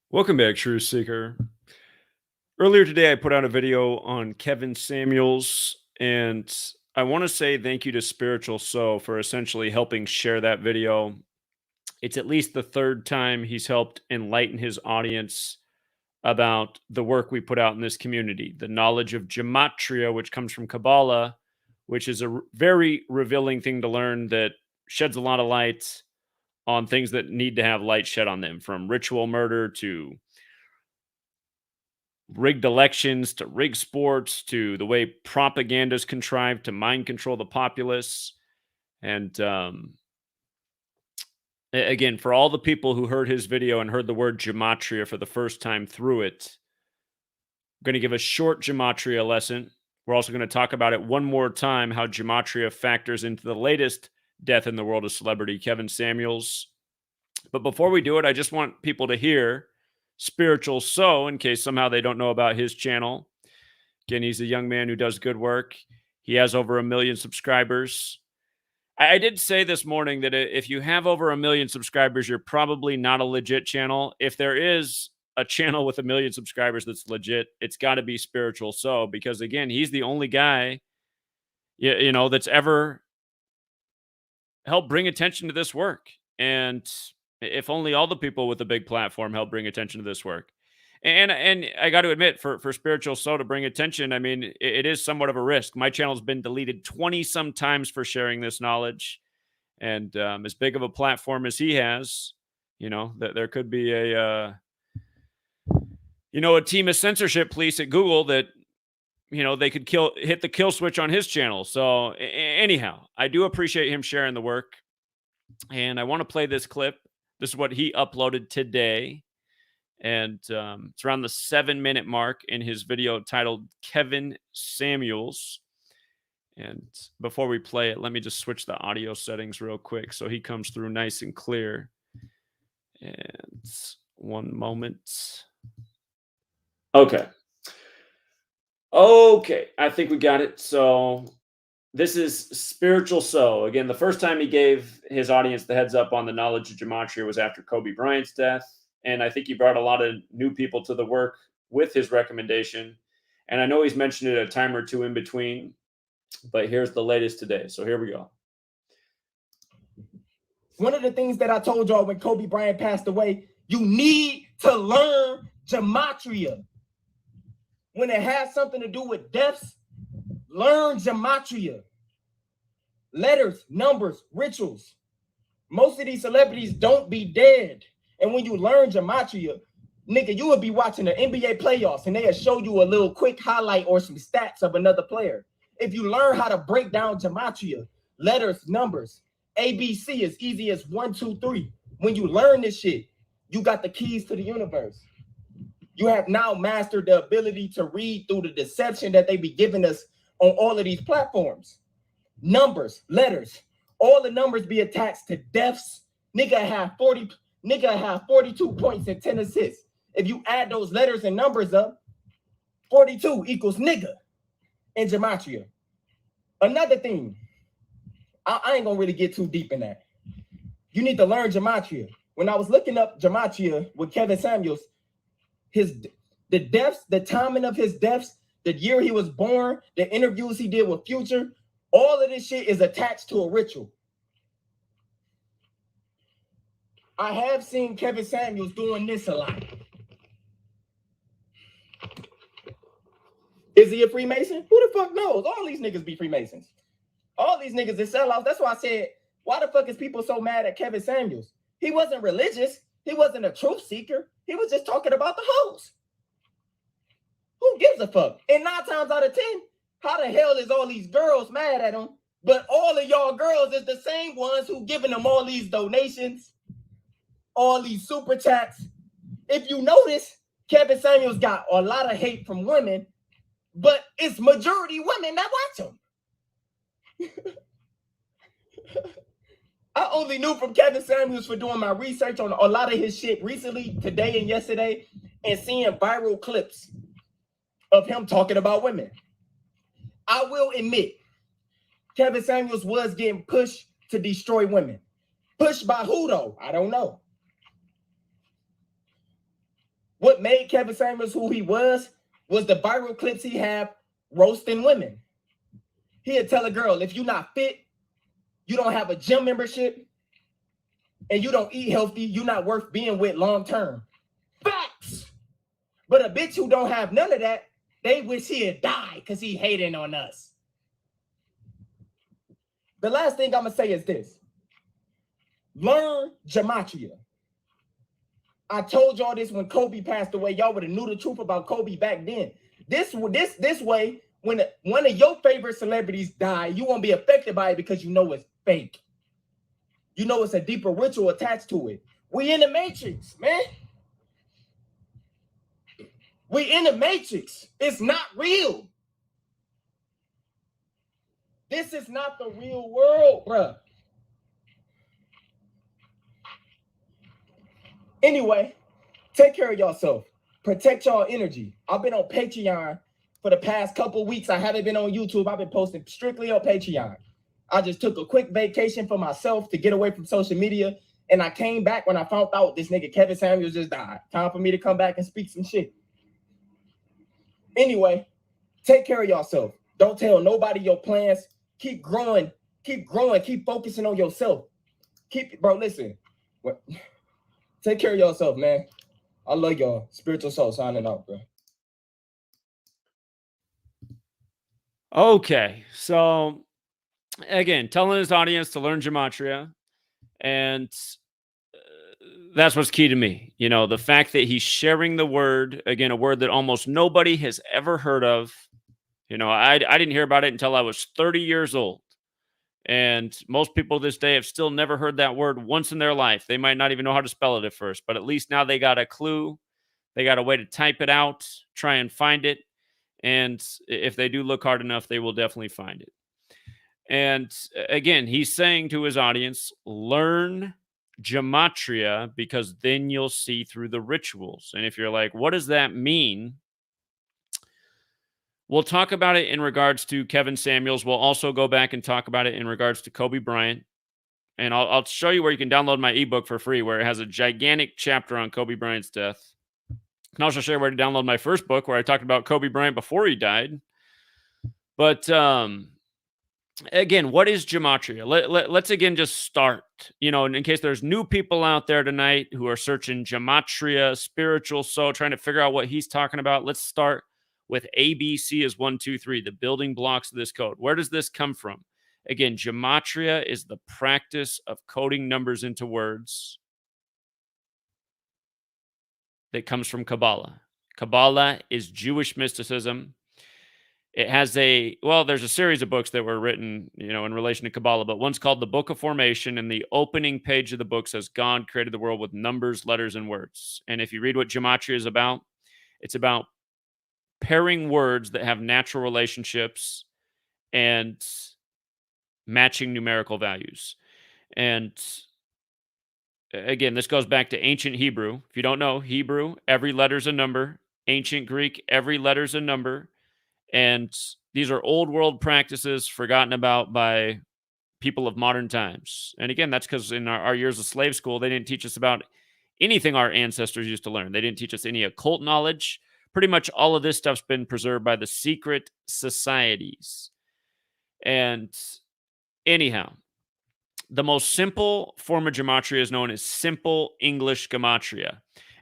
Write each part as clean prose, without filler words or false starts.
Welcome back, Truth Seeker. Earlier today, I put out a video on Kevin Samuels, and I want to say thank you to Spiritual So for essentially helping share that video. It's at least the third time he's helped enlighten his audience about the work we put out in this community, the knowledge of Gematria, which comes from Kabbalah, which is a very revealing thing to learn that sheds a lot of light on things that need to have light shed on them, from ritual murder to rigged elections to rigged sports to the way propaganda is contrived to mind control the populace. And again, for all the people who heard his video and heard the word gematria for the first time through it, I'm going to give a short gematria lesson. We're also going to talk about it one more time, how gematria factors into the latest death in the world of celebrity, Kevin Samuels. But before we do it, I just want people to hear Spiritual So, in case somehow they don't know about his channel. Again, he's a young man who does good work. He has over 1 million subscribers. I did say this morning that if you have over 1 million subscribers, you're probably not a legit channel. If there is a channel with 1 million subscribers that's legit, it's got to be Spiritual So, because again, he's the only guy, that's ever helped bring attention to this work. And if only all the people with a big platform help bring attention to this work. And I got to admit, for Spiritual So to bring attention, I mean, it is somewhat of a risk. My channel's been deleted 20 some times for sharing this knowledge. And as big of a platform as he has, that there could be a team of censorship police at Google that, they could hit the kill switch on his channel. So anyhow, I do appreciate him sharing the work. And I want to play this clip. This is what he uploaded today. And it's around the 7-minute mark in his video titled Kevin Samuels. And before we play it, let me just switch the audio settings real quick so he comes through nice and clear. And one moment. Okay, I think we got it. So this is Spiritual So. Again, the first time he gave his audience the heads up on the knowledge of gematria was after Kobe Bryant's death. And I think he brought a lot of new people to the work with his recommendation. And I know he's mentioned it a time or two in between, but here's the latest today. So here we go. One of the things that I told y'all when Kobe Bryant passed away, you need to learn gematria. When it has something to do with deaths, learn gematria. Letters, numbers, rituals. Most of these celebrities don't be dead. And when you learn gematria, nigga, you would be watching the NBA playoffs and they'll show you a little quick highlight or some stats of another player. If you learn how to break down gematria, letters, numbers, ABC as easy as 1, 2, 3. When you learn this shit, you got the keys to the universe. You have now mastered the ability to read through the deception that they be giving us on all of these platforms. Numbers, letters, all the numbers be attached to deaths. Nigga have 42 points and 10 assists. If you add those letters and numbers up, 42 equals nigga in gematria. Another thing, I ain't gonna really get too deep in that. You need to learn gematria. When I was looking up gematria with Kevin Samuels, the deaths, the timing of his deaths, the year he was born, the interviews he did with Future, all of this shit is attached to a ritual. I have seen Kevin Samuels doing this a lot. Is he a Freemason? Who the fuck knows? All these niggas be Freemasons. All these niggas is sellouts. That's why I said, why the fuck is people so mad at Kevin Samuels? He wasn't religious. He wasn't a truth seeker. He was just talking about the hoes. Who gives a fuck? And 9 times out of 10, how the hell is all these girls mad at him? But all of y'all girls is the same ones who giving them all these donations, all these super chats. If you notice, Kevin Samuels got a lot of hate from women, but it's majority women that watch him. I only knew from Kevin Samuels for doing my research on a lot of his shit recently, today and yesterday, and seeing viral clips of him talking about women. I will admit, Kevin Samuels was getting pushed to destroy women. Pushed by who though? I don't know. What made Kevin Samuels who he was the viral clips he had roasting women. He'd tell a girl, if you're not fit, you don't have a gym membership, and you don't eat healthy, you're not worth being with long term. Facts. But a bitch who don't have none of that, they wish he'd die because he hating on us. The last thing I'm going to say is this. Learn Gematria. I told y'all this when Kobe passed away. Y'all would have knew the truth about Kobe back then. This way, when one of your favorite celebrities die, you won't be affected by it because you know it's fake. You know it's a deeper ritual attached to it. We in the Matrix, man. We in the Matrix. It's not real. This is not the real world, bruh. Anyway, take care of yourself. Protect y'all energy. I've been on Patreon for the past couple weeks. I haven't been on YouTube. I've been posting strictly on Patreon. I just took a quick vacation for myself to get away from social media. And I came back when I found out this nigga Kevin Samuels just died. Time for me to come back and speak some shit. Anyway, take care of yourself. Don't tell nobody your plans. Keep growing. Keep focusing on yourself. Bro, listen. Take care of yourself, man. I love y'all. Spiritual Soul signing out, bro. Okay, so again, telling his audience to learn Gematria, and that's what's key to me. You know, the fact that he's sharing the word, again, a word that almost nobody has ever heard of. You know, I didn't hear about it until I was 30 years old. And most people this day have still never heard that word once in their life. They might not even know how to spell it at first, but at least now they got a clue. They got a way to type it out, try and find it. And if they do look hard enough, they will definitely find it. And again, he's saying to his audience, learn Gematria because then you'll see through the rituals. And if you're like, what does that mean? We'll talk about it in regards to Kevin Samuels. We'll also go back and talk about it in regards to Kobe Bryant. And I'll show you where you can download my ebook for free, where it has a gigantic chapter on Kobe Bryant's death. I can also share where to download my first book, where I talked about Kobe Bryant before he died. But again, what is Gematria? Let's again just start. You know, in case there's new people out there tonight who are searching Gematria, spiritual soul, trying to figure out what he's talking about. Let's start with ABC is 1, 2, 3, the building blocks of this code. Where does this come from? Again, Gematria is the practice of coding numbers into words that comes from Kabbalah. Kabbalah is Jewish mysticism. It has there's a series of books that were written, you know, in relation to Kabbalah, but one's called the Book of Formation, and the opening page of the book says God created the world with numbers, letters, and words. And if you read what Gematria is about, it's about pairing words that have natural relationships and matching numerical values. And again, this goes back to ancient Hebrew. If you don't know Hebrew, every letter's a number. Ancient Greek, every letter's a number. And these are old world practices forgotten about by people of modern times. And again, that's because in our years of slave school, they didn't teach us about anything our ancestors used to learn. They didn't teach us any occult knowledge. Pretty much all of this stuff's been preserved by the secret societies. And anyhow, the most simple form of Gematria is known as Simple English Gematria.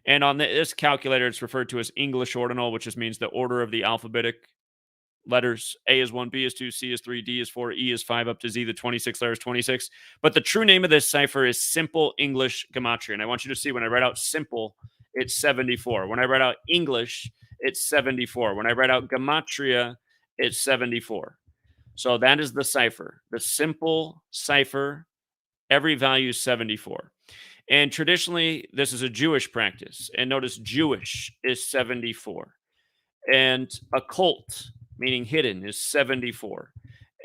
And on this calculator, it's referred to as English Ordinal, which just means the order of the alphabetic letters. A is 1, B is 2, C is 3, D is 4, E is 5, up to Z, the 26 letters, 26. But the true name of this cipher is Simple English Gematria. And I want you to see when I write out simple, it's 74. When I write out English, it's 74. When I write out Gematria, it's 74. So that is the cipher. The simple cipher, every value is 74. And traditionally, this is a Jewish practice. And notice Jewish is 74. And occult, meaning hidden, is 74.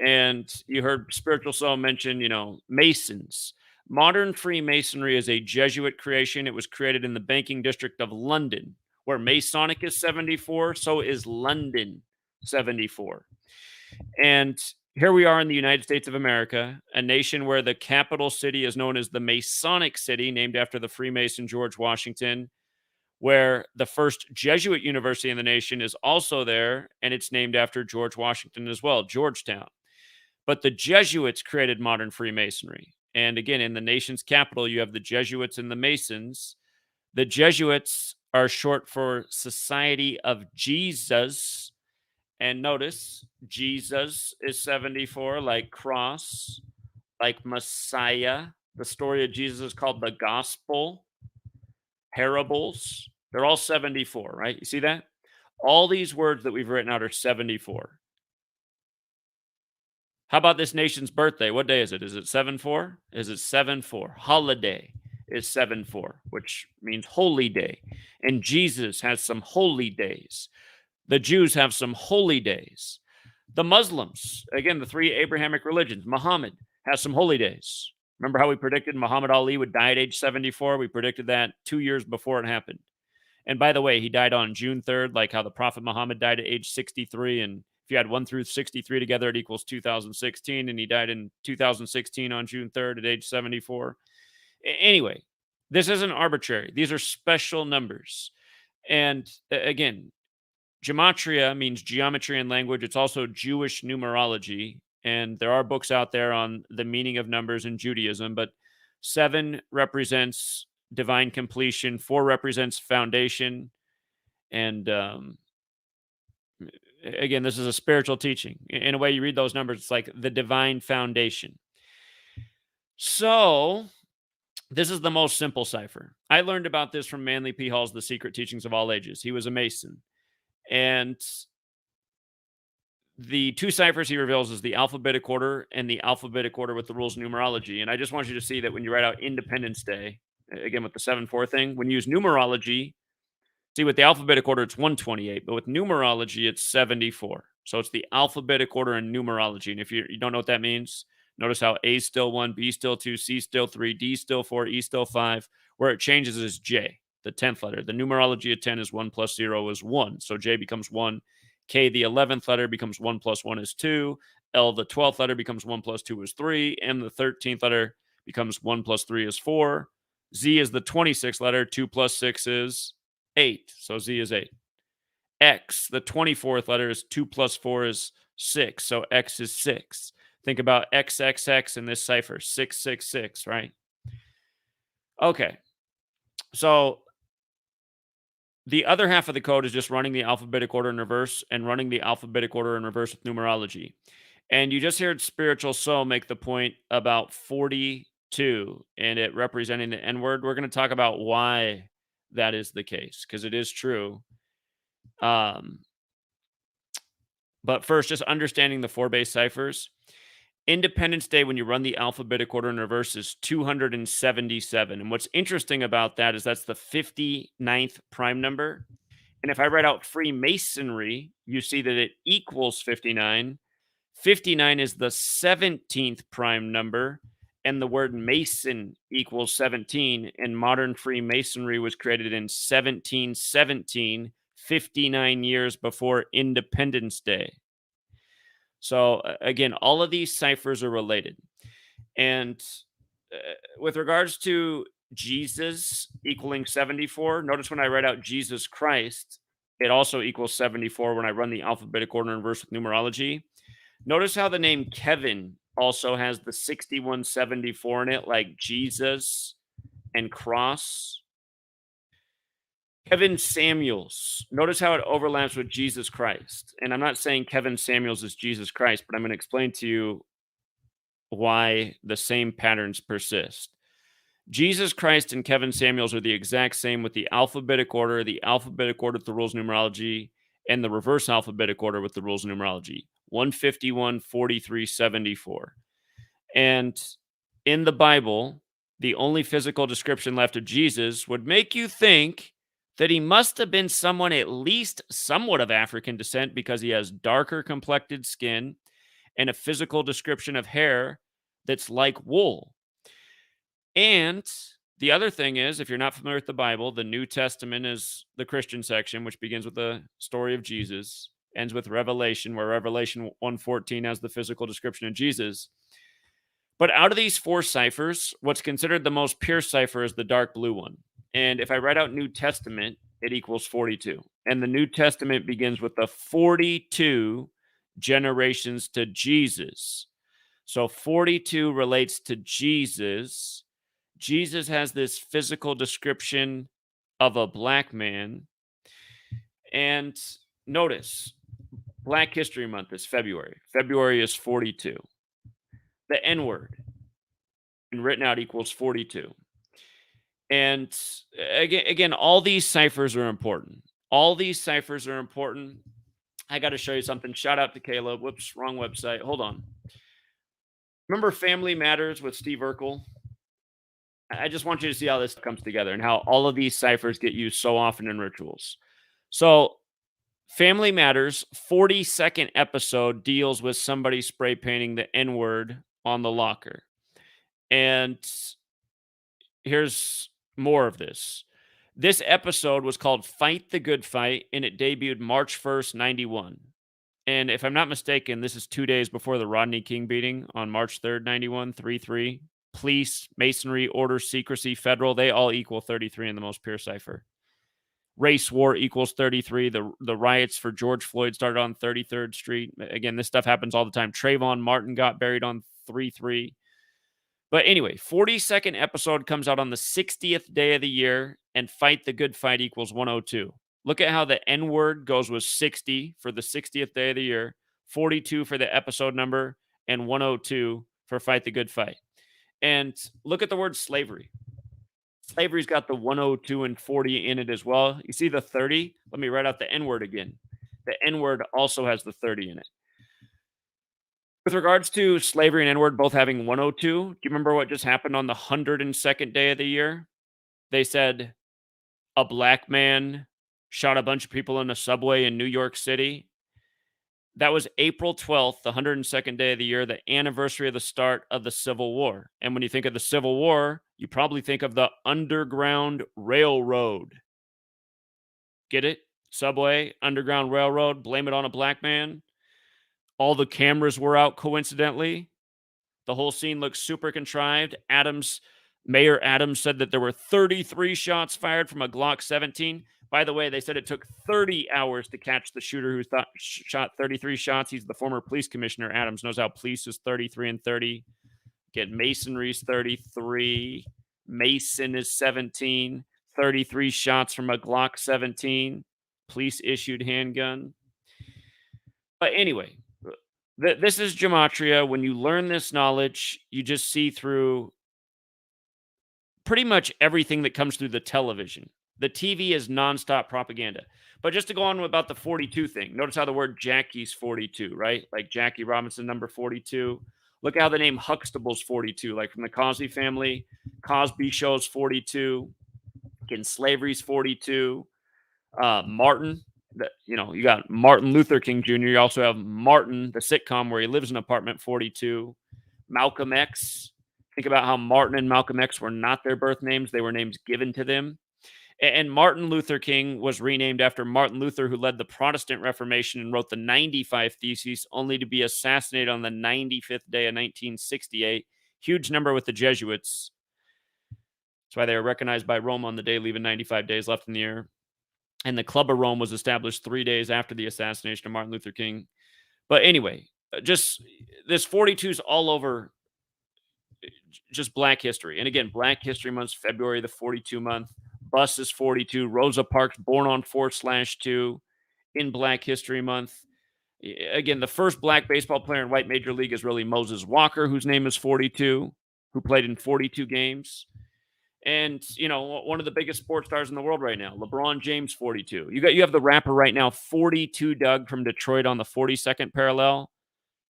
And you heard Spiritual Soul mention, you know, Masons. Modern Freemasonry is a Jesuit creation. It was created in the banking district of London, where Masonic is 74, so is London 74. And here we are in the United States of America, a nation where the capital city is known as the Masonic City, named after the Freemason George Washington, where the first Jesuit university in the nation is also there, and it's named after George Washington as well, Georgetown. But the Jesuits created modern Freemasonry. And again, in the nation's capital, you have the Jesuits and the Masons. The Jesuits are short for Society of Jesus. And notice, Jesus is 74, like cross, like Messiah. The story of Jesus is called the gospel. Parables, they're all 74, right? You see that? All these words that we've written out are 74. How about this nation's birthday? What day is it? Is it 7-4? Is it 7-4? Holiday is 7-4, which means holy day. And Jesus has some holy days. The Jews have some holy days. The Muslims, again, the three Abrahamic religions, Muhammad has some holy days. Remember how we predicted Muhammad Ali would die at age 74? We predicted that 2 years before it happened. And by the way, he died on June 3rd, like how the Prophet Muhammad died at age 63. And if you add 1 through 63 together, it equals 2016. And he died in 2016 on June 3rd at age 74. Anyway, this isn't arbitrary. These are special numbers. And again, Gematria means geometry and language. It's also Jewish numerology. And there are books out there on the meaning of numbers in Judaism. But 7 represents divine completion, 4 represents foundation. And again, this is a spiritual teaching. In a way, you read those numbers, it's like the divine foundation. So this is the most simple cipher. I learned about this from Manly P. Hall's The Secret Teachings of All Ages. He was a Mason. And the 2 ciphers he reveals is the alphabetic order and the alphabetic order with the rules of numerology. And I just want you to see that when you write out Independence Day, again with the 7-4 thing, when you use numerology, see with the alphabetic order it's 128, but with numerology it's 74. So it's the alphabetic order and numerology. And if you don't know what that means, notice how A is still 1, B still 2, C still 3, D still 4, E still 5. Where it changes is J, the 10th letter. The numerology of 10 is 1 plus 0 is 1. So J becomes 1. K, the 11th letter, becomes 1 plus 1 is 2. L, the 12th letter, becomes 1 plus 2 is 3. M, the 13th letter, becomes 1 plus 3 is 4. Z is the 26th letter. 2 plus 6 is 8. So Z is 8. X, the 24th letter, is 2 plus 4 is 6. So X is 6. Think about XXX in this cipher, 666, right? Okay. So the other half of the code is just running the alphabetic order in reverse and running the alphabetic order in reverse with numerology. And you just heard Spiritual Soul make the point about 42 and it representing the N word. We're going to talk about why that is the case, because it is true. But first, just understanding the 4 base ciphers. Independence Day, when you run the alphabetic order in reverse, is 277. And what's interesting about that is that's the 59th prime number. And if I write out Freemasonry, you see that it equals 59. 59 is the 17th prime number, and the word Mason equals 17. And modern Freemasonry was created in 1717, 59 years before Independence Day. So again, all of these ciphers are related. And with regards to Jesus equaling 74, notice when I write out Jesus Christ, it also equals 74 when I run the alphabetic order in reverse with numerology. Notice how the name Kevin also has the 6174 in it, like Jesus and cross. Kevin Samuels. Notice how it overlaps with Jesus Christ. And I'm not saying Kevin Samuels is Jesus Christ, but I'm going to explain to you why the same patterns persist. Jesus Christ and Kevin Samuels are the exact same with the alphabetic order with the rules of numerology, and the reverse alphabetic order with the rules of numerology. 151, 43, 74. And in the Bible, the only physical description left of Jesus would make you think that he must have been someone at least somewhat of African descent, because he has darker complected skin and a physical description of hair that's like wool. And the other thing is, if you're not familiar with the Bible, the New Testament is the Christian section, which begins with the story of Jesus, ends with Revelation, where Revelation 1:14 has the physical description of Jesus. But out of these 4 ciphers, what's considered the most pure cipher is the dark blue one. And if I write out New Testament, it equals 42. And the New Testament begins with the 42 generations to Jesus. So 42 relates to Jesus. Jesus has this physical description of a black man. And notice, Black History Month is February. February is 42. The N word, and written out, equals 42. And again, all these ciphers are important. All these ciphers are important. I got to show you something. Shout out to Caleb. Whoops, wrong website. Hold on. Remember Family Matters with Steve Urkel? I just want you to see how this comes together and how all of these ciphers get used so often in rituals. So, Family Matters, 42nd episode deals with somebody spray painting the N word on the locker. And here's more of this. This episode was called Fight the Good Fight, and it debuted March 1st, 91. And if I'm not mistaken, this is 2 days before the Rodney King beating on March 3rd, 91, 3-3. Police, masonry, order, secrecy, federal, they all equal 33 in the most pure cipher. Race war equals 33. The riots for George Floyd started on 33rd Street. Again, this stuff happens all the time. Trayvon Martin got buried on 3-3. But anyway, 42nd episode comes out on the 60th day of the year, and Fight the Good Fight equals 102. Look at how the N word goes with 60 for the 60th day of the year, 42 for the episode number, and 102 for Fight the Good Fight. And look at the word slavery. Slavery's got the 102 and 40 in it as well. You see the 30? Let me write out the N word again. The N word also has the 30 in it. With regards to slavery and N word both having 102, do you remember what just happened on the 102nd day of the year? They said a black man shot a bunch of people in a subway in New York City. That was April 12th, the 102nd day of the year, the anniversary of the start of the Civil War. And when you think of the Civil War, you probably think of the Underground Railroad. Get it? Subway, Underground Railroad, blame it on a black man. All the cameras were out coincidentally. The whole scene looks super contrived. Mayor Adams said that there were 33 shots fired from a Glock 17. By the way, they said it took 30 hours to catch the shooter who shot 33 shots. He's the former police commissioner. Adams knows how police is 33 and 30. Get masonry's 33. Mason is 17. 33 shots from a Glock 17. Police issued handgun. But anyway, this is Gematria. When you learn this knowledge, you just see through pretty much everything that comes through the television. The TV is nonstop propaganda. But just to go on about the 42 thing, notice how the word Jackie's 42, right? Like Jackie Robinson, number 42. Look at how the name Huxtable's 42, like from the Cosby family. Cosby Show's 42. Again, slavery's 42. Martin, you got Martin Luther King Jr. You also have Martin, the sitcom where he lives in apartment 42. Malcolm X. Think about how Martin and Malcolm X were not their birth names. They were names given to them. And Martin Luther King was renamed after Martin Luther, who led the Protestant Reformation and wrote the 95 Theses, only to be assassinated on the 95th day of 1968. Huge number with the Jesuits. That's why they were recognized by Rome on the day, leaving 95 days left in the year. And the Club of Rome was established 3 days after the assassination of Martin Luther King. But anyway, just this 42 is all over just Black history. And again, Black History Month's February, the 42 month. Bus is 42. Rosa Parks born on 4/2 in Black History Month. Again, the first black baseball player in white major league is really Moses Walker, whose name is 42, who played in 42 games. And, one of the biggest sports stars in the world right now, LeBron James, 42. You have the rapper right now, 42 Doug from Detroit on the 42nd parallel.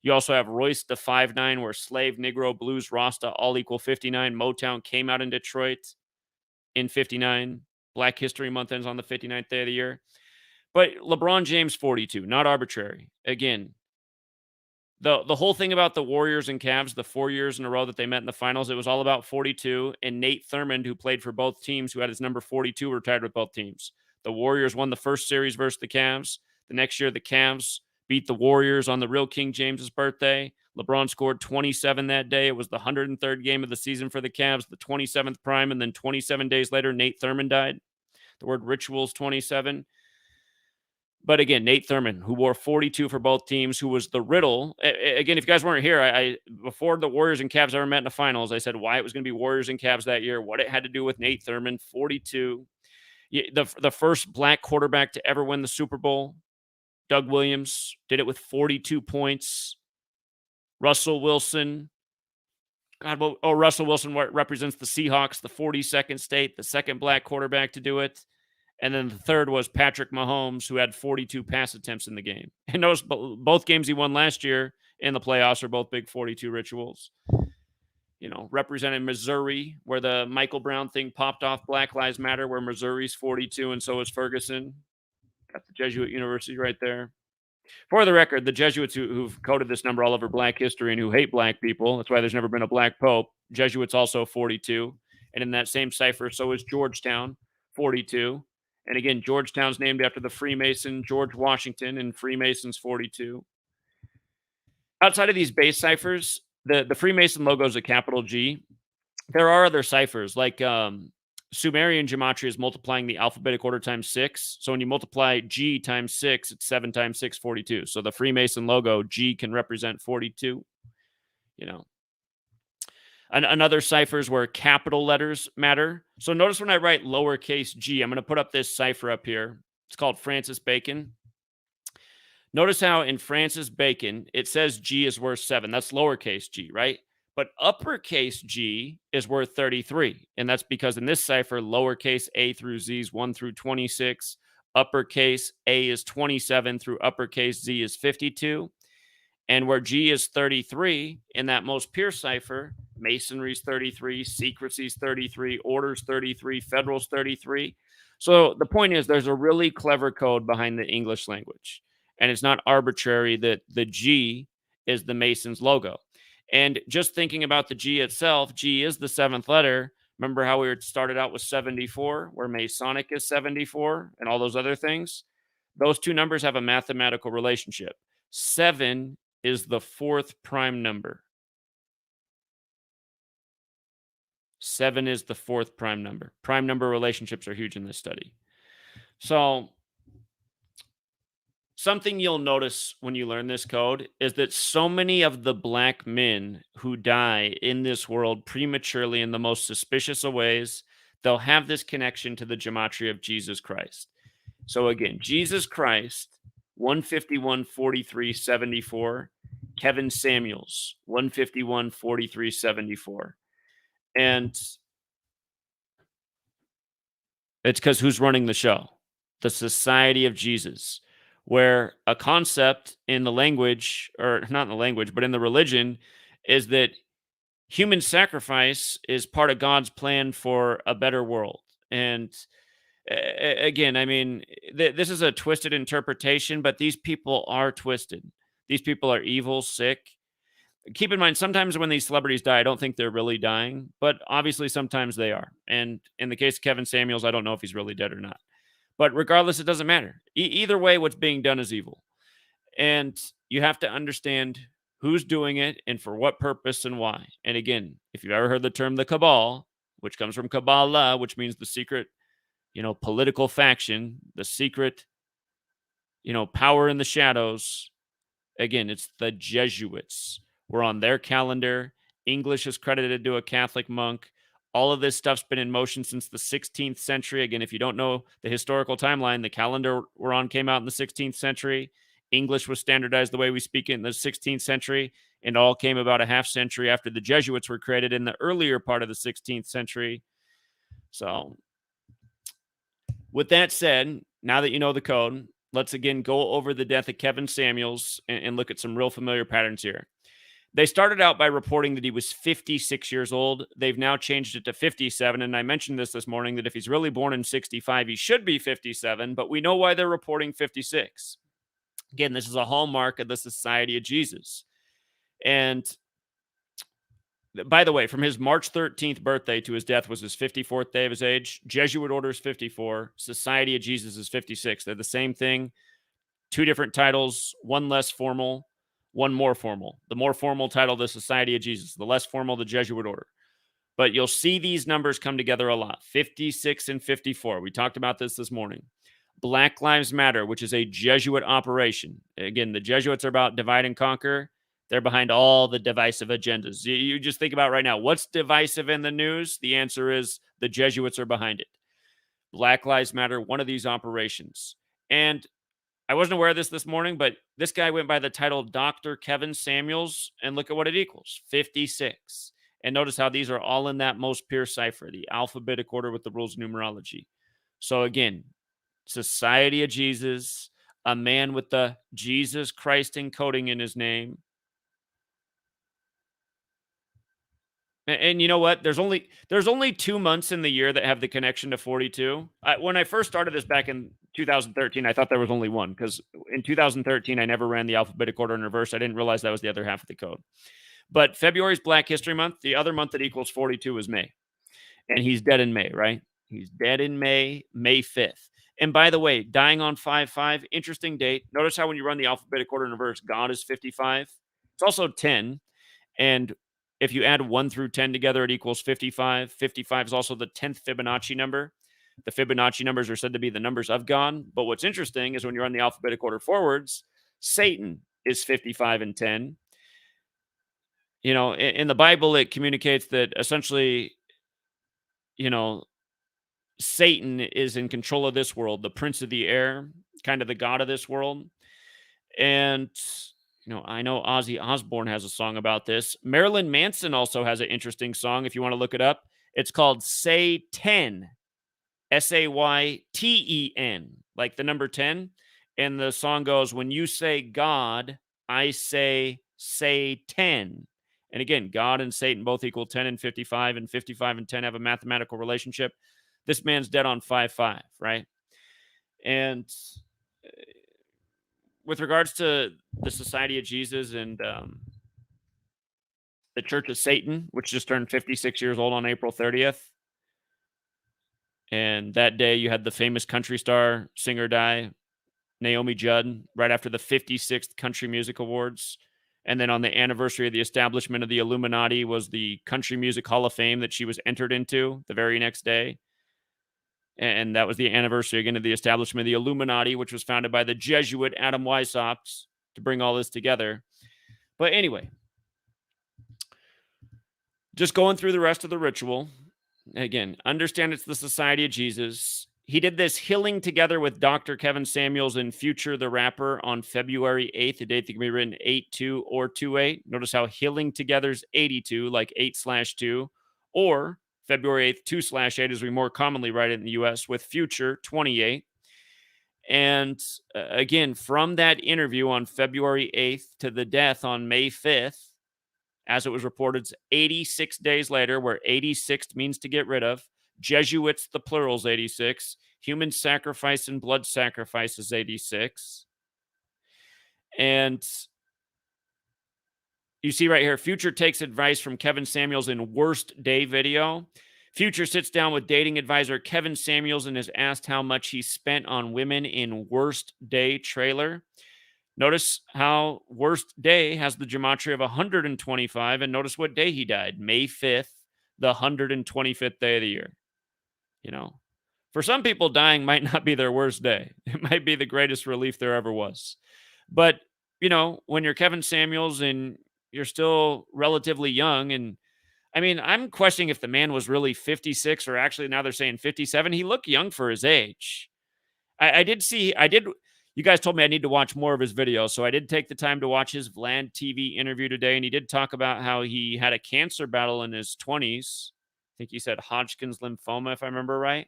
You also have Royce the 5'9", where Slave, Negro, Blues, Rasta all equal 59. Motown came out in Detroit in 59. Black History Month ends on the 59th day of the year. But LeBron James, 42, not arbitrary. Again, the whole thing about the Warriors and Cavs, the 4 years in a row that they met in the finals, it was all about 42. And Nate Thurmond, who played for both teams, who had his number 42, retired with both teams. The Warriors won the first series versus the Cavs. The next year, the Cavs beat the Warriors on the real King James's birthday. LeBron scored 27 that day. It was the 103rd game of the season for the Cavs, the 27th prime, and then 27 days later, Nate Thurmond died. The word rituals, 27. But again, Nate Thurman, who wore 42 for both teams, who was the riddle. Again, if you guys weren't here, I before the Warriors and Cavs ever met in the finals, I said why it was going to be Warriors and Cavs that year, what it had to do with Nate Thurman, 42. The first black quarterback to ever win the Super Bowl, Doug Williams, did it with 42 points. Russell Wilson. Russell Wilson represents the Seahawks, the 42nd state, the second black quarterback to do it. And then the third was Patrick Mahomes, who had 42 pass attempts in the game. And notice both games he won last year in the playoffs are both big 42 rituals. Representing Missouri, where the Michael Brown thing popped off, Black Lives Matter, where Missouri's 42 and so is Ferguson. Got the Jesuit University right there. For the record, the Jesuits who've coded this number all over black history and who hate black people, that's why there's never been a black pope. Jesuits also 42. And in that same cipher, so is Georgetown, 42. And again, Georgetown's named after the Freemason George Washington, and Freemasons 42. Outside of these base ciphers, the Freemason logo is a capital G. There are other ciphers, like Sumerian gematria is multiplying the alphabetic order times 6. So when you multiply G times 6, it's 7 times 6, 42. So the Freemason logo, G can represent 42. Another cipher is where capital letters matter. So notice when I write lowercase g, I'm going to put up this cipher up here. It's called Francis Bacon. Notice how in Francis Bacon, it says G is worth 7. That's lowercase g, right? But uppercase G is worth 33. And that's because in this cipher, lowercase a through z is 1 through 26. Uppercase A is 27 through uppercase Z is 52. And where G is 33, in that most pure cipher, Masonry's 33, secrecy's 33, order's 33, federal's 33. So the point is there's a really clever code behind the English language. And it's not arbitrary that the G is the Mason's logo. And just thinking about the G itself, G is the 7th letter. Remember how we started out with 74, where Masonic is 74 and all those other things? Those two numbers have a mathematical relationship. 7 is the 4th prime number. 7 is the 4th prime number. Prime number relationships are huge in this study. So something you'll notice when you learn this code is that so many of the black men who die in this world prematurely in the most suspicious of ways, they'll have this connection to the gematria of Jesus Christ. So again, Jesus Christ, 151, 43, 74. Kevin Samuels, 151, 43, 74. And it's because who's running the show? The Society of Jesus, where a concept in the language, or not in the language, but in the religion, is that human sacrifice is part of God's plan for a better world. And again, I mean, this is a twisted interpretation, but these people are twisted. These people are evil, sick. Keep in mind, sometimes when these celebrities die, I don't think they're really dying, but obviously sometimes they are. And in the case of Kevin Samuels, I don't know if he's really dead or not. But regardless, it doesn't matter. Either way, what's being done is evil. And you have to understand who's doing it and for what purpose and why. And again, if you've ever heard the term the cabal, which comes from Kabbalah, which means the secret, political faction, the secret, power in the shadows. Again, it's the Jesuits. We're on their calendar. English is credited to a Catholic monk. All of this stuff's been in motion since the 16th century. Again, if you don't know the historical timeline, the calendar we're on came out in the 16th century. English was standardized the way we speak it in the 16th century, and all came about a half century after the Jesuits were created in the earlier part of the 16th century. So, with that said, now that you know the code, let's again go over the death of Kevin Samuels and look at some real familiar patterns here. They started out by reporting that he was 56 years old. They've now changed it to 57. And I mentioned this morning that if he's really born in 65, he should be 57. But we know why they're reporting 56. Again, this is a hallmark of the Society of Jesus. And by the way, from his March 13th birthday to his death was his 54th day of his age. Jesuit Order is 54. Society of Jesus is 56. They're the same thing. Two different titles, one less formal, one more formal. The more formal title, the Society of Jesus. The less formal, the Jesuit Order. But you'll see these numbers come together a lot. 56 and 54. We talked about this morning. Black Lives Matter, which is a Jesuit operation. Again, the Jesuits are about divide and conquer. They're behind all the divisive agendas. You just think about right now, what's divisive in the news? The answer is the Jesuits are behind it. Black Lives Matter, one of these operations. And I wasn't aware of this morning, but this guy went by the title Dr. Kevin Samuels, and look at what it equals, 56. And notice how these are all in that most pure cipher, the alphabetic order with the rules of numerology. So again, Society of Jesus, a man with the Jesus Christ encoding in his name. And you know what? There's only 2 months in the year that have the connection to 42. When I first started this back in 2013, I thought there was only one because in 2013 I never ran the alphabetic order in reverse. I didn't realize that was the other half of the code. But February is Black History Month. The other month that equals 42 is May, and he's dead in May, right? He's dead in May, May 5th. And by the way, dying on 5/5, interesting date. Notice how when you run the alphabetic order in reverse, God is 55. It's also 10. And if you add 1 through 10 together, it equals 55. 55 is also the 10th Fibonacci number. The Fibonacci numbers are said to be the numbers of God. But what's interesting is when you run the alphabetic order forwards, Satan is 55 and 10. You know, in the Bible, it communicates that essentially, you know, Satan is in control of this world, the prince of the air, kind of the god of this world. And I know Ozzy Osbourne has a song about this. Marilyn Manson also has an interesting song if you want to look it up. It's called Say 10, Sayten, like the number 10. And the song goes, when you say God, I say 10. And again, God and Satan both equal 10 and 55 and 10 have a mathematical relationship. This man's dead on 5/5, right? And with regards to the Society of Jesus and the Church of Satan, which just turned 56 years old on April 30th. And that day you had the famous country star singer die, Naomi Judd, right after the 56th Country Music Awards. And then on the anniversary of the establishment of the Illuminati was the Country Music Hall of Fame that she was entered into the very next day. And that was the anniversary again of the establishment of the Illuminati, which was founded by the Jesuit Adam Weishaupt to bring all this together. But anyway, just going through the rest of the ritual. Again, understand it's the Society of Jesus. He did this healing together with Dr. Kevin Samuels and Future the Rapper on February 8th, a date that can be written 8-2 or 2-8. Notice how healing together is 82, like 8/2, or February 8th, 2/8, as we more commonly write it in the US, with Future 28. And again, from that interview on February 8th to the death on May 5th, as it was reported, 86 days later, where 86 means to get rid of. Jesuits, the plural's 86. Human sacrifice and blood sacrifice is 86. And you see right here, Future takes advice from Kevin Samuels in Worst Day video. Future sits down with dating advisor Kevin Samuels and is asked how much he spent on women in Worst Day trailer. Notice how Worst Day has the gematria of 125, and notice what day he died, May 5th, the 125th day of the year. For some people, dying might not be their worst day. It might be the greatest relief there ever was. But, when you're Kevin Samuels and you're still relatively young, and I mean, I'm questioning if the man was really 56 or actually now they're saying 57. He looked young for his age. You guys told me I need to watch more of his videos, so I did take the time to watch his Vlad TV interview today, and he did talk about how he had a cancer battle in his 20s. I think he said Hodgkin's lymphoma, if I remember right.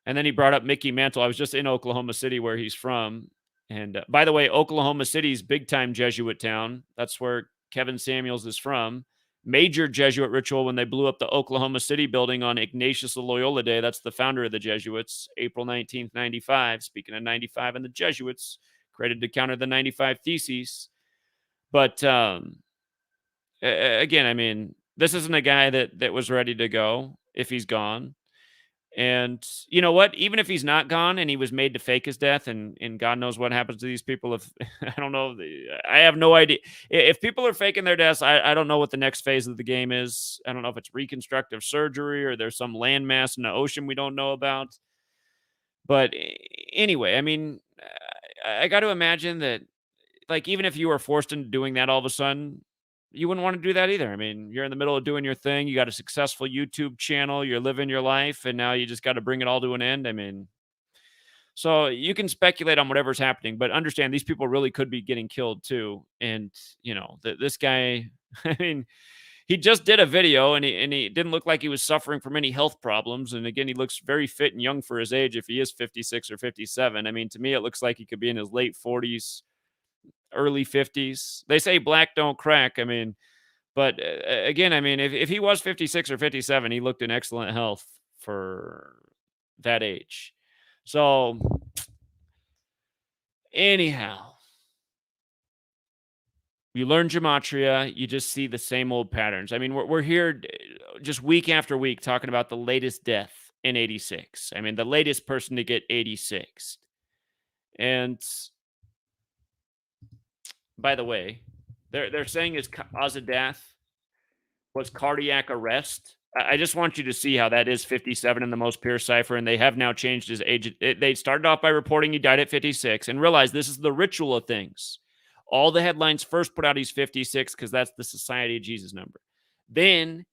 And then he brought up Mickey Mantle. I was just in Oklahoma City, where he's from. And by the way, Oklahoma City's big-time Jesuit town. That's where Kevin Samuels is from. Major Jesuit ritual when they blew up the Oklahoma City building on Ignatius of Loyola Day. That's the founder of the Jesuits, April 19th, 95. Speaking of 95 and the Jesuits, created to counter the 95 Theses. But again, I mean, this isn't a guy that was ready to go if he's gone. And you know what? Even if he's not gone and he was made to fake his death, and God knows what happens to these people. If I don't know, I have no idea. If people are faking their deaths, I don't know what the next phase of the game is. I don't know if it's reconstructive surgery or there's some landmass in the ocean we don't know about. But anyway, I mean, I got to imagine that, like, even if you were forced into doing that all of a sudden, you wouldn't want to do that either. I mean, you're in the middle of doing your thing. You got a successful YouTube channel. You're living your life, and now you just got to bring it all to an end. I mean, so you can speculate on whatever's happening, but understand these people really could be getting killed too. And this guy, I mean, he just did a video, and he didn't look like he was suffering from any health problems. And again, he looks very fit and young for his age. If he is 56 or 57, I mean, to me, it looks like he could be in his late 40s, early 50s. They say black don't crack. I mean, but again, I mean, if he was 56 or 57, he looked in excellent health for that age. So, anyhow, you learn gematria, you just see the same old patterns. I mean, we're here just week after week talking about the latest death in 86. I mean, the latest person to get 86. And by the way, they're saying his cause of death was cardiac arrest. I just want you to see how that is 57 in the most pure cipher, and they have now changed his age. They started off by reporting he died at 56, and realize this is the ritual of things. All the headlines first put out he's 56 because that's the Society of Jesus number. Then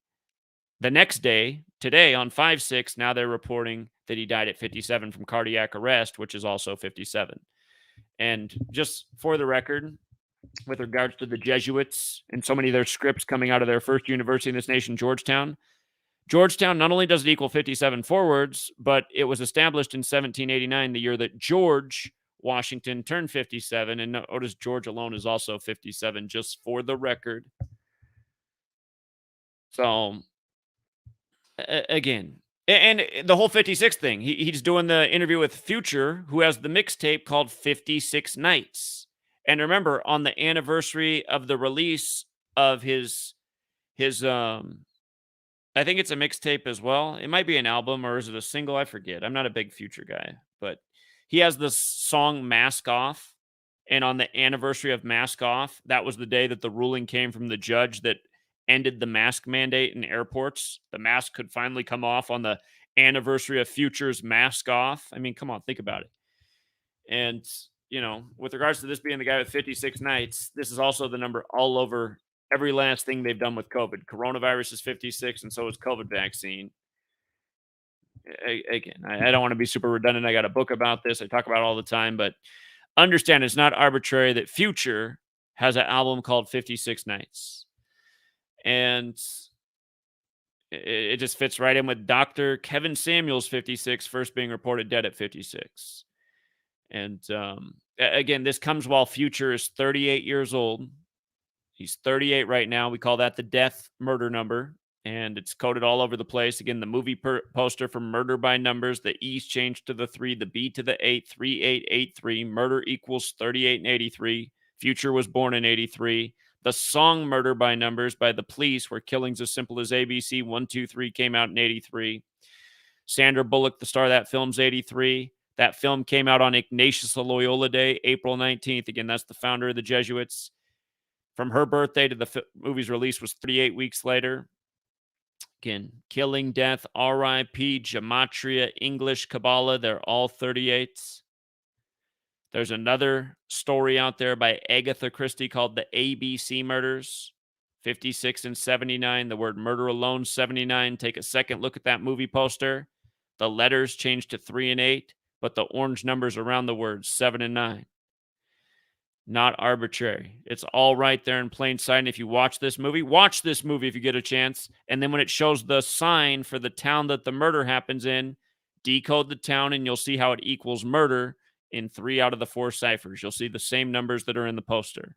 the next day, today on 5/6, now they're reporting that he died at 57 from cardiac arrest, which is also 57. And just for the record, with regards to the Jesuits and so many of their scripts coming out of their first university in this nation, Georgetown, not only does it equal 57 forwards, but it was established in 1789, the year that George Washington turned 57. And notice George alone is also 57, just for the record. So, again, and the whole 56 thing, he's doing the interview with Future, who has the mixtape called 56 Nights. And remember, on the anniversary of the release of his I think it's a mixtape as well. It might be an album, or is it a single? I forget. I'm not a big Future guy, but he has this song Mask Off. And on the anniversary of Mask Off, that was the day that the ruling came from the judge that ended the mask mandate in airports. The mask could finally come off on the anniversary of Future's Mask Off. I mean, come on, think about it. And, with regards to this being the guy with 56 nights, this is also the number all over every last thing they've done with COVID. Coronavirus is 56, and so is COVID vaccine. Again, I don't want to be super redundant. I got a book about this. I talk about it all the time, but understand it's not arbitrary that Future has an album called 56 Nights. And it just fits right in with Dr. Kevin Samuels, 56, first being reported dead at 56. And again, this comes while Future is 38 years old. He's 38 right now. We call that the death murder number, and it's coded all over the place. Again, the movie poster for Murder by Numbers, the E's changed to the 3, the B to the 8, 3883. Murder equals 38 and 83. Future was born in 83. The song Murder by Numbers by The Police, where killings as simple as ABC 1, 2, 3 came out in 83. Sandra Bullock, the star of that film's 83. That film came out on Ignatius Loyola Day, April 19th. Again, that's the founder of the Jesuits. From her birthday to the movie's release was 38 weeks later. Again, Killing, Death, R.I.P., Gematria, English, Kabbalah, they're all 38s. There's another story out there by Agatha Christie called The ABC Murders, 56 and 79. The word murder alone, 79. Take a second look at that movie poster. The letters changed to 3 and 8, but the orange numbers around the words, 7 and 9. Not arbitrary. It's all right there in plain sight. And if you watch this movie if you get a chance. And then when it shows the sign for the town that the murder happens in, decode the town and you'll see how it equals murder in 3 out of the 4 ciphers. You'll see the same numbers that are in the poster.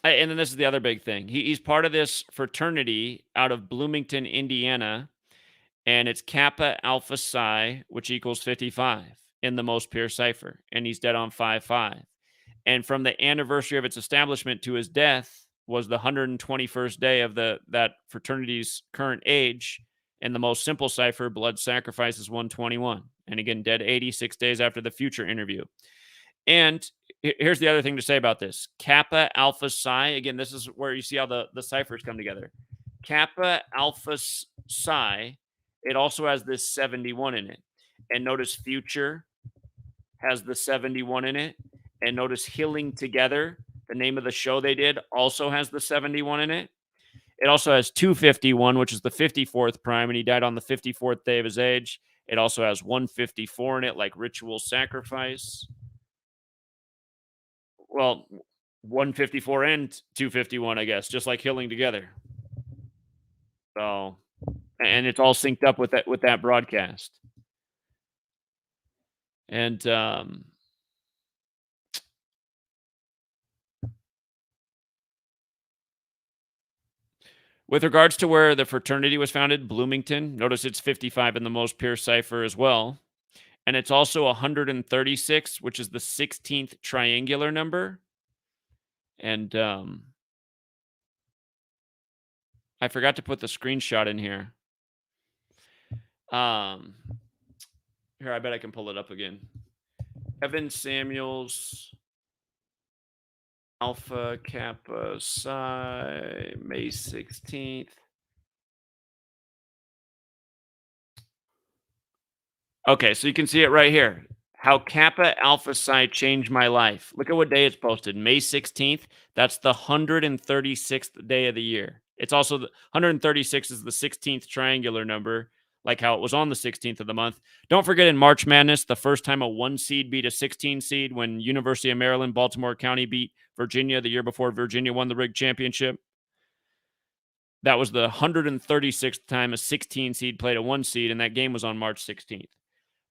And then this is the other big thing. He's part of this fraternity out of Bloomington, Indiana, and it's Kappa Alpha Psi, which equals 55 in the most pure cipher, and he's dead on 5/5. And from the anniversary of its establishment to his death was the 121st day of that fraternity's current age. And the most simple cipher, blood sacrifice, is 121. And again, dead 86 days after the future interview. And here's the other thing to say about this. Kappa Alpha Psi, again, this is where you see how the ciphers come together. Kappa Alpha Psi, it also has this 71 in it. And notice future has the 71 in it. And notice Healing Together, the name of the show they did, also has the 71 in it. It also has 251, which is the 54th prime, and he died on the 54th day of his age. It also has 154 in it, like Ritual Sacrifice. Well, 154 and 251, I guess, just like Healing Together. So, and it's all synced up with that broadcast. And with regards to where the fraternity was founded, Bloomington, notice it's 55 in the most pure cipher as well. And it's also 136, which is the 16th triangular number. And I forgot to put the screenshot in here. Here, I bet I can pull it up again. Evan Samuels, Alpha Kappa Psi, May 16th. Okay, so you can see it right here. How Kappa Alpha Psi changed my life. Look at what day it's posted. May 16th. That's the 136th day of the year. It's also the 136 is the 16th triangular number, like how it was on the 16th of the month. Don't forget in March Madness, the first time a 1 seed beat a 16 seed when University of Maryland, Baltimore County beat Virginia the year before Virginia won the Rig Championship. That was the 136th time a 16 seed played a 1 seed, and that game was on March 16th.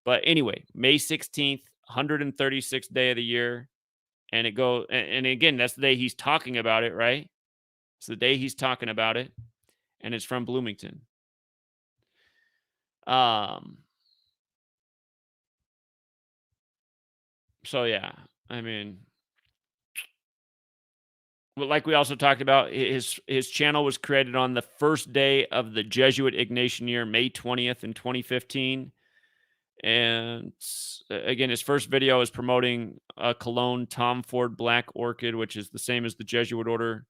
But anyway, May 16th, 136th day of the year. And it goes, and again, that's the day he's talking about it, right? It's the day he's talking about it. And it's from Bloomington. So yeah, I mean, well, like we also talked about, his channel was created on the first day of the Jesuit Ignatian year, May 20th in 2015. And again, his first video is promoting a cologne Tom Ford Black Orchid, which is the same as the Jesuit order.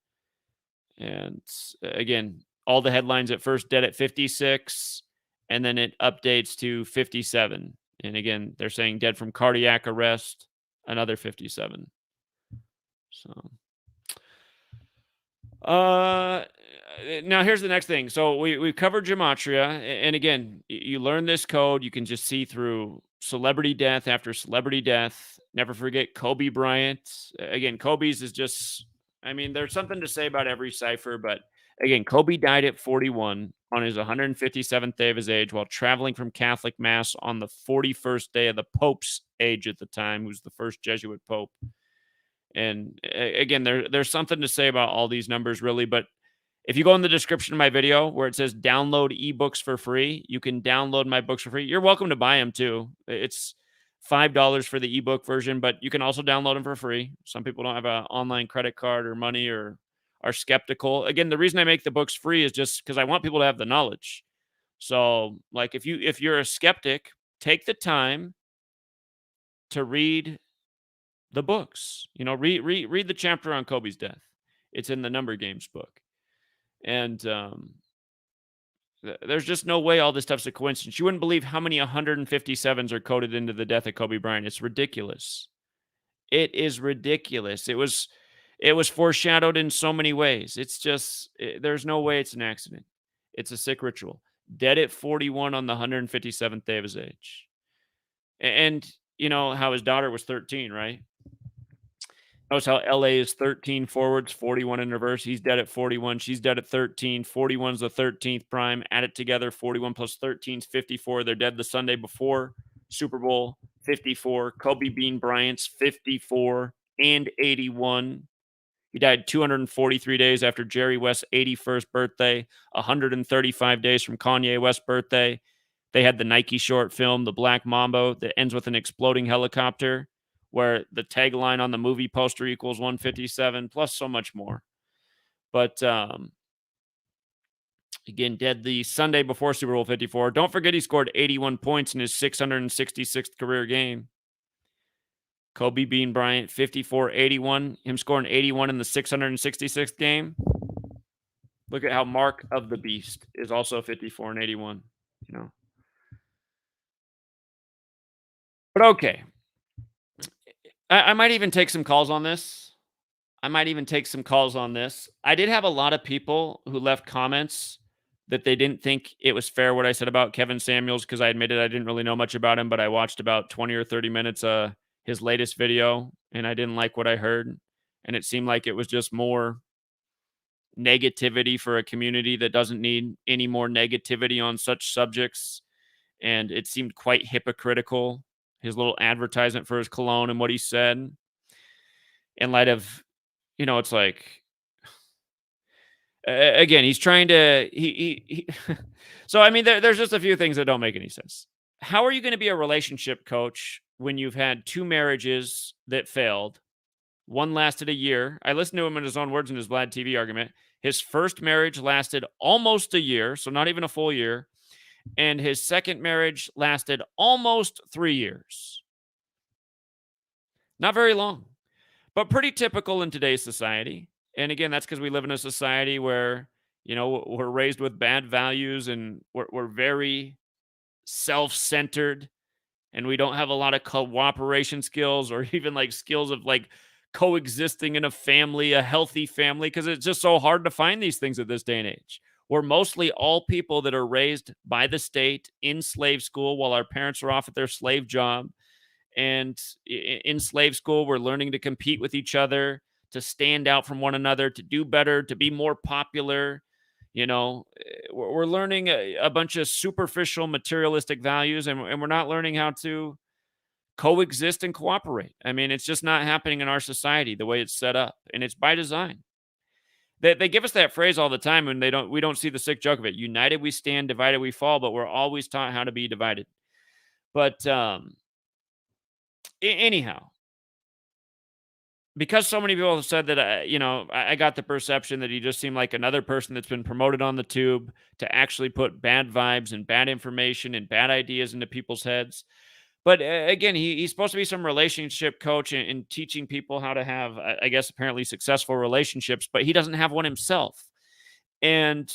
And again, all the headlines at first dead at 56, and then it updates to 57. And again, they're saying dead from cardiac arrest, another 57. So, now here's the next thing. So we've covered Gematria, and again, you learn this code. You can just see through celebrity death after celebrity death. Never forget Kobe Bryant. Again, Kobe's is just, I mean, there's something to say about every cipher, but again, Kobe died at 41 on his 157th day of his age while traveling from Catholic Mass on the 41st day of the Pope's age at the time, who's the first Jesuit Pope. And again, there's something to say about all these numbers, really. But if you go in the description of my video where it says download ebooks for free, you can download my books for free. You're welcome to buy them too. It's $5 for the ebook version, but you can also download them for free. Some people don't have an online credit card or money or are skeptical. Again, the reason I make the books free is just because I want people to have the knowledge. So, like, if you're a skeptic, take the time to read the books. You know, read the chapter on Kobe's death. It's in the Number Games book. And there's just no way all this stuff's a coincidence. You wouldn't believe how many 157s are coded into the death of Kobe Bryant. It's ridiculous. It is ridiculous. It was foreshadowed in so many ways. It's just, there's no way it's an accident. It's a sick ritual. Dead at 41 on the 157th day of his age. And you know how his daughter was 13, right? Notice how LA is 13 forwards, 41 in reverse. He's dead at 41. She's dead at 13. 41's the 13th prime. Add it together. 41 plus 13 is 54. They're dead the Sunday before Super Bowl, 54. Kobe Bean Bryant's 54 and 81. He died 243 days after Jerry West's 81st birthday, 135 days from Kanye West's birthday. They had the Nike short film, The Black Mambo, that ends with an exploding helicopter, where the tagline on the movie poster equals 157, plus so much more. But again, dead the Sunday before Super Bowl 54. Don't forget he scored 81 points in his 666th career game. Kobe beating Bryant 54-81. Him scoring 81 in the 666th game. Look at how Mark of the Beast is also 54 and 81. You know. But okay. I might even take some calls on this. I did have a lot of people who left comments that they didn't think it was fair what I said about Kevin Samuels, because I admitted I didn't really know much about him, but I watched about 20 or 30 minutes of his latest video, and I didn't like what I heard. And it seemed like it was just more negativity for a community that doesn't need any more negativity on such subjects. And it seemed quite hypocritical, his little advertisement for his cologne and what he said, in light of, it's like, again, he's trying to, so, I mean, there's just a few things that don't make any sense. How are you going to be a relationship coach when you've had two marriages that failed? One lasted a year. I listened to him in his own words in his Vlad TV argument. His first marriage lasted almost a year, so not even a full year. And his second marriage lasted almost 3 years. Not very long, but pretty typical in today's society. And again, that's because we live in a society where, we're raised with bad values, and we're very self-centered, and we don't have a lot of cooperation skills, or even like skills of like coexisting in a family, a healthy family, because it's just so hard to find these things at this day and age. We're mostly all people that are raised by the state in slave school while our parents are off at their slave job. And in slave school, we're learning to compete with each other, to stand out from one another, to do better, to be more popular. We're learning a bunch of superficial materialistic values, and we're not learning how to coexist and cooperate. I mean, it's just not happening in our society the way it's set up, and it's by design. They give us that phrase all the time, and we don't see the sick joke of it. United we stand, divided we fall, but we're always taught how to be divided. But anyhow, because so many people have said that, I got the perception that he just seemed like another person that's been promoted on the tube to actually put bad vibes and bad information and bad ideas into people's heads. But again, he's supposed to be some relationship coach and teaching people how to have, I guess, apparently successful relationships, but he doesn't have one himself. And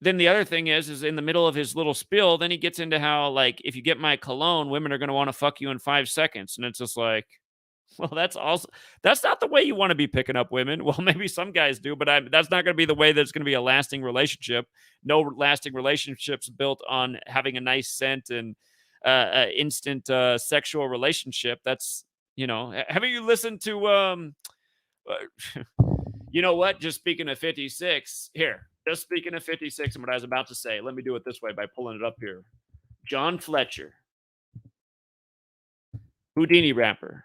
then the other thing is in the middle of his little spiel, then he gets into how, like, if you get my cologne, women are going to want to fuck you in 5 seconds. And it's just like, well, that's not the way you want to be picking up women. Well, maybe some guys do, but that's not going to be the way that's going to be a lasting relationship. No lasting relationships built on having a nice scent and instant sexual relationship. That's, haven't you listened to, you know what? Just speaking of 56, and what I was about to say, let me do it this way by pulling it up here. John Fletcher, Houdini rapper.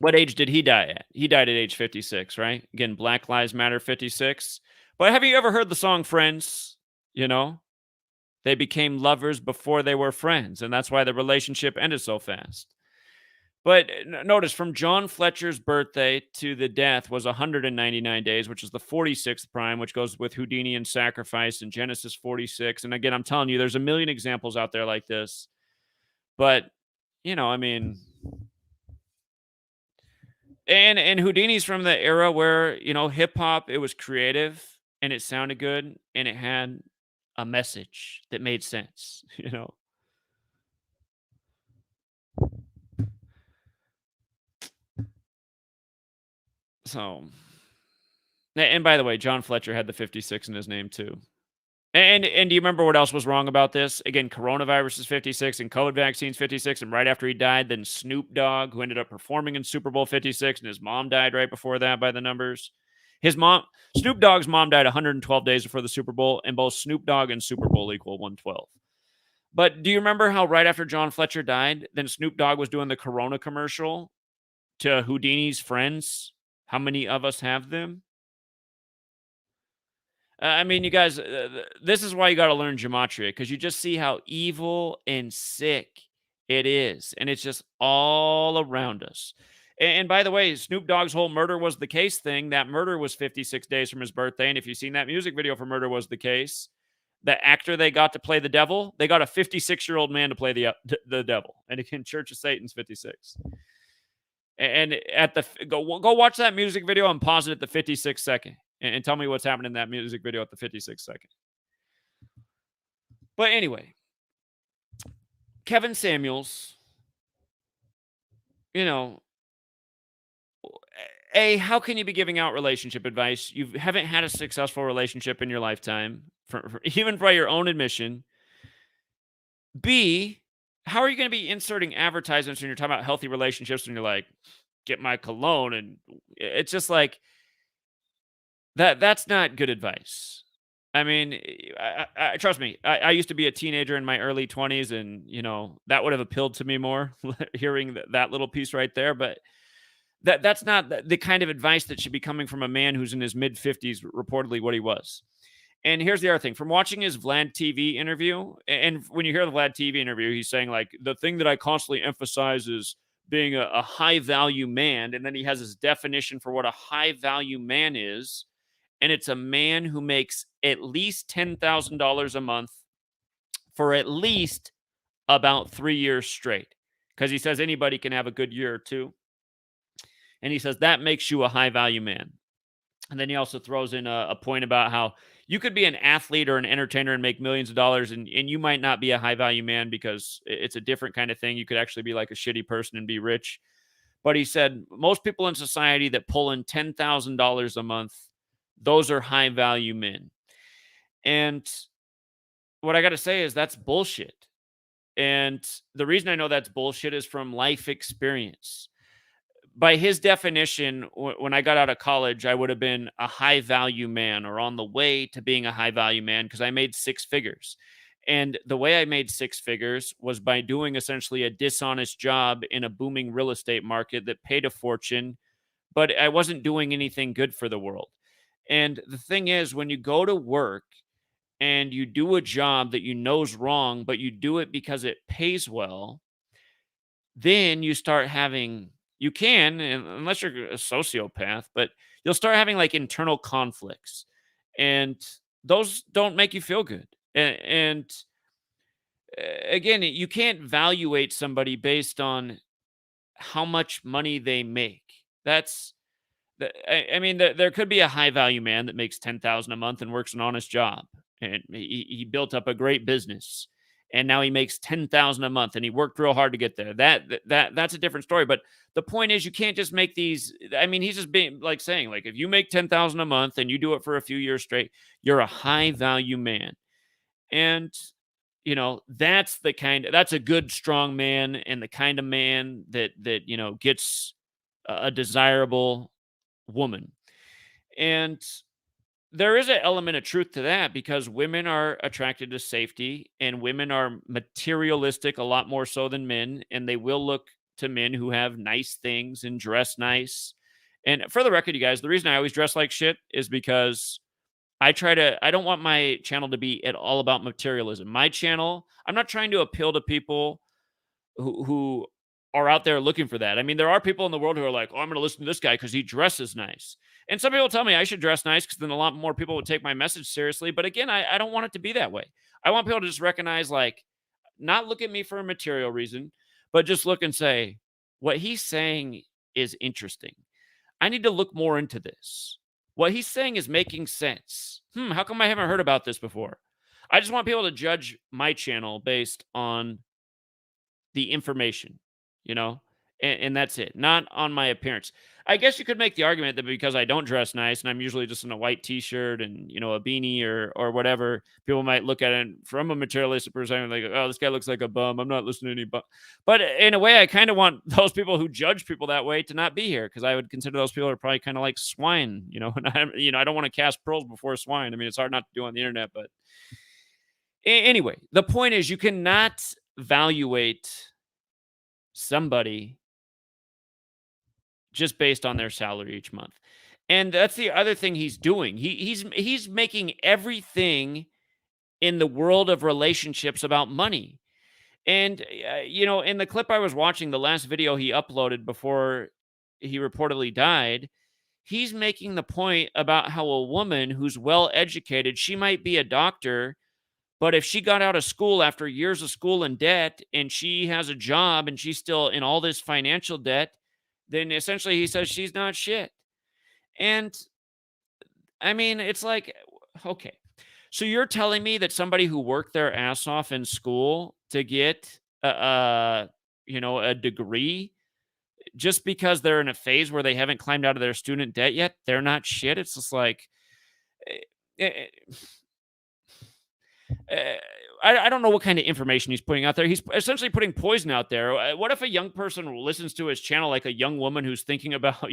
What age did he die at? He died at age 56, right? Again, Black Lives Matter 56. But have you ever heard the song Friends? They became lovers before they were friends, and that's why the relationship ended so fast. But notice, from John Fletcher's birthday to the death was 199 days, which is the 46th prime, which goes with Houdini and Sacrifice and Genesis 46. And again, I'm telling you, there's a million examples out there like this. But, I mean, and Houdini's from the era where, hip hop, it was creative and it sounded good and it had a message that made sense, So, and by the way, John Fletcher had the 56 in his name too. And do you remember what else was wrong about this? Again, coronavirus is 56 and COVID vaccines 56. And right after he died, then Snoop Dogg, who ended up performing in Super Bowl 56, and his mom died right before that by the numbers. Snoop Dogg's mom died 112 days before the Super Bowl, and both Snoop Dogg and Super Bowl equal 112. But do you remember how right after John Fletcher died, then Snoop Dogg was doing the Corona commercial to Houdini's friends? How many of us have them? I mean, you guys, this is why you got to learn Gematria, because you just see how evil and sick It is, and it's just all around us. And by the way, Snoop Dogg's whole "Murder Was the Case" thing, that murder was 56 days from his birthday, and if you've seen that music video for "Murder Was the Case," the actor they got to play the devil, they got a 56-year-old man to play the devil, and again, Church of Satan's 56. And at the go watch that music video and pause it at the 56 second, and tell me what's happening in that music video at the 56 second. But anyway, Kevin Samuels, you know, how can you be giving out relationship advice? You haven't had a successful relationship in your lifetime, even by your own admission. B, how are you going to be inserting advertisements when you're talking about healthy relationships and you're like, get my cologne? And it's just like, that's not good advice. I mean, I trust me. I used to be a teenager in my early 20s, and that would have appealed to me more hearing that little piece right there. But that's not the kind of advice that should be coming from a man who's in his mid 50s, reportedly what he was. And here's the other thing: from watching his Vlad TV interview, and when you hear the Vlad TV interview, he's saying like, the thing that I constantly emphasize is being a high value man, and then he has his definition for what a high value man is. And it's a man who makes at least $10,000 a month for at least about 3 years straight. Because he says anybody can have a good year or two. And he says that makes you a high value man. And then he also throws in a point about how you could be an athlete or an entertainer and make millions of dollars, and you might not be a high value man because it's a different kind of thing. You could actually be like a shitty person and be rich. But he said most people in society that pull in $10,000 a month, those are high value men. And what I got to say is that's bullshit. And the reason I know that's bullshit is from life experience. By his definition, when I got out of college, I would have been a high value man or on the way to being a high value man because I made six figures. And the way I made six figures was by doing essentially a dishonest job in a booming real estate market that paid a fortune, but I wasn't doing anything good for the world. And the thing is, when you go to work and you do a job that you know is wrong, but you do it because it pays well, then you start having, you can, unless you're a sociopath, but you'll start having like internal conflicts. And those don't make you feel good. And again, you can't evaluate somebody based on how much money they make. I mean, there could be a high value man that makes 10,000 a month and works an honest job, and he built up a great business, and now he makes 10,000 a month, and he worked real hard to get there. That's a different story. But the point is, you can't just make these. I mean, he's just being like saying like, if you make 10,000 a month and you do it for a few years straight, you're a high value man, and that's a good strong man, and the kind of man that gets a desirable woman. And there is an element of truth to that because women are attracted to safety, and women are materialistic a lot more so than men, and they will look to men who have nice things and dress nice. And for the record, you guys, the reason I always dress like shit is because I don't want my channel to be at all about materialism. My channel, I'm not trying to appeal to people who are out there looking for that. I mean, there are people in the world who are like, oh, I'm going to listen to this guy because he dresses nice. And some people tell me I should dress nice because then a lot more people would take my message seriously. But again, I don't want it to be that way. I want people to just recognize, like, not look at me for a material reason, but just look and say, what he's saying is interesting. I need to look more into this. What he's saying is making sense. How come I haven't heard about this before? I just want people to judge my channel based on the information, and that's it, not on my appearance. I guess you could make the argument that because I don't dress nice and I'm usually just in a white t-shirt and, a beanie or whatever, people might look at it from a materialistic perspective like, oh, this guy looks like a bum. I'm not listening to any bum. But in a way, I kind of want those people who judge people that way to not be here because I would consider those people are probably kind of like swine, and I don't want to cast pearls before swine. I mean, it's hard not to do on the internet, but anyway, the point is you cannot evaluate somebody just based on their salary each month. And that's the other thing he's doing. He's making everything in the world of relationships about money. And, in the clip I was watching, the last video he uploaded before he reportedly died, he's making the point about how a woman who's well educated, she might be a doctor, but if she got out of school after years of school and debt and she has a job and she's still in all this financial debt, then essentially he says she's not shit. And I mean, it's like, okay. So you're telling me that somebody who worked their ass off in school to get a degree just because they're in a phase where they haven't climbed out of their student debt yet, they're not shit. It's just like eh, eh, eh, I don't know what kind of information he's putting out there. He's essentially putting poison out there. What if a young person listens to his channel, like a young woman who's thinking about,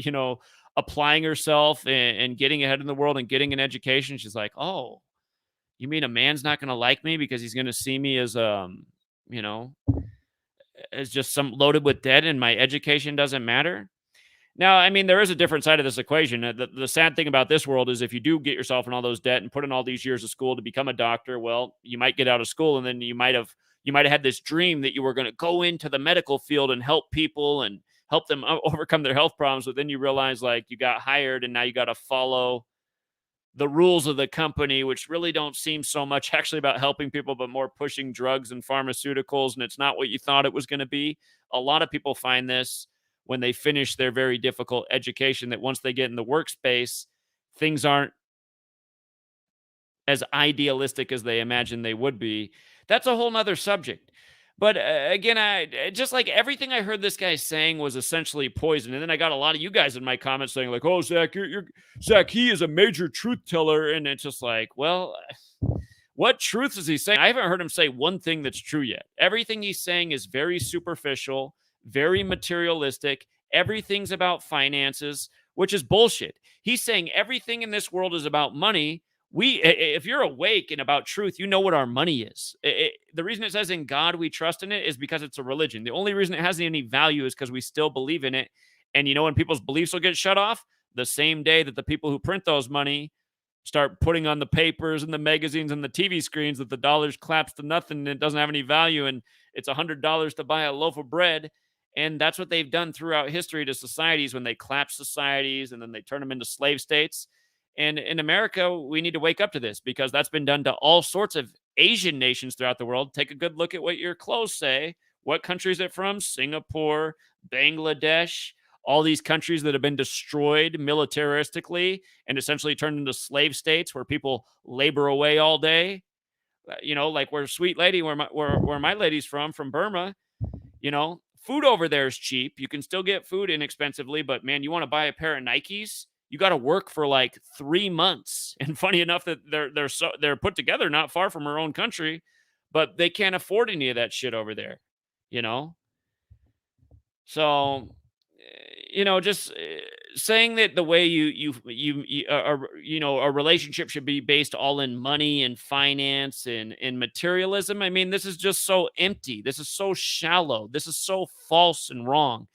applying herself and getting ahead in the world and getting an education? She's like, oh, you mean a man's not going to like me because he's going to see me as, you know, as just some loaded with debt and my education doesn't matter? Now, I mean, there is a different side of this equation. The sad thing about this world is if you do get yourself in all those debt and put in all these years of school to become a doctor, well, you might get out of school and then you might have had this dream that you were going to go into the medical field and help people and help them overcome their health problems. But then you realize like you got hired and now you got to follow the rules of the company, which really don't seem so much actually about helping people, but more pushing drugs and pharmaceuticals. And it's not what you thought it was going to be. A lot of people find this when they finish their very difficult education that once they get in the workspace, things aren't as idealistic as they imagine they would be. That's a whole nother subject. But again, just like everything I heard this guy saying was essentially poison. And then I got a lot of you guys in my comments saying like, "Oh, Zach, Zach, he is a major truth teller," and it's just like, well, what truth is he saying? I haven't heard him say one thing that's true yet. Everything he's saying is very superficial, very materialistic. Everything's about finances, which is bullshit. He's saying everything in this world is about money. If you're awake and about truth, you know what our money is. The reason it says in God we trust in it is because it's a religion. The only reason it has any value is because we still believe in it. And when people's beliefs will get shut off, the same day that the people who print those money start putting on the papers and the magazines and the TV screens that the dollars collapse to nothing and it doesn't have any value and it's $100 to buy a loaf of bread. And that's what they've done throughout history to societies when they collapse societies and then they turn them into slave states. And in America, we need to wake up to this because that's been done to all sorts of Asian nations throughout the world. Take a good look at what your clothes say. What country is it from? Singapore, Bangladesh, all these countries that have been destroyed militaristically and essentially turned into slave states where people labor away all day. Like where Sweet Lady, where my lady's from Burma, food over there is cheap. You can still get food inexpensively, but man, you want to buy a pair of Nikes, you got to work for like 3 months. And funny enough that they're put together not far from her own country, but they can't afford any of that shit over there, you know? So, just saying that the way a relationship should be based all in money and finance and materialism. I mean, this is just so empty. This is so shallow. This is so false and wrong.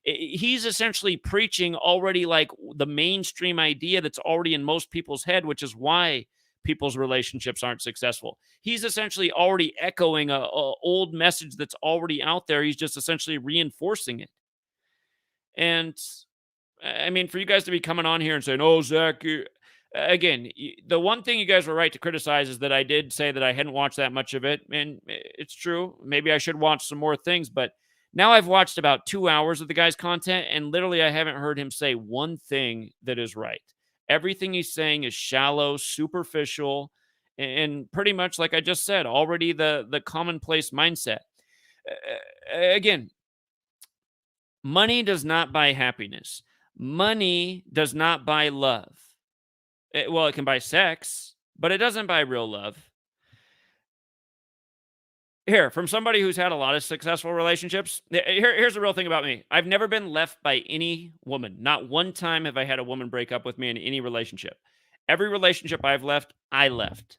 He's essentially preaching already like the mainstream idea that's already in most people's head, which is why people's relationships aren't successful. He's essentially already echoing a old message that's already out there. He's just essentially reinforcing it. And I mean, for you guys to be coming on here and saying, "Oh, Zach," again, the one thing you guys were right to criticize is that I did say that I hadn't watched that much of it, and it's true. Maybe I should watch some more things, but now I've watched about 2 hours of the guy's content, and literally I haven't heard him say one thing that is right. Everything he's saying is shallow, superficial, and pretty much like I just said, already the commonplace mindset. Again, money does not buy happiness. Money does not buy love. It can buy sex, but it doesn't buy real love. Here, from somebody who's had a lot of successful relationships, here's the real thing about me. I've never been left by any woman. Not one time have I had a woman break up with me in any relationship. Every relationship I've left, I left.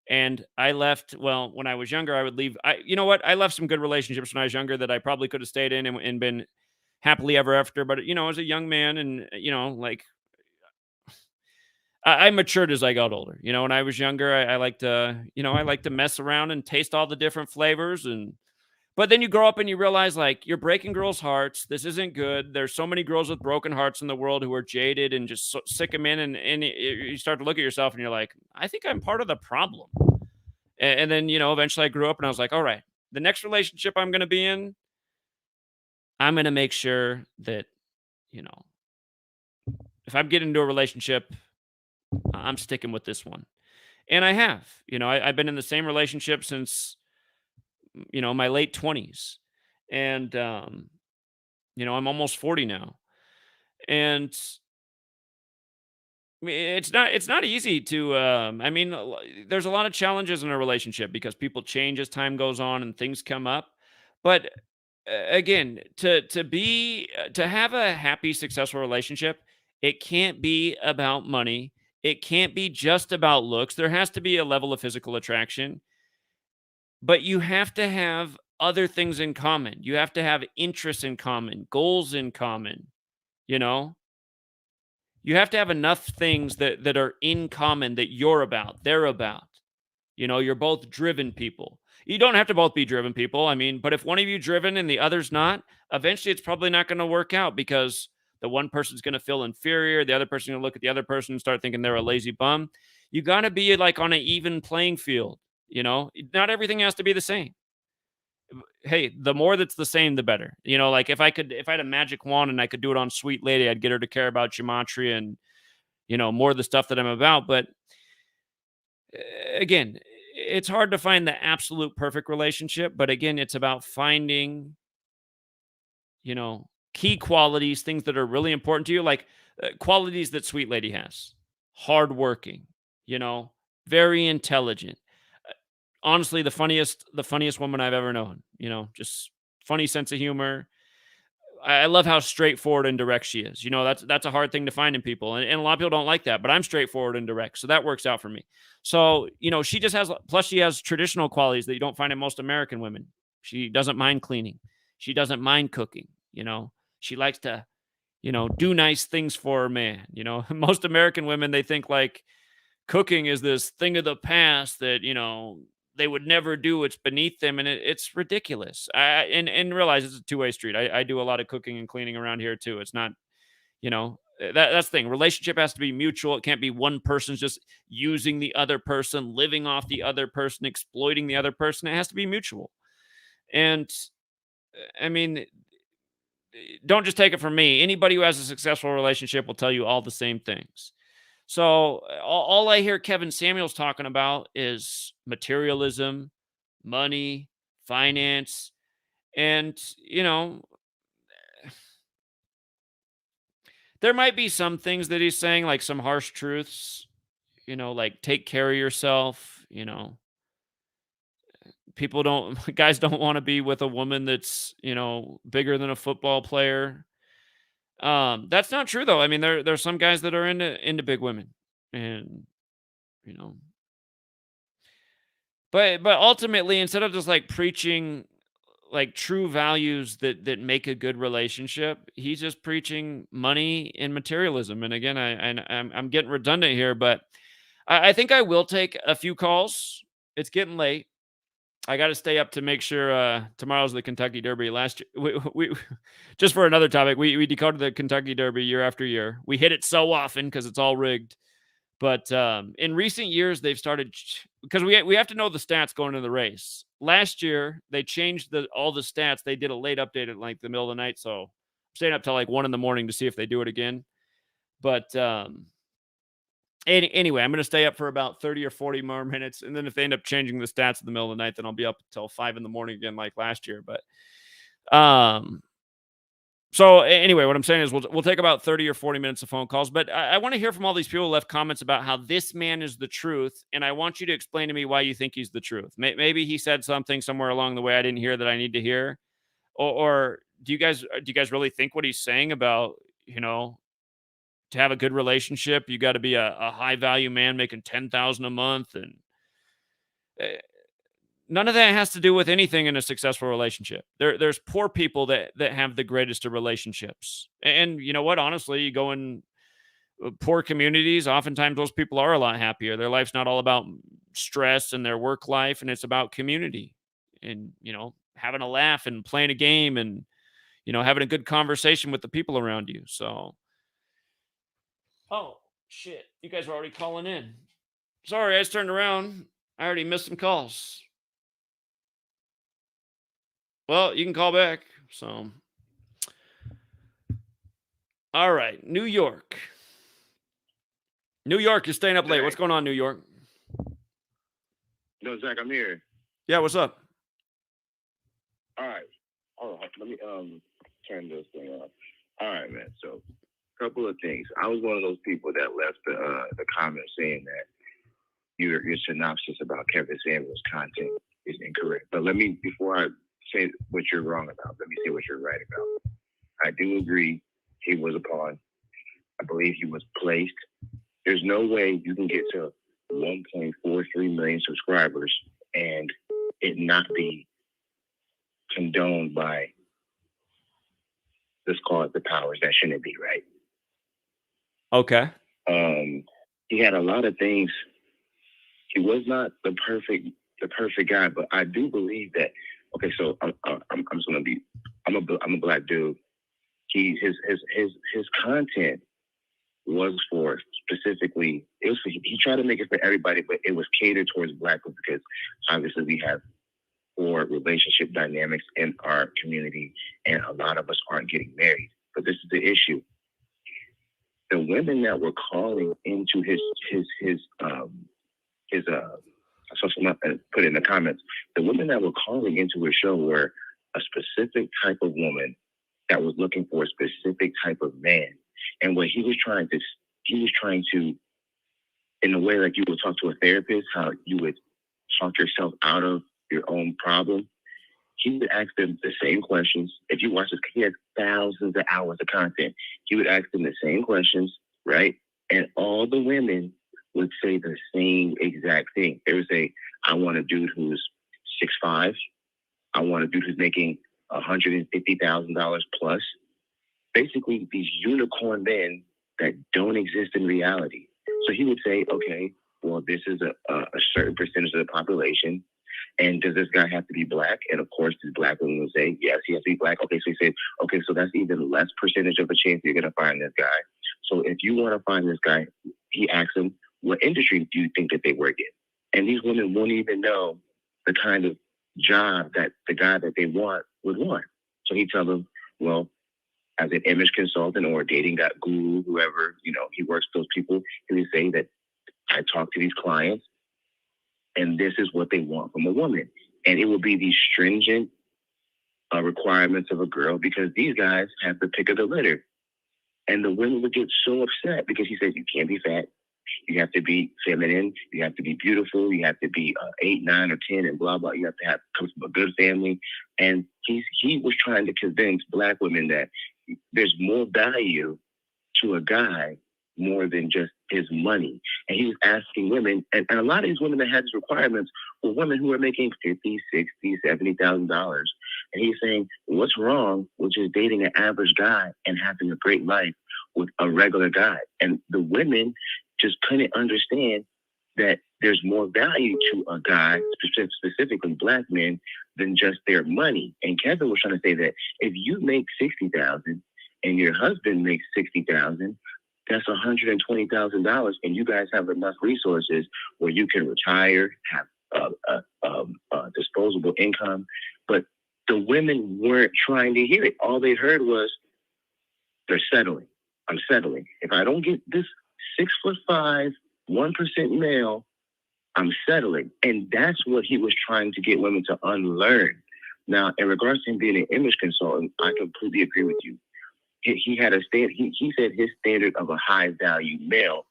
And I left, well, when I was younger, I would leave. You know what? I left some good relationships when I was younger that I probably could have stayed in and been happily ever after. But, as a young man and, like I matured as I got older. When I was younger, I like to, I like to mess around and taste all the different flavors and But then you grow up and you realize, like, you're breaking girls' hearts. This isn't good. There's so many girls with broken hearts in the world who are jaded and just sick them in. And you start to look at yourself and you're like, I think I'm part of the problem. And then, eventually I grew up and I was like, all right, the next relationship I'm going to be in, I'm going to make sure that, you know, if I'm getting into a relationship, I'm sticking with this one. And I have, I've been in the same relationship since, my late 20s. And, I'm almost 40 now. And it's not easy to, there's a lot of challenges in a relationship because people change as time goes on and things come up. But again, to have a happy, successful relationship, it can't be about money. It can't be just about looks. There has to be a level of physical attraction, but you have to have other things in common. You have to have interests in common, goals in common, you know? You have to have enough things that are in common that you're about, they're about. You're both driven people. You don't have to both be driven people. But if one of you driven and the other's not, eventually it's probably not going to work out because the one person's going to feel inferior, the other person going to look at the other person and start thinking they're a lazy bum. You got to be like on an even playing field. Not everything has to be the same. Hey, the more that's the same, the better. Like if I had a magic wand and I could do it on Sweet Lady, I'd get her to care about Gematria and, more of the stuff that I'm about. But again, it's hard to find the absolute perfect relationship. But again, it's about finding, key qualities, things that are really important to you, like qualities that Sweet Lady has: hardworking, you know, very intelligent, honestly, the funniest woman I've ever known. Just funny sense of humor. I love how straightforward and direct she is. That's a hard thing to find in people, and a lot of people don't like that. But I'm straightforward and direct, so that works out for me. So she just has. Plus, she has traditional qualities that you don't find in most American women. She doesn't mind cleaning. She doesn't mind cooking. She likes to do nice things for her man. Most American women, they think like cooking is this thing of the past that they would never do. It's beneath them, and it's ridiculous. And realize it's a two-way street. I do a lot of cooking and cleaning around here too. It's not, that's the thing. Relationship has to be mutual. It can't be one person's just using the other person, living off the other person, exploiting the other person. It has to be mutual. And I mean, don't just take it from me. Anybody who has a successful relationship will tell you all the same things. So all I hear Kevin Samuels talking about is materialism, money, finance, and there might be some things that he's saying, like some harsh truths, like take care of yourself. People don't, guys don't want to be with a woman that's bigger than a football player. That's not true though. There's some guys that are into big women, and you know but ultimately, instead of just like preaching like true values that make a good relationship, he's just preaching money and materialism. And again, I'm getting redundant here, but I think I will take a few calls. It's getting late. I got to stay up to make sure tomorrow's the Kentucky Derby. Last year, we just for another topic, we decoded the Kentucky Derby year after year. We hit it so often because it's all rigged. But in recent years, they've started because we have to know the stats going into the race. Last year, they changed all the stats. They did a late update at like the middle of the night, so I'm staying up till like 1 a.m. to see if they do it again. But anyway, I'm going to stay up for about 30 or 40 more minutes, and then if they end up changing the stats in the middle of the night, then I'll be up until 5 a.m. again, like last year. But so anyway, what I'm saying is we'll take about 30 or 40 minutes of phone calls, but I want to hear from all these people who left comments about how this man is the truth, and I want you to explain to me why you think he's the truth. Maybe he said something somewhere along the way I didn't hear that I need to hear, or do you guys really think what he's saying about to have a good relationship you got to be a high value man making 10,000 a month, and uh, none of that has to do with anything in a successful relationship. There's poor people that have the greatest of relationships. And you know what? Honestly, you go in poor communities, oftentimes those people are a lot happier. Their life's not all about stress and their work life, and it's about community. And having a laugh and playing a game and, having a good conversation with the people around you. So, oh, shit. You guys were already calling in. Sorry, I just turned around. I already missed some calls. Well, you can call back. So, all right. New York. New York, you're staying up late. What's going on, New York? No, Zach, I'm here. Yeah, what's up? All right. Hold on. Let me turn this thing off. All right, man. So, a couple of things. I was one of those people that left the comment saying that your synopsis about Kevin Samuels' content is incorrect. But before I say what you're wrong about, let me say what you're right about. I do agree he was a pawn. I believe he was placed. There's no way you can get to 1.43 million subscribers and it not be condoned by, let's call it, the powers that shouldn't be, right? Okay. He had a lot of things. He was not the perfect guy, but I do believe that. Okay, so I'm just gonna be. I'm a black dude. His content was for specifically. He tried to make it for everybody, but it was catered towards black people because obviously we have poor relationship dynamics in our community, and a lot of us aren't getting married. But this is the issue. The women that were calling into his put in the comments, the women that were calling into his show were a specific type of woman that was looking for a specific type of man. And what he was trying to, in a way like you would talk to a therapist, how you would talk yourself out of your own problem. He would ask them the same questions. If you watch this, he has thousands of hours of content. He would ask them the same questions, right? And all the women would say the same exact thing. They would say, I want a dude who's 6'5". I want a dude who's making $150,000 plus. Basically, these unicorn men that don't exist in reality. So he would say, okay, well, this is a certain percentage of the population. And does this guy have to be black? And of course, these black women will say, yes, he has to be black. Okay, so he said, okay, so that's even less percentage of a chance you're going to find this guy. So if you want to find this guy, he asks them, what industry do you think that they work in? And these women won't even know the kind of job that the guy that they want would want. So he tells them, well, as an image consultant or a dating guru, whoever, he works with those people, he would say that I talk to these clients and this is what they want from a woman. And it will be these stringent requirements of a girl because these guys have the pick of the litter. And the women would get so upset because he says, you can't be fat. You have to be feminine. You have to be beautiful. You have to be 8, 9, or 10 and blah, blah. You have to come from a good family. And he was trying to convince black women that there's more value to a guy more than just his money. And he was asking women, and a lot of these women that had these requirements were women who were making $50,000, $60,000, $70,000. And he's saying, what's wrong with just dating an average guy and having a great life with a regular guy? And the women just couldn't understand that there's more value to a guy, specifically black men, than just their money. And Kevin was trying to say that if you make $60,000 and your husband makes $60,000, that's $120,000, and you guys have enough resources where you can retire, have disposable income. But the women weren't trying to hear it. All they heard was, they're settling. I'm settling. If I don't get this 6'5", 1% male, I'm settling. And that's what he was trying to get women to unlearn. Now, in regards to him being an image consultant, I completely agree with you. He had a he said his standard of a high value male.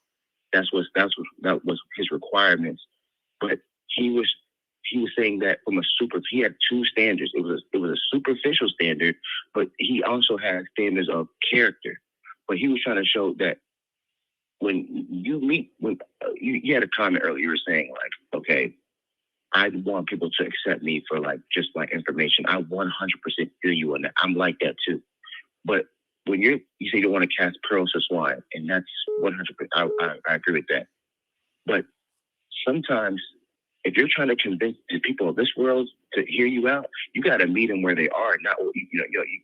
That was his requirements. But he was saying that he had two standards. It was a superficial standard, but he also had standards of character. But he was trying to show that when you had a comment earlier, you were saying like, okay, I want people to accept me for just my information. I 100% feel you on that. I'm like that too. But when you say you don't want to cast pearls to swine, and that's 100%, I agree with that. But sometimes if you're trying to convince the people of this world to hear you out, you got to meet them where they are. Not,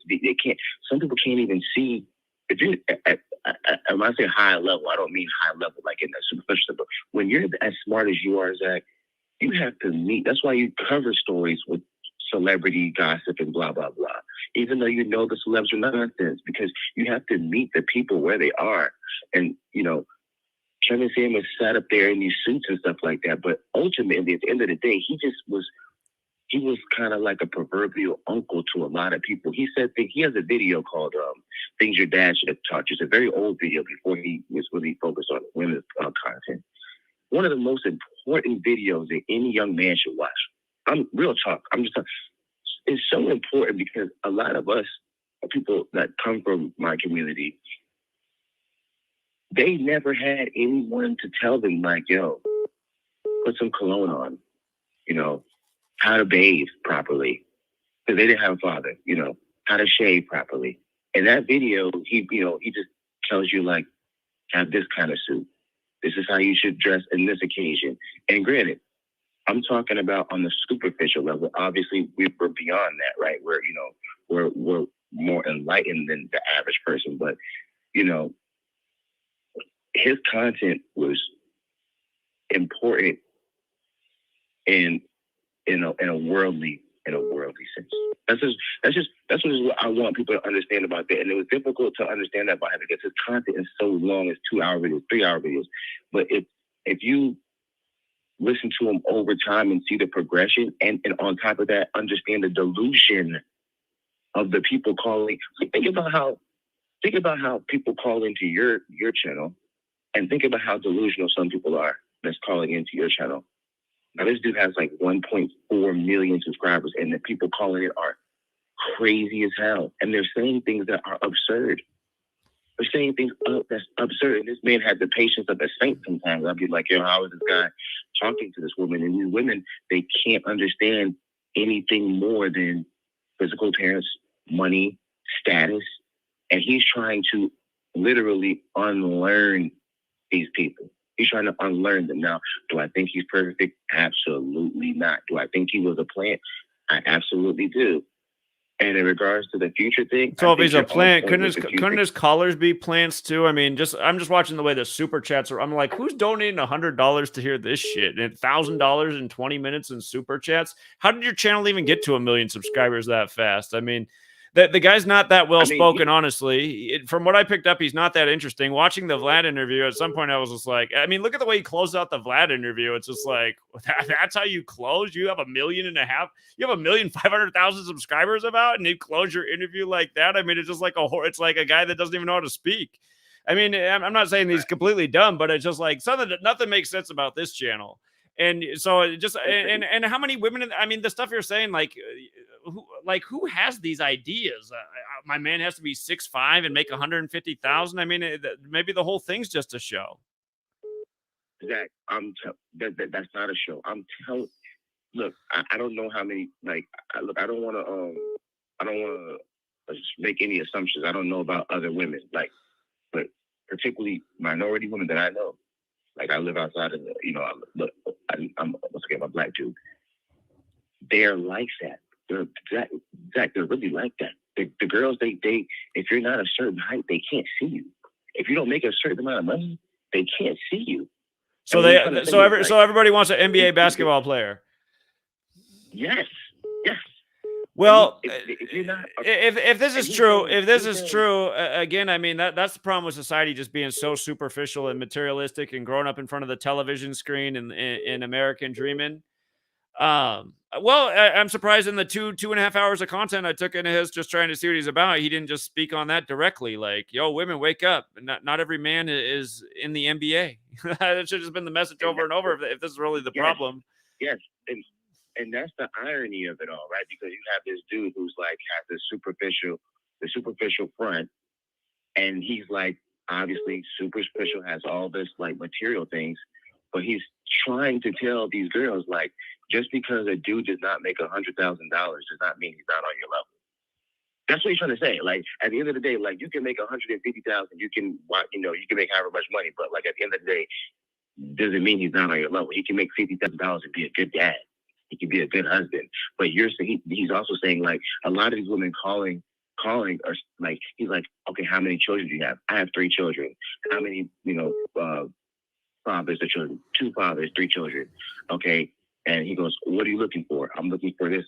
they can't. Some people can't even see. If you're when I say high level, I don't mean high level like in a superficial. But when you're as smart as you are, Zach, you have to meet. That's why you cover stories with celebrity gossip and blah blah blah. Even though you know the celebs are nonsense, because you have to meet the people where they are. And Kevin Samuels sat up there in these suits and stuff like that. But ultimately, at the end of the day, he was kind of like a proverbial uncle to a lot of people. He said that he has a video called Things Your Dad Should Have Taught You. It's a very old video before he was really focused on women's content. One of the most important videos that any young man should watch. I'm real talk. It's so important because a lot of us, people that come from my community, they never had anyone to tell them like, yo, put some cologne on, how to bathe properly, because they didn't have a father, how to shave properly. In that video, he just tells you like, have this kind of suit. This is how you should dress in this occasion. And granted, I'm talking about on the superficial level. Obviously, we're beyond that, right? We're more enlightened than the average person. But, his content was important in a worldly sense. That's what I want people to understand about that. And it was difficult to understand that by him because his content is so long. It's 2-hour videos, 3-hour videos. But if you listen to him over time and see the progression, and on top of that, understand the delusion of the people calling. Think about how people call into your channel, and think about how delusional some people are that's calling into your channel. Now, this dude has like 1.4 million subscribers, and the people calling it are crazy as hell. And they're saying things that are absurd. They're saying things that's absurd. And this man had the patience of a saint sometimes. I'd be like, yo, how is this guy talking to this woman? And these women, they can't understand anything more than physical appearance, money, status. And he's trying to literally unlearn these people. He's trying to unlearn them. Now, do I think he's perfect? Absolutely not. Do I think he was a plant? I absolutely do. And in regards to the future thing, so if he's a plant, couldn't his callers be plants too? I mean, I'm just watching the way the super chats are. I'm like, who's donating $100 to hear this shit and $1,000 in 20 minutes in super chats? How did your channel even get to 1 million subscribers that fast? I mean, the guy's not that well spoken, honestly. From what I picked up, he's not that interesting. Watching the Vlad interview, at some point I was just like, I mean, look at the way he closed out the Vlad interview. It's just like, that's how you close? You have 1.5 million? You have 1,500,000 subscribers and you close your interview like that? I mean, it's just like it's like a guy that doesn't even know how to speak. I mean, I'm not saying he's completely dumb, but it's just like nothing makes sense about this channel. And so it just and how many women? I mean, the stuff you're saying, who has these ideas? My man has to be 6'5" and make 150,000. I mean, maybe the whole thing's just a show. Zach, that's not a show. I'm telling. Look, I don't know how many. Like, I don't want to just make any assumptions. I don't know about other women, but particularly minority women that I know. Like, I live outside of I'm a black dude. They're like that. They're really like that. The girls they date, if you're not a certain height, they can't see you. If you don't make a certain amount of money, they can't see you. So everybody wants an NBA basketball player. Yes. Well, if this is true, again, I mean, that's the problem with society just being so superficial and materialistic and growing up in front of the television screen and in American dreaming. I'm surprised in the 2.5 hours of content I took into his, just trying to see what he's about, he didn't just speak on that directly. Like, yo, women, wake up. Not every man is in the NBA. That should have just been the message over and over if this is really the problem. Yes. And that's the irony of it all, right? Because you have this dude who's like has the superficial front, and he's like obviously superficial, has all this like material things, but he's trying to tell these girls like, just because a dude does not make $100,000 does not mean he's not on your level. That's what he's trying to say. Like, at the end of the day, like, you can make 150,000, you can make however much money, but like at the end of the day, doesn't mean he's not on your level. He can make $50,000 and be a good dad. He could be a good husband. But he's also saying, like, a lot of these women calling are like, he's like, okay, how many children do you have? I have 3 children. How many, fathers or children? 2 fathers, 3 children. Okay. And he goes, what are you looking for? I'm looking for this,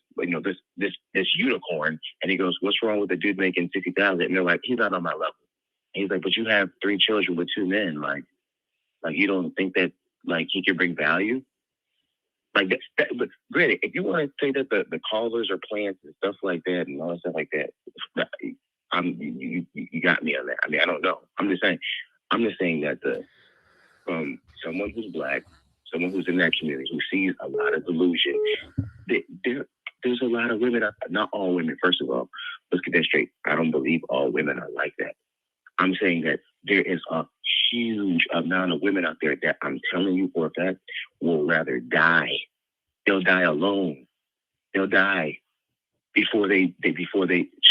this unicorn. And he goes, what's wrong with the dude making 60,000? And they're like, he's not on my level. And he's like, but you have 3 children with 2 men. Like you don't think that, like, he can bring value? Like that, but granted, if you want to say that the callers are plants and stuff like that and all that stuff like that, you got me on that. I mean, I don't know. I'm just saying that from someone who's black, someone who's in that community, who sees a lot of delusion, there's a lot of women. Not all women. First of all, let's get that straight. I don't believe all women are like that. I'm saying that there is a huge amount of women out there that I'm telling you for a fact will rather die. They'll die alone. They'll die before they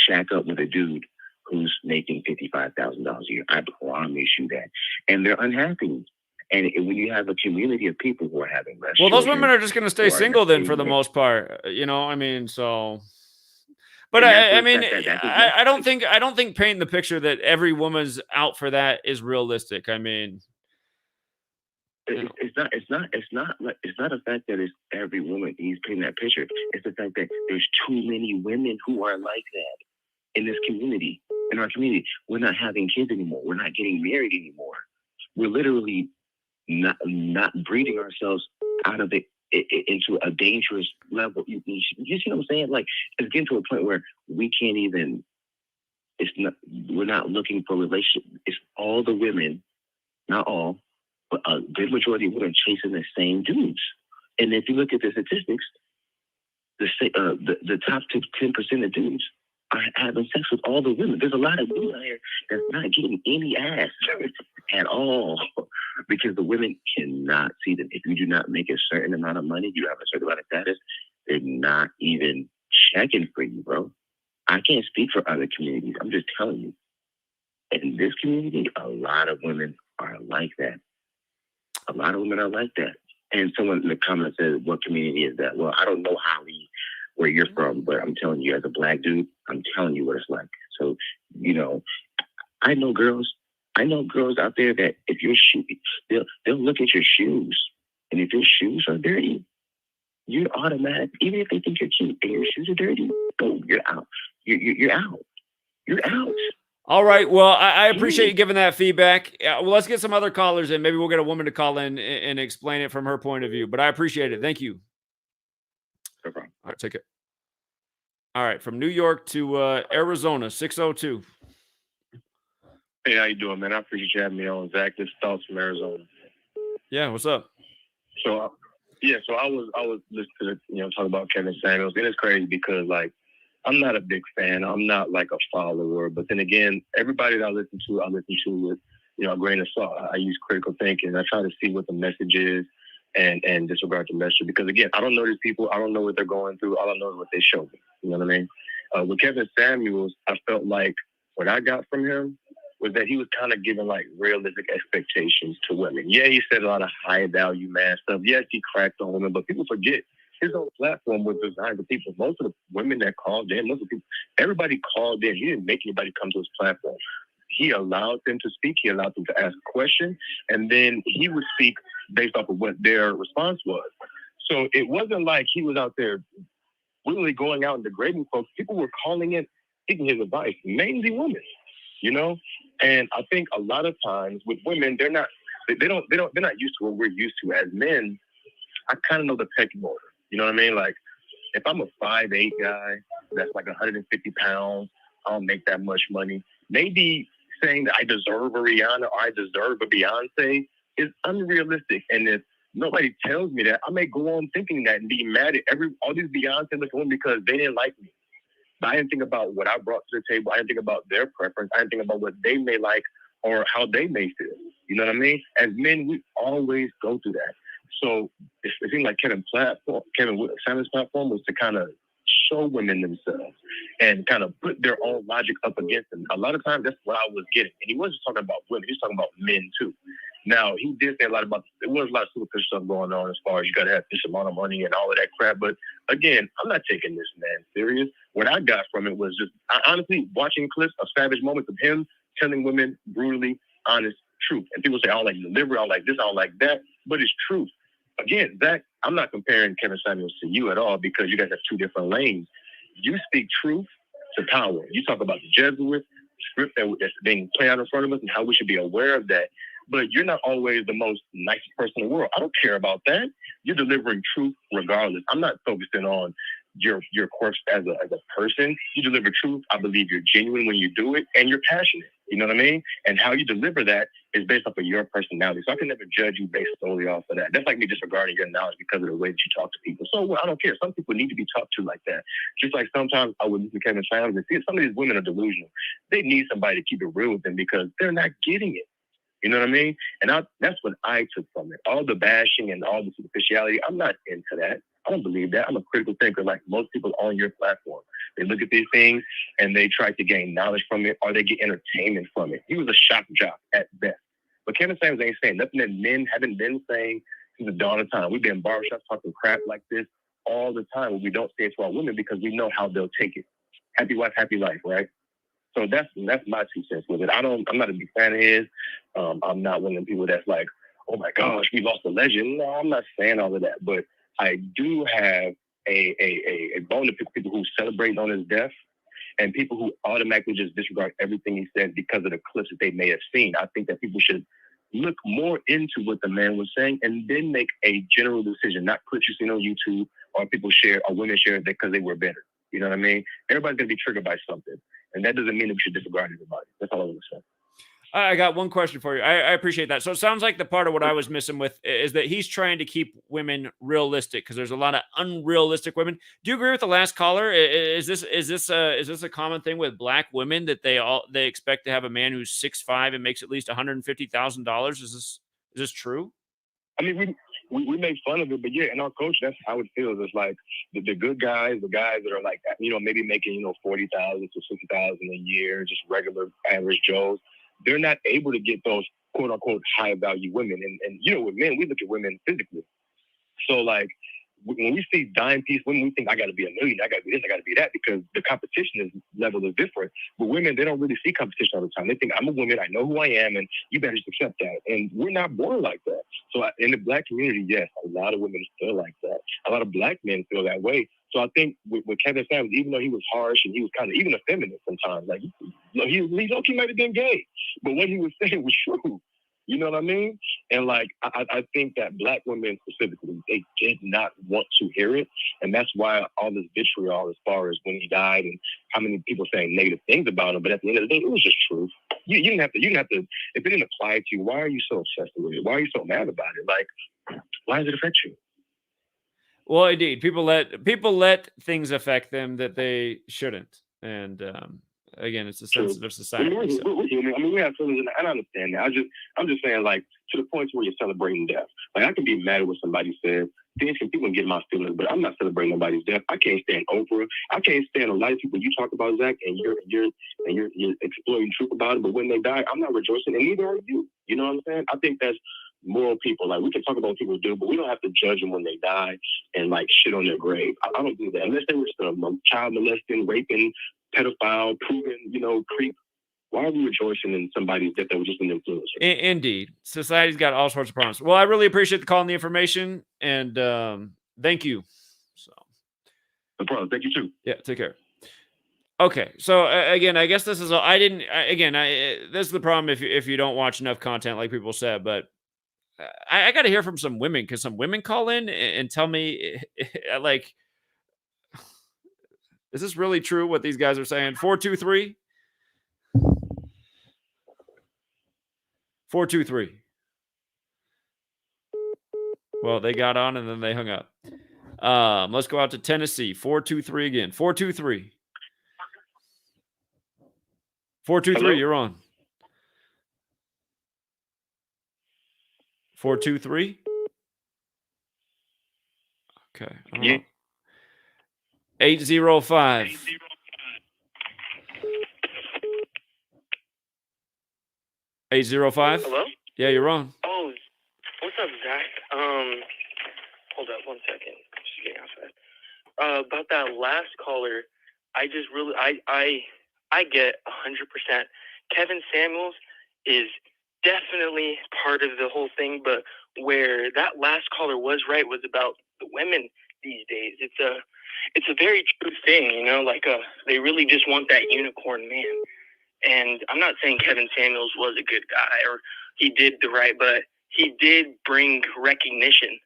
shack up with a dude who's making $55,000 a year. I promise you that. And they're unhappy. And when you have a community of people who are having less, well, those women are just going to stay single then, for the most part. But I don't think painting the picture that every woman's out for that is realistic. I mean, it's not a fact that it's every woman he's painting that picture. It's the fact that there's too many women who are like that in this community, in our community. We're not having kids anymore. We're not getting married anymore. We're literally not breeding ourselves out of it into a dangerous level. You see what I'm saying? Like, it's getting to a point where we can't even. We're not looking for relationship. It's all the women, not all, but a good majority of women chasing the same dudes. And if you look at the statistics, the top 10% of dudes are having sex with all the women. There's a lot of women out here that's not getting any ass at all because the women cannot see them. If you do not make a certain amount of money, you have a certain amount of status, they're not even checking for you, bro. I can't speak for other communities. I'm just telling you. In this community, a lot of women are like that. A lot of women are like that. And someone in the comments said, what community is that? Well, I don't know, Holly, where you're from, but I'm telling you, as a black dude, I'm telling you what it's like. So, I know girls out there that if your shoe, they'll look at your shoes, and if your shoes are dirty, you're automatic. Even if they think you're cute and your shoes are dirty, boom, you're out. You're out. You're out. All right. Well, I appreciate you giving that feedback. Well, let's get some other callers in. Maybe we'll get a woman to call in and explain it from her point of view. But I appreciate it. Thank you. No problem. All right, take it. All right, from New York to Arizona, 602. Hey, how you doing, man? I appreciate you having me on, Zach. This is Thoughts from Arizona. Yeah, what's up? So I was listening to talk about Kevin Samuels, and it's crazy because, like, I'm not a big fan. I'm not like a follower, but then again, everybody that I listen to with a grain of salt. I use critical thinking. I try to see what the message is and disregard the message because, again, I don't know these people. I don't know what they're going through. All I know is what they show me. You know what I mean? With Kevin Samuels, I felt like what I got from him was that he was kind of giving like realistic expectations to women. Yeah, he said a lot of high value man stuff. Yes, he cracked on women, but people forget his whole platform was designed for people. Most of the women that called in, most of the people, everybody called in. He didn't make anybody come to his platform. He allowed them to speak. He allowed them to ask a question, and then he would speak based off of what their response was. So it wasn't like he was out there willingly going out and degrading folks. People were calling in, taking his advice, mainly women, And I think a lot of times with women, they're not used to what we're used to. As men, I kind of know the pecking order. You know what I mean? Like, if I'm a 5'8" guy that's like 150 pounds, I don't make that much money. Maybe saying that I deserve a Rihanna or I deserve a Beyonce is unrealistic. And if nobody tells me that, I may go on thinking that and be mad at all these Beyonce looking women because they didn't like me. But I didn't think about what I brought to the table. I didn't think about their preference. I didn't think about what they may like or how they may feel. You know what I mean? As men, we always go through that. So it seemed like Kevin Samuels' platform was to kind of show women themselves and kind of put their own logic up against them. A lot of times that's what I was getting. And he wasn't talking about women. He was talking about men too. Now, he did say a lot about, there was a lot of superficial stuff going on as far as you got to have this amount of money and all of that crap. But again, I'm not taking this man serious. What I got from it was just, honestly, watching clips of savage moments of him telling women brutally honest truth. And people say, I don't like delivery, I don't like this, I don't like that. But it's truth. Again, Zach, I'm not comparing Kevin Samuels to you at all because you guys have two different lanes. You speak truth to power. You talk about the Jesuit script that's being played out in front of us and how we should be aware of that. But you're not always the most nicest person in the world. I don't care about that. You're delivering truth regardless. I'm not focusing on your quirks as a person. You deliver truth. I believe you're genuine when you do it and you're passionate. You know what I mean? And how you deliver that is based off of your personality. So I can never judge you based solely off of that. That's like me disregarding your knowledge because of the way that you talk to people. So I don't care. Some people need to be talked to like that. Just like sometimes I would listen to Kevin Samuels and see some of these women are delusional. They need somebody to keep it real with them because they're not getting it. You know what I mean? And that's what I took from it. All the bashing and all the superficiality, I'm not into that. I don't believe that. I'm a critical thinker like most people on your platform. They look at these things and they try to gain knowledge from it or they get entertainment from it. He was a shock jock at best. But Kevin Samuels ain't saying nothing that men haven't been saying since the dawn of time. We've been in barbershops talking crap like this all the time. We don't say it to our women because we know how they'll take it. Happy wife, happy life, right? So that's my 2 cents with it. I'm not a big fan of his. I'm not one of the people that's like, oh my gosh, we lost a legend. No, I'm not saying all of that. But I do have a bone to pick with people who celebrate on his death and people who automatically just disregard everything he said because of the clips that they may have seen. I think that people should look more into what the man was saying and then make a general decision, not clips you see on YouTube or people share or women share it because they were better. You know what I mean? Everybody's going to be triggered by something. And that doesn't mean that we should disregard everybody. That's all I'm going to say. I got one question for you. I appreciate that. So it sounds like the part of what I was missing with is that he's trying to keep women realistic because there's a lot of unrealistic women. Do you agree with the last caller? Is this a common thing with black women that they expect to have a man who's 6'5" and makes at least $150,000? Is this true? I mean, we make fun of it, but yeah, in our culture, that's how it feels. It's like the good guys, the guys that are like, maybe making, 40,000 to 60,000 a year, just regular average Joes. They're not able to get those quote unquote high value women. And with men, we look at women physically. So like when we see dime piece women, we think I got to be a millionaire, I got to be this, I got to be that, because the competition level is different. But women, they don't really see competition all the time. They think I'm a woman, I know who I am, and you better just accept that. And we're not born like that. So in the black community, yes, a lot of women feel like that. A lot of black men feel that way. So I think with Kevin Samuels, even though he was harsh and he was kind of even effeminate sometimes, like he might have been gay, but what he was saying was true. You know what I mean? And like, I think that black women specifically, they did not want to hear it. And that's why all this vitriol as far as when he died and how many people saying negative things about him. But at the end of the day, it was just truth. You didn't have to, if it didn't apply to you, why are you so obsessed with it? Why are you so mad about it? Like, why does it affect you? Well, indeed, people let things affect them that they shouldn't. And, again, it's a sensitive society. So. We're human. I mean, we have feelings, and I understand that. I'm just saying, like, to the point where you're celebrating death. Like, I can be mad at what somebody said. People can get my feelings, but I'm not celebrating nobody's death. I can't stand Oprah. I can't stand a lot of people you talk about, Zach, and you're exploiting truth about it. But when they die, I'm not rejoicing, and neither are you. You know what I'm saying? I think that's moral people. Like, we can talk about what people do, but we don't have to judge them when they die and like shit on their grave. I don't do that unless they were some child molesting, raping, pedophile, proven, creep. Why are we rejoicing in somebody's death that was just an influencer? Indeed. Society's got all sorts of problems. Well, I really appreciate the call and the information, and thank you. So, no problem. Thank you, too. Yeah, take care. Okay, so again, I guess this is this is the problem if you don't watch enough content, like people said, but I got to hear from some women, because some women call in and tell me, like, is this really true what these guys are saying? 423. 423. Well, they got on and then they hung up. Let's go out to Tennessee. 423 again. 423. 423, hello? You're on. 423. Okay. Yeah. 805. 805. Hello? Yeah, you're on. Oh, what's up, Zach? Hold up 1 second. Just getting outside. About that last caller, I just really, I get 100%. Kevin Samuels is definitely part of the whole thing, but where that last caller was right was about the women these days. It's a very true thing, you know, like they really just want that unicorn man. And I'm not saying Kevin Samuels was a good guy or he did the right, but he did bring recognition.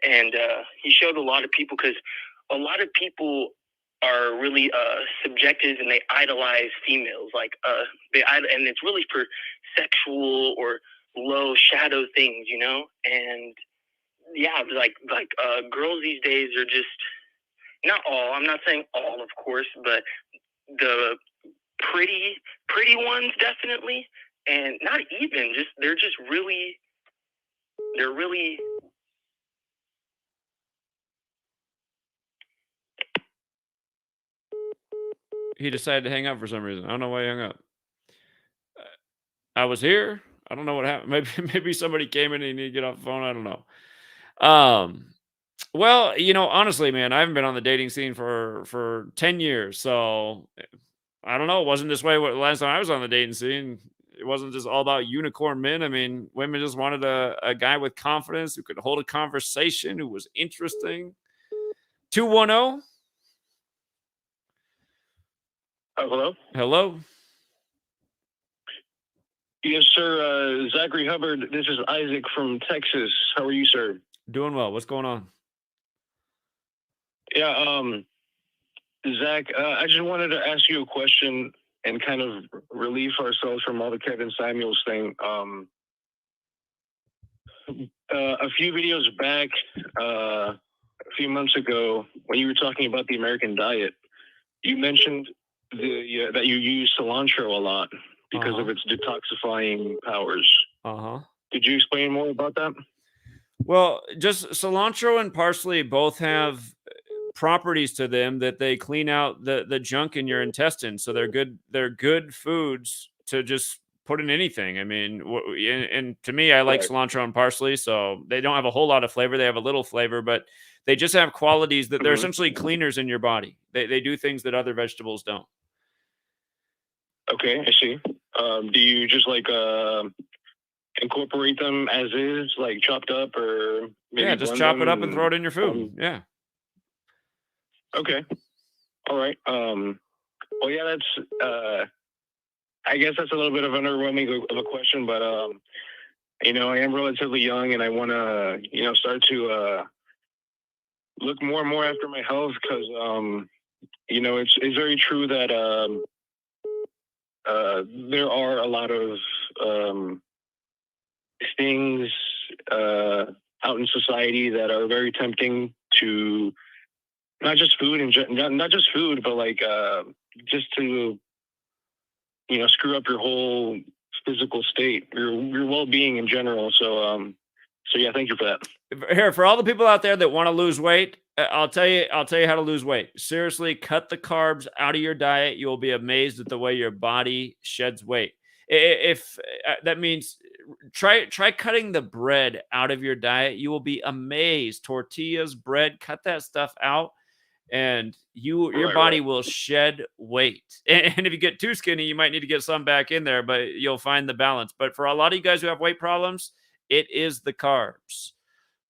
And he showed a lot of people, because a lot of people are really subjective and they idolize females. Like and it's really for sexual or low shadow things, you know? And yeah, like girls these days are just, not all, I'm not saying all, of course, but the pretty ones definitely, and not even just, they're really He decided to hang up for some reason. I don't know why he hung up. I was here. I don't know what happened. Maybe somebody came in and he needed to get off the phone. I don't know. Well, you know, honestly, man, I haven't been on the dating scene for 10 years. So I don't know. It wasn't this way last time I was on the dating scene. It wasn't just all about unicorn men. I mean, women just wanted a guy with confidence who could hold a conversation, who was interesting. 210. Hello? Hello. Yes, sir. Zachary Hubbard. This is Isaac from Texas. How are you, sir? Doing well. What's going on? Yeah, Zach, I just wanted to ask you a question and kind of relieve ourselves from all the Kevin Samuels thing. A few videos back, a few months ago, when you were talking about the American diet, you mentioned that you use cilantro a lot because of its detoxifying powers. Did you explain more about that? Well, just cilantro and parsley both have properties to them that they clean out the junk in your intestines. So they're good foods to just put in anything. I mean, and to me, I like cilantro and parsley. So they don't have a whole lot of flavor. They have a little flavor, but they just have qualities that they're essentially cleaners in your body. They do things that other vegetables don't. Okay, I see. Do you just like incorporate them as is, like chopped up, or maybe just chop it up and throw it in your food? Yeah. Okay. All right. Well, yeah, that's, I guess that's a little bit of an underwhelming of a question, but, you know, I am relatively young and I want to, you know, start to, look more and more after my health because, you know, it's very true that, there are a lot of, things, out in society that are very tempting to, not just food and not just food, but like just to, you know, screw up your whole physical state, your well-being in general. So yeah, thank you for that. Here, for all the people out there that want to lose weight, I'll tell you how to lose weight. Seriously, cut the carbs out of your diet. You will be amazed at the way your body sheds weight. If that means try cutting the bread out of your diet, you will be amazed. Tortillas, bread, cut that stuff out. And your body will shed weight. And if you get too skinny, you might need to get some back in there, but you'll find the balance. But for a lot of you guys who have weight problems, it is the carbs.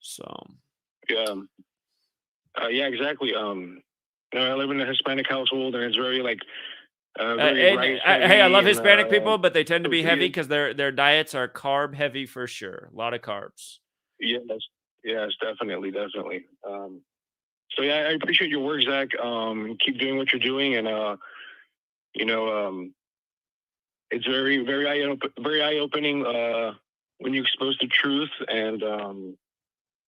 So yeah, exactly. You know, I live in a Hispanic household, and it's very like very hey, I love Hispanic people, but they tend to be heavy because their diets are carb heavy for sure. A lot of carbs. Yes, definitely. So yeah, I appreciate your work, Zach. Keep doing what you're doing, and you know, it's very eye opening when you expose the truth, and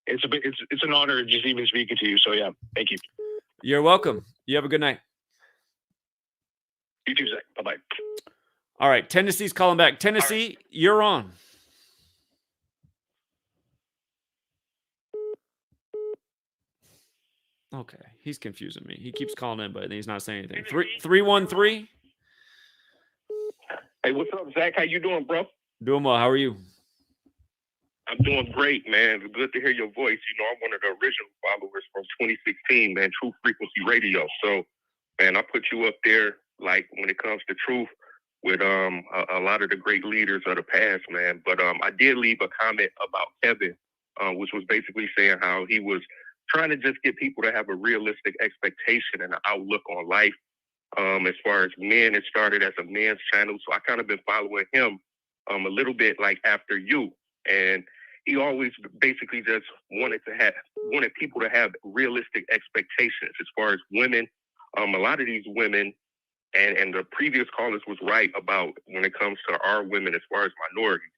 it's an honor just even speaking to you. So yeah, thank you. You're welcome. You have a good night. You too, Zach. Bye-bye. All right, Tennessee's calling back. Tennessee, you're on. Okay, he's confusing me. He keeps calling in, but he's not saying anything. 313. Hey, what's up, Zach? How you doing, bro? Doing well. How are you? I'm doing great, man. It's good to hear your voice. You know, I'm one of the original followers from 2016, man, True Frequency Radio. So, man, I put you up there, like, when it comes to truth with a lot of the great leaders of the past, man. But I did leave a comment about Kevin, which was basically saying how he was trying to just get people to have a realistic expectation and an outlook on life. As far as men, it started as a men's channel, so I kind of been following him a little bit like after you. And he always basically just wanted people to have realistic expectations as far as women. A lot of these women, and the previous callers was right about when it comes to our women as far as minorities,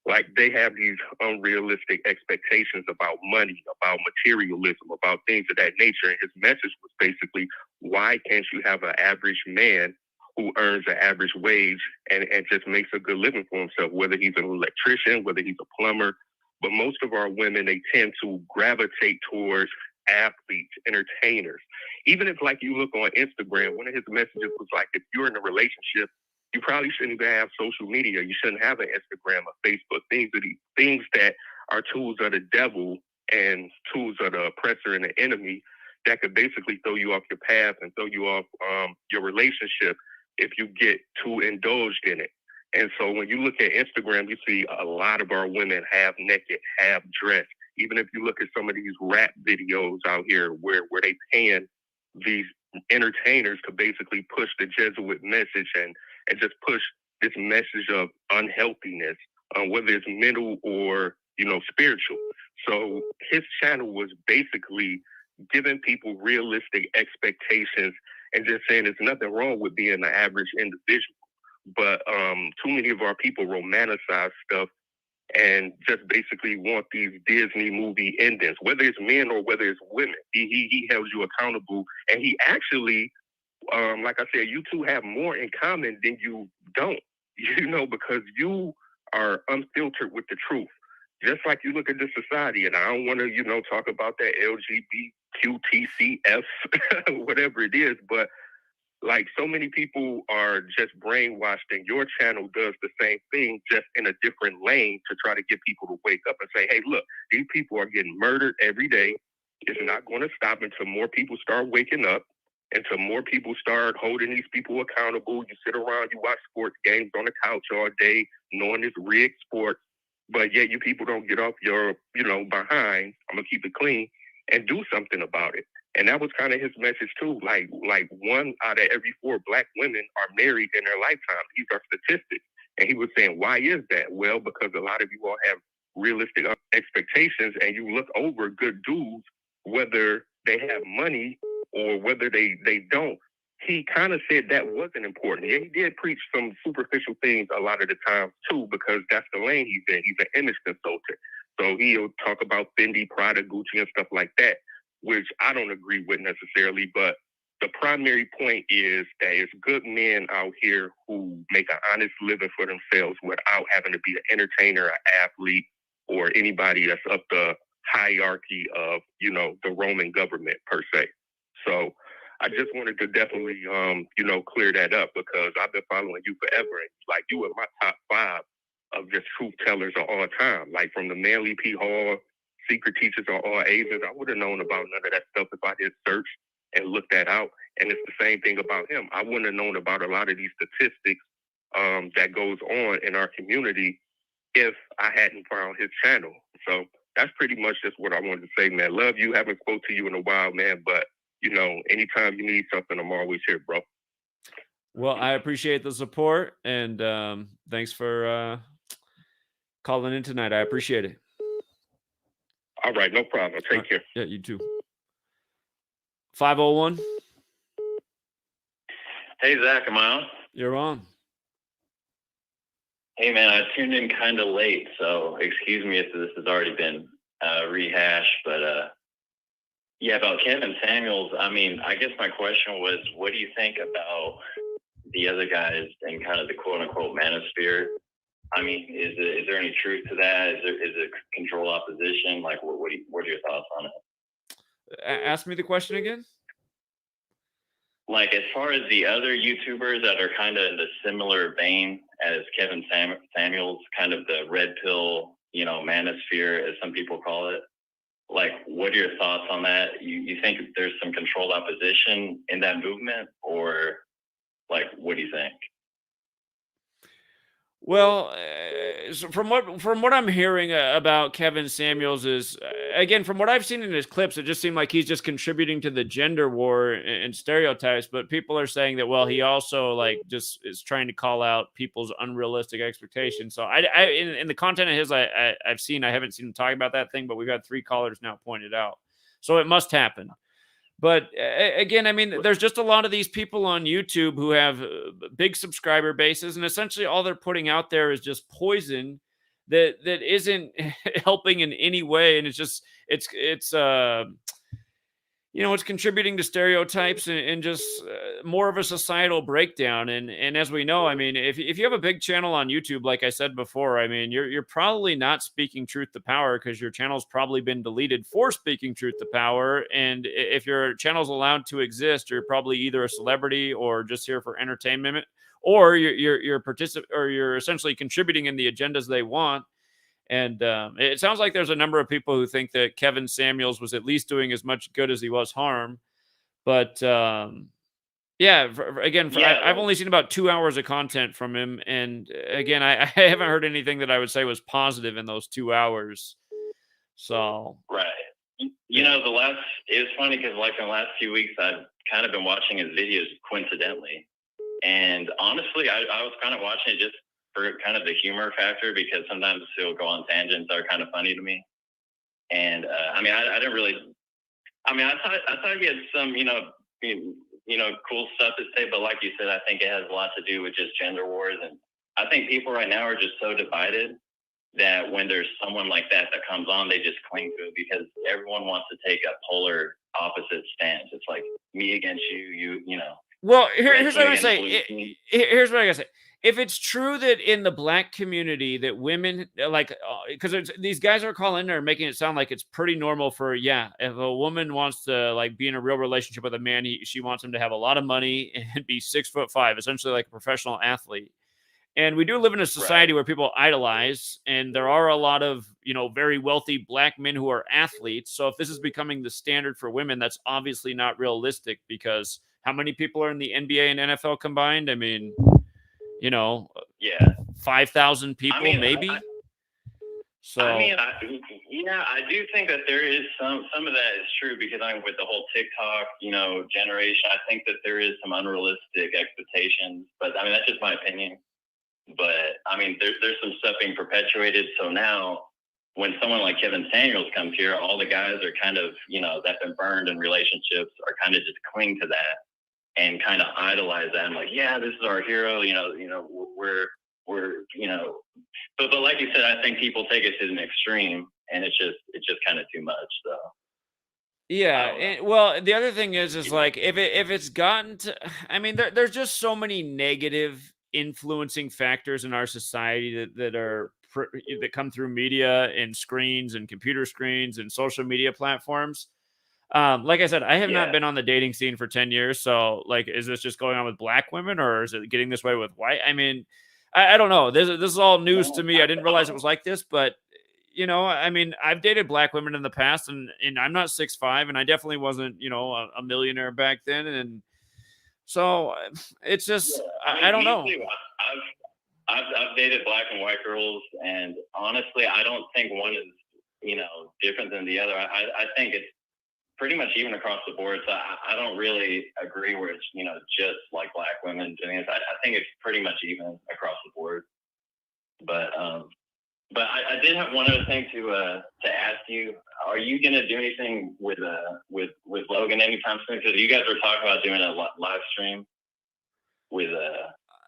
like they have these unrealistic expectations about money, about materialism, about things of that nature. And his message was basically, why can't you have an average man who earns an average wage and just makes a good living for himself, whether he's an electrician, whether he's a plumber. But most of our women, they tend to gravitate towards athletes, entertainers. Even if, like, you look on Instagram, one of his messages was like, if you're in a relationship, you probably shouldn't even have social media. You shouldn't have an Instagram or Facebook. Things that are tools of the devil and tools of the oppressor and the enemy that could basically throw you off your path and throw you off your relationship if you get too indulged in it. And so when you look at Instagram, you see a lot of our women half naked, half dressed. Even if you look at some of these rap videos out here where they paying these entertainers to basically push the Jesuit message and just push this message of unhealthiness, whether it's mental or, spiritual. So his channel was basically giving people realistic expectations and just saying there's nothing wrong with being an average individual. But too many of our people romanticize stuff and just basically want these Disney movie endings, whether it's men or whether it's women. He held you accountable, and he actually, like I said, you two have more in common than you don't, because you are unfiltered with the truth. Just like you look at this society, and I don't want to, talk about that LGBTQTCF, whatever it is, but like so many people are just brainwashed, and your channel does the same thing, just in a different lane to try to get people to wake up and say, hey, look, these people are getting murdered every day. It's not going to stop until more people start waking up, until more people start holding these people accountable. You sit around, you watch sports games on the couch all day, knowing it's rigged sports, but yet you people don't get off your, behind, I'm going to keep it clean, and do something about it. And that was kind of his message too. Like 1 out of every 4 Black women are married in their lifetime. These are statistics. And he was saying, why is that? Well, because a lot of you all have realistic expectations, and you look over good dudes, whether they have money or whether they don't. He kind of said that wasn't important. Yeah, he did preach some superficial things a lot of the time too, because that's the lane he's in. He's an image consultant. So he'll talk about Fendi, Prada, Gucci, and stuff like that, which I don't agree with necessarily. But the primary point is that it's good men out here who make an honest living for themselves without having to be an entertainer, an athlete, or anybody that's up the hierarchy of, the Roman government per se. So I just wanted to definitely, clear that up, because I've been following you forever. And like, you were my top 5 of just truth tellers of all time. Like from the Manly P. Hall, Secret Teachers of all ages, I would have known about none of that stuff if I did search and look that out. And it's the same thing about him. I wouldn't have known about a lot of these statistics that goes on in our community if I hadn't found his channel. So that's pretty much just what I wanted to say, man. Love you. Haven't spoke to you in a while, man. But, anytime you need something, I'm always here, bro. Well, I appreciate the support, and thanks for calling in tonight. I appreciate it. All right, no problem. Take care. Yeah, you too. 501. Hey, Zach, am I on? You're on. Hey, man, I tuned in kind of late, so excuse me if this has already been rehashed. But, yeah, about Kevin Samuels, I mean, I guess my question was, what do you think about the other guys in kind of the quote-unquote manosphere? I mean, is there any truth to that? Is it control opposition? Like, what are your thoughts on it? Ask me the question again. Like, as far as the other YouTubers that are kind of in the similar vein as Kevin Samuels, kind of the red pill manosphere, as some people call it. Like, what are your thoughts on that? You think there's some controlled opposition in that movement, or like, what do you think? Well, so from what I'm hearing about Kevin Samuels is again from what I've seen in his clips, it just seemed like he's just contributing to the gender war and stereotypes. But people are saying that he also like just is trying to call out people's unrealistic expectations. So in the content of his I've seen, I haven't seen him talk about that thing, but we've had 3 callers now pointed out, so it must happen. But again, I mean, there's just a lot of these people on YouTube who have big subscriber bases, and essentially all they're putting out there is just poison that isn't helping in any way, and it's it's contributing to stereotypes and just more of a societal breakdown. And as we know, I mean, if you have a big channel on YouTube, like I said before, I mean, you're probably not speaking truth to power because your channel's probably been deleted for speaking truth to power. And if your channel's allowed to exist, you're probably either a celebrity or just here for entertainment, or you're essentially contributing in the agendas they want. And it sounds like there's a number of people who think that Kevin Samuels was at least doing as much good as he was harm. But yeah, I've only seen about 2 hours of content from him. And again, I haven't heard anything that I would say was positive in those 2 hours. So. Right. It was funny because like in the last few weeks, I've kind of been watching his videos coincidentally. And honestly, I was kind of watching it just for kind of the humor factor, because sometimes he'll go on tangents that are kind of funny to me. And I didn't really. I thought he had some, cool stuff to say, but like you said, I think it has a lot to do with just gender wars, and I think people right now are just so divided that when there's someone like that comes on, they just cling to it because everyone wants to take a polar opposite stance. It's like me against you, Well, here's what I gotta say. Here's what I gotta say. If it's true that in the black community that women because these guys are calling there and making it sound like it's pretty normal for if a woman wants to like be in a real relationship with a man, she wants him to have a lot of money and be 6'5", essentially like a professional athlete. And we do live in a society where people idolize, and there are a lot of very wealthy black men who are athletes. So if this is becoming the standard for women, that's obviously not realistic, because how many people are in the NBA and NFL combined? I mean, 5,000 people, maybe. I do think that there is some of that is true, because with the whole TikTok, generation, I think that there is some unrealistic expectations. But I mean, that's just my opinion. But I mean, there's some stuff being perpetuated. So now, when someone like Kevin Samuels comes here, all the guys are kind of, that've been burned in relationships are kind of just cling to that and kind of idolize that. And like, yeah, this is our hero. We're but like you said, I think people take it to an extreme, and it's just kind of too much. So. Yeah, well, the other thing is like if it's gotten to, I mean, there's just so many negative influencing factors in our society that come through media and screens and computer screens and social media platforms. Like I said, I have not been on the dating scene for 10 years. So like, is this just going on with black women, or is it getting this way with white? I mean, I don't know. This is all news to me. I didn't realize it was like this, but I mean, I've dated black women in the past, and I'm not 6'5", and I definitely wasn't, a millionaire back then. And so it's just, I don't know. I've dated black and white girls, and honestly, I don't think one is, different than the other. I think it's pretty much even across the board. So I don't really agree where it's, just like black women doing this. I think it's pretty much even across the board. But I did have one other thing to ask you. Are you going to do anything with Logan anytime soon? Because you guys were talking about doing a live stream with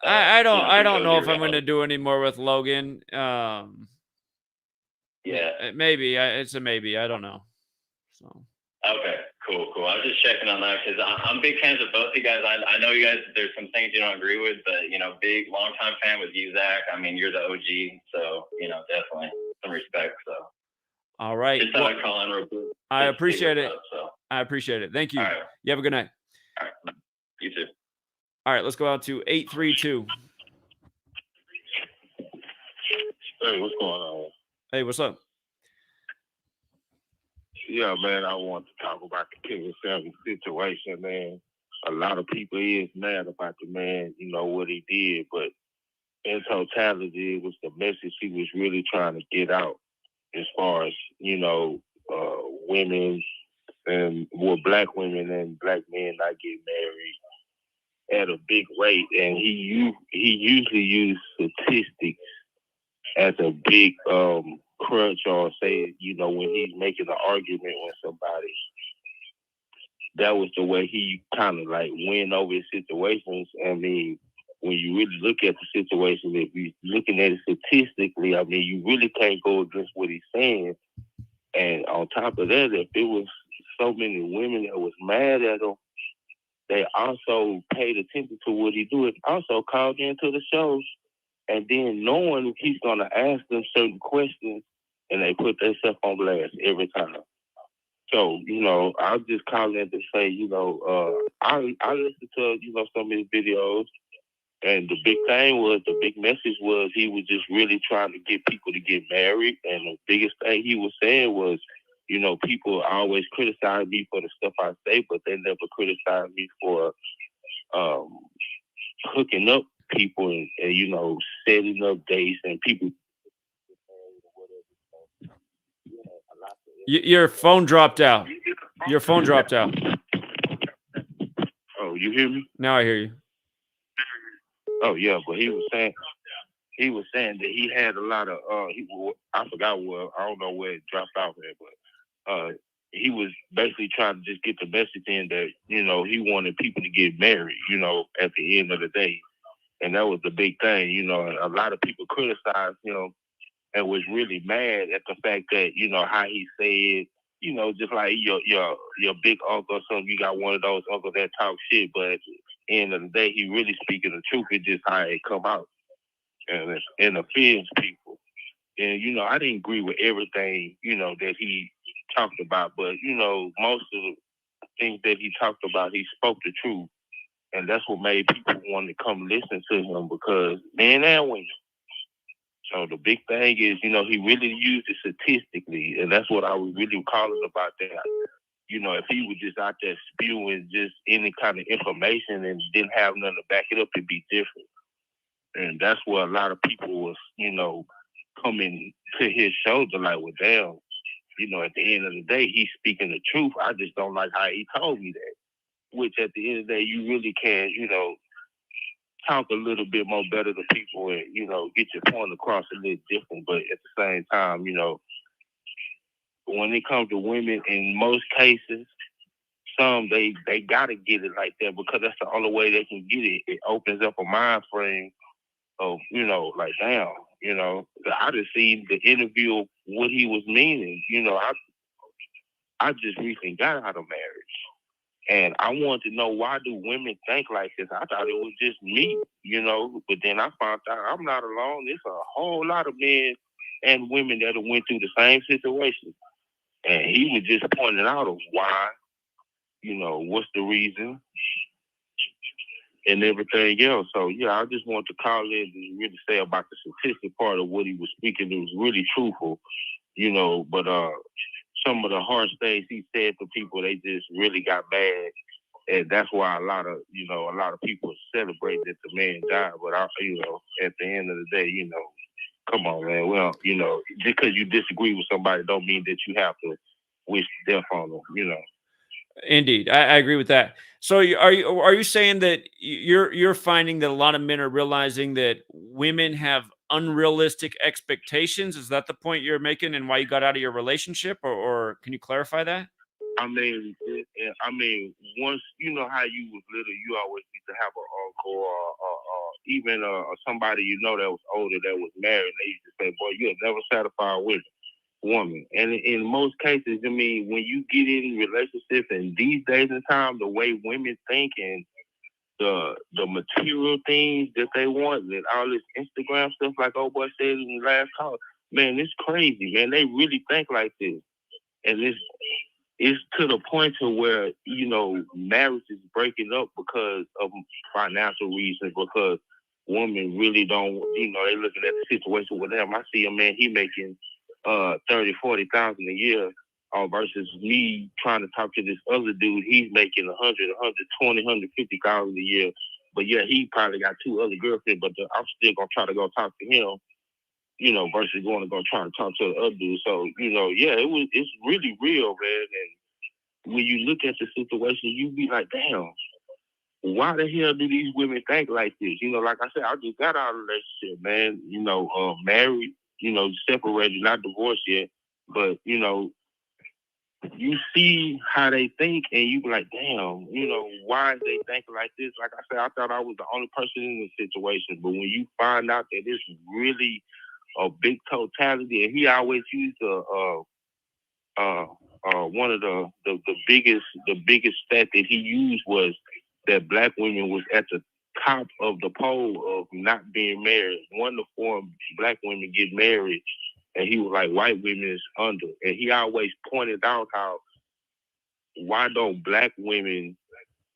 I don't know if I'm going to do any more with Logan. Maybe it's a maybe. I don't know. So. Okay, cool. I was just checking on that because I'm big fans of both you guys. I know you guys, there's some things you don't agree with, but, big, long-time fan with you, Zach. I mean, you're the OG, so, definitely some respect. So, all right. Just thought I'd call in real quick. I appreciate it. I appreciate it. Thank you. Right. You have a good night. All right. You too. All right, let's go out to 832. Hey, what's going on? Hey, what's up? Yeah, man, I want to talk about the Kevin Samuels situation, man. A lot of people is mad about the man, what he did, but in totality, it was the message he was really trying to get out as far as, women and black women and black men not getting married at a big rate. And he usually used statistics as a big crutch, or say, when he's making an argument with somebody. That was the way he kind of like win over his situations. I mean, when you really look at the situation, if you're looking at it statistically, I mean, you really can't go against what he's saying. And on top of that, if it was so many women that was mad at him, they also paid attention to what he do. It also called into the shows, and then knowing he's gonna ask them certain questions, and they put themselves on blast every time. So, I'll just comment to say, I listened to, some of his videos, and the big message was he was just really trying to get people to get married. And the biggest thing he was saying was, people always criticize me for the stuff I say, but they never criticize me for hooking up people and setting up dates and people. Your phone dropped out. Your phone dropped out. Oh, you hear me? Now I hear you. Oh yeah, but he was saying that he had a lot of I forgot where, I don't know where it dropped off at, but he was basically trying to just get the message in that he wanted people to get married, at the end of the day, and that was the big thing. A lot of people criticized him and was really mad at the fact that how he said, just like your big uncle or something. You got one of those uncles that talk shit, but at the end of the day, he really speaking the truth. It's just how it come out, and it offends people. And I didn't agree with everything that he talked about, but most of the things that he talked about, he spoke the truth, and that's what made people want to come listen to him, because men and women. So the big thing is, he really used it statistically, and that's what I was really calling about that. If he was just out there spewing just any kind of information and didn't have nothing to back it up, it'd be different. And that's where a lot of people was, coming to his shoulder like, well, damn, at the end of the day, he's speaking the truth. I just don't like how he told me that. Which at the end of the day, you really can, talk a little bit more better to people and, get your point across a little different. But at the same time, when it comes to women, in most cases, some they gotta get it like that, because that's the only way they can get it. It opens up a mind frame of, like, damn, I just seen the interview of what he was meaning. I just recently got out of marriage. And I wanted to know, why do women think like this? I thought it was just me, but then I found out I'm not alone. There's a whole lot of men and women that have went through the same situation. And he was just pointing out of why, what's the reason and everything else. So, yeah, I just want to call in and really say about the statistic part of what he was speaking. It was really truthful, but some of the harsh things he said to people, they just really got mad. And that's why a lot of people celebrate that the man died. But at the end of the day, come on, man. Well, just because you disagree with somebody don't mean that you have to wish death on them. Indeed, I agree with that. So, are you saying that you're finding that a lot of men are realizing that women have unrealistic expectations? Is that the point you're making, and why you got out of your relationship, or can you clarify that? I mean, once how you was little, you always used to have an uncle or even somebody that was older that was married. And they used to say, "Boy, you'll never satisfy with woman." And in most cases, I mean, when you get in relationships and these days and time, the way women think and the material things that they want and all this Instagram stuff, like old boy said in the last call, man, it's crazy, man. They really think like this, and it's to the point to where marriage is breaking up because of financial reasons, because women really don't, they looking at the situation with them. I see a man, he making 30, 40,000 a year, versus me trying to talk to this other dude. He's making 100, 120, 150,000 a year. But yeah, he probably got 2 other girlfriends, but I'm still gonna try to go talk to him, versus going to go try to talk to the other dude. So, yeah, it's really real, man. And when you look at the situation, you be like, damn, why the hell do these women think like this? Like I said, I just got out of a relationship, man. Married, separated, not divorced yet. But, you see how they think and you be like, damn, why is they thinking like this? Like I said, I thought I was the only person in this situation. But when you find out that it's really a big totality, and he always used one of the biggest stat that he used was that black women was at the top of the pole of not being married. 1 to 4 black women get married, and he was like, white women is under. And he always pointed out how, why don't black women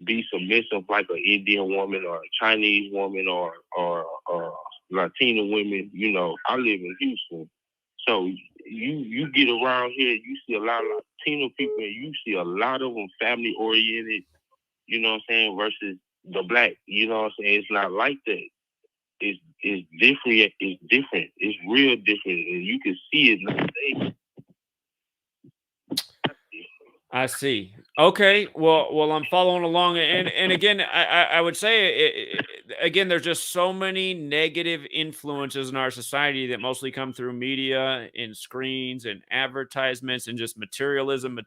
be submissive like an Indian woman or a Chinese woman or Latina women? I live in Houston. So you get around here, you see a lot of Latino people, and you see a lot of them family oriented, you know what I'm saying, versus the black, you know what I'm saying? It's not like that. It's different. It's different. It's real different, and you can see it nowadays. I see. Okay. Well, I'm following along, and again, I would say again, there's just so many negative influences in our society that mostly come through media and screens and advertisements and just materialism.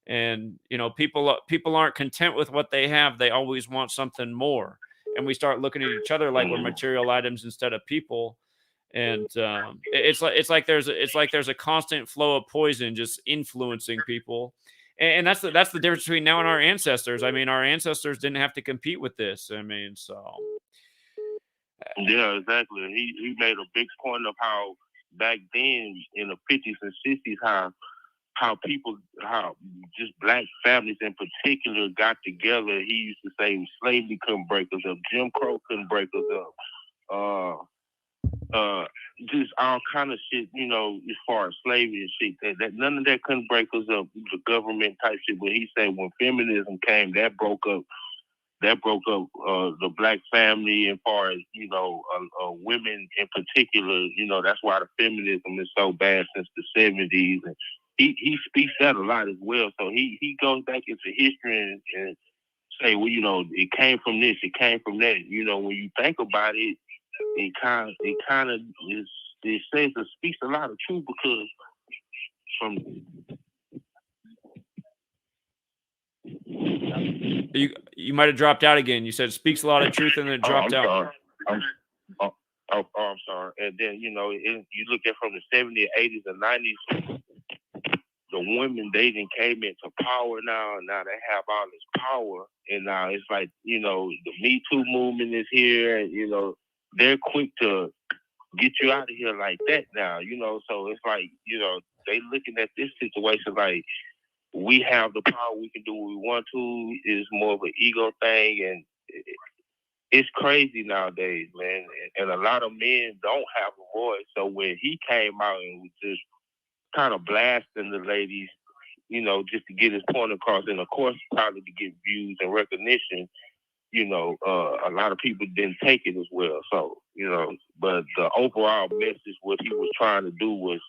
And people aren't content with what they have. They always want something more, and we start looking at each other like we're material items instead of people. And it's like there's a constant flow of poison just influencing people, and that's the difference between now and our ancestors. I mean, our ancestors didn't have to compete with this. I mean, so yeah, exactly. He made a big point of how back then in the 50s and 60s, how just black families in particular got together. He used to say slavery couldn't break us up, Jim Crow couldn't break us up, just all kind of shit, as far as slavery and shit. That none of that couldn't break us up. The government type shit. But he said when feminism came, that broke up the black family, as far as women in particular. That's why the feminism is so bad since the 70s. And he speaks that a lot as well. So he goes back into history and say, well, it came from this, it came from that. When you think about it, it kind of is. It says it speaks a lot of truth, because from you might have dropped out again. You said it speaks a lot of truth, and then it dropped out. Sorry. I'm sorry. And then you look at from the 70s, 80s, and 90s. The women, they didn't came into power now, and now they have all this power. And now it's like, the Me Too movement is here, and, they're quick to get you out of here like that now, So it's like, they looking at this situation like, we have the power, we can do what we want to. It's more of an ego thing, and it's crazy nowadays, man. And a lot of men don't have a voice. So when he came out and was just kind of blasting the ladies, just to get his point across, and of course probably to get views and recognition, a lot of people didn't take it as well. So, but the overall message, what he was trying to do was,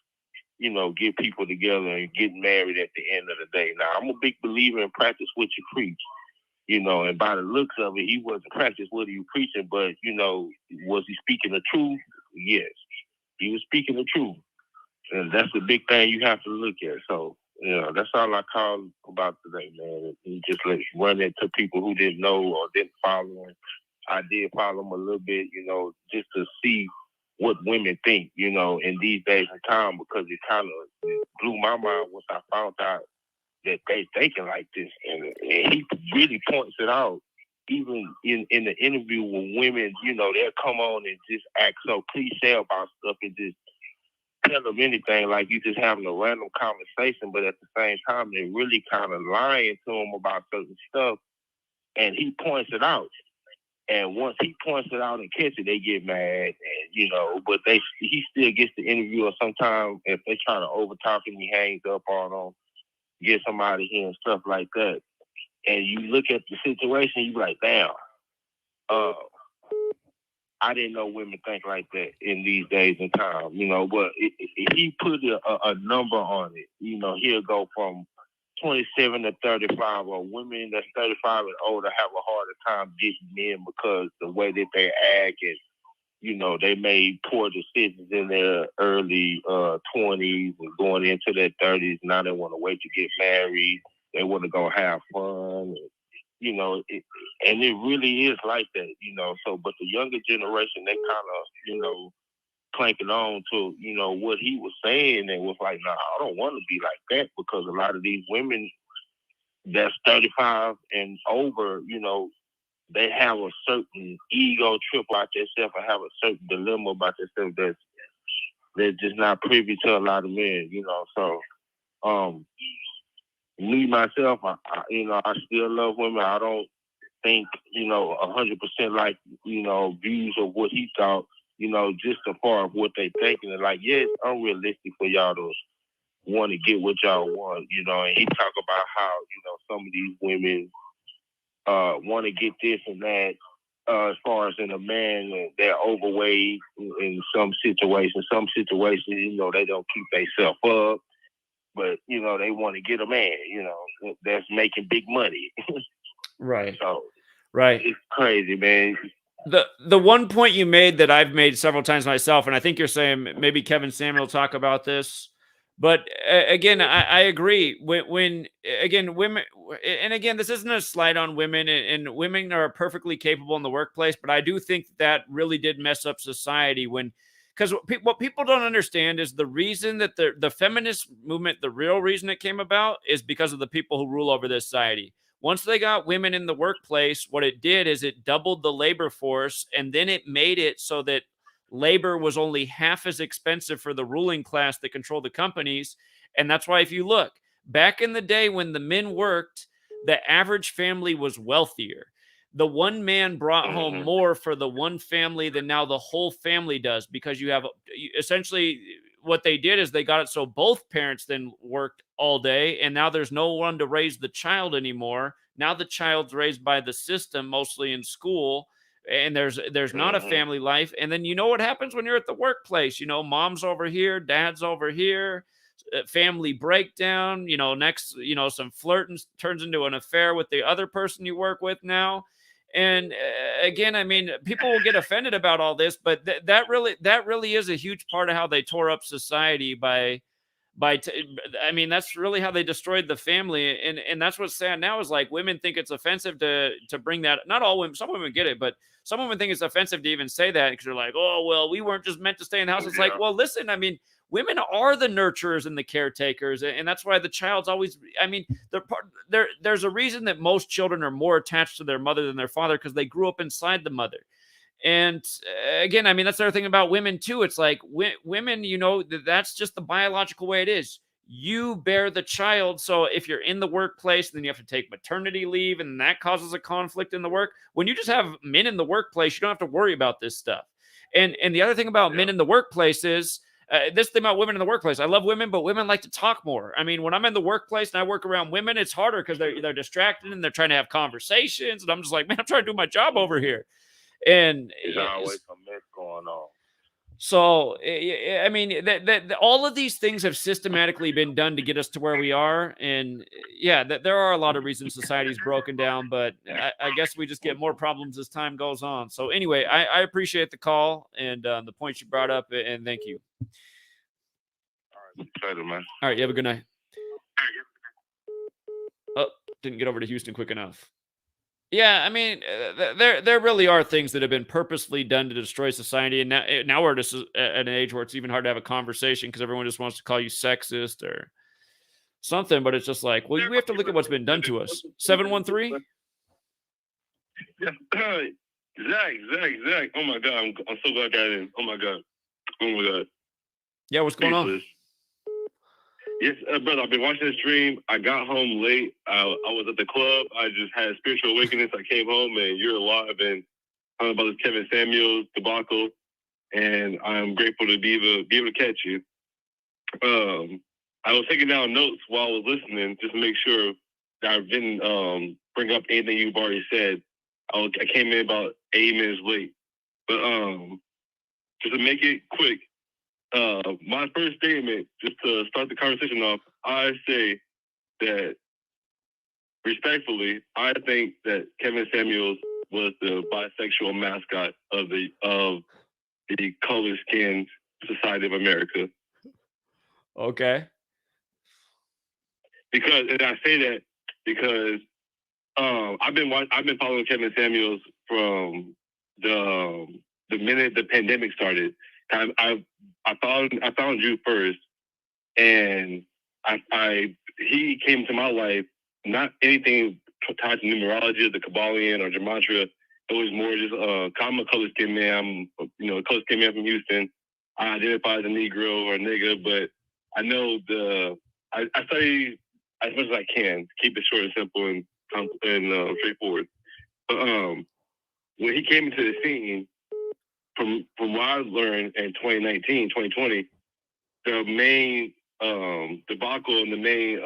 get people together and get married at the end of the day. Now, I'm a big believer in practice what you preach, and by the looks of it, he wasn't practice what he was preaching, but, was he speaking the truth? Yes, he was speaking the truth. And that's the big thing you have to look at. So, that's all I called about today, man. And just run into people who didn't know or didn't follow him. I did follow him a little bit, just to see what women think, in these days and time, because it kind of blew my mind once I found out that they thinking like this. And he really points it out, even in the interview with women, they'll come on and just act so cliche about stuff and just tell them anything like you just having a random conversation, but at the same time, they're really kind of lying to them about certain stuff. And he points it out. And once he points it out and catches it, they get mad, and but he still gets the interview. Or sometimes if they try to overtalk him, he hangs up on them, get somebody here and stuff like that. And you look at the situation, you be like, damn, I didn't know women think like that in these days and time, but he put a number on it. He'll go from 27 to 35, or women that's 35 and older have a harder time getting in because the way that they act, and they made poor decisions in their early 20s and going into their 30s. Now they want to wait to get married. They want to go have fun. And it really is like that, So, but the younger generation, they kind of, clanking on to, what he was saying, and was like, nah, I don't want to be like that, because a lot of these women that's 35 and over, they have a certain ego trip about themselves, and have a certain dilemma about themselves they're just not privy to a lot of men, So, me myself, I still love women. I don't think 100% like views of what he thought. Just a part of what they thinking. And like, yeah, it's unrealistic for y'all to want to get what y'all want. And he talk about how some of these women want to get this and that. As far as in a man, they're overweight in some situations. Some situations, they don't keep themselves up. But, they want to get a man, that's making big money. Right. So, right. It's crazy, man. The one point you made that I've made several times myself, and I think you're saying maybe Kevin Samuel talk about this, but again, I agree. When again, women, and again, this isn't a slight on women, and women are perfectly capable in the workplace, but I do think that really did mess up society because what people don't understand is the reason that the feminist movement, the real reason it came about, is because of the people who rule over this society. Once they got women in the workplace, what it did is it doubled the labor force, and then it made it so that labor was only half as expensive for the ruling class that controlled the companies. And that's why if you look, back in the day when the men worked, the average family was wealthier. The one man brought home more for the one family than now the whole family does, because you have essentially what they did is they got it so both parents then worked all day, and now there's no one to raise the child anymore. Now the child's raised by the system, mostly in school, and there's not a family life. And then what happens when you're at the workplace? Mom's over here, dad's over here, family breakdown. Next, some flirting turns into an affair with the other person you work with now. And again, I mean, people will get offended about all this, but that really is a huge part of how they tore up society I mean, that's really how they destroyed the family. And that's what's sad now is like women think it's offensive to bring that. Not all women, some women get it, but some women think it's offensive to even say that, because they're like, oh, well, we weren't just meant to stay in the house. It's like, well, listen, I mean, women are the nurturers and the caretakers, and that's why the child's always, I mean, there's a reason that most children are more attached to their mother than their father, because they grew up inside the mother. And again, I mean, that's the other thing about women too. It's like women, that's just the biological way it is. You bear the child. So if you're in the workplace, then you have to take maternity leave, and that causes a conflict in the work. When you just have men in the workplace, you don't have to worry about this stuff. And the other thing about men in the workplace is, this thing about women in the workplace, I love women, but women like to talk more. I mean, when I'm in the workplace and I work around women, it's harder because they're distracted and they're trying to have conversations. And I'm just like, man, I'm trying to do my job over here. And there's always a mess going on. So, I mean, all of these things have systematically been done to get us to where we are. And yeah, there are a lot of reasons society's broken down, but I guess we just get more problems as time goes on. So anyway, I appreciate the call and the points you brought up, and thank you. All right, pleasure, man. All right, you have a good night. Oh, didn't get over to Houston quick enough. Yeah, I mean, there really are things that have been purposefully done to destroy society, and now we're just at an age where it's even hard to have a conversation because everyone just wants to call you sexist or something. But it's just like, well, we have to look at what's been done to us. 713. Zach. Oh my God, I'm so glad I got in. Oh my God. Yeah, what's going on? Yes, brother, I've been watching the stream. I got home late. I was at the club. I just had a spiritual awakening. I came home, and you're alive. And about this Kevin Samuels debacle, and I'm grateful to be able to catch you. I was taking down notes while I was listening, just to make sure that I didn't bring up anything you've already said. I came in about 8 minutes late, but just to make it quick, my first statement, just to start the conversation off, I say that respectfully, I think that Kevin Samuels was the bisexual mascot of the color-skinned society of America. Okay. And I say that because I've been following Kevin Samuels from the minute the pandemic started. I found you first, and he came to my life, not anything tied to numerology, the Kabbalion or Gematria. It was more just I'm a color skin man. I'm a color skin man from Houston. I identify as a Negro or a nigga, but I know I study as much as I can, keep it short and simple and straightforward. But when he came into the scene, from what I learned in 2019, 2020, the main debacle and the main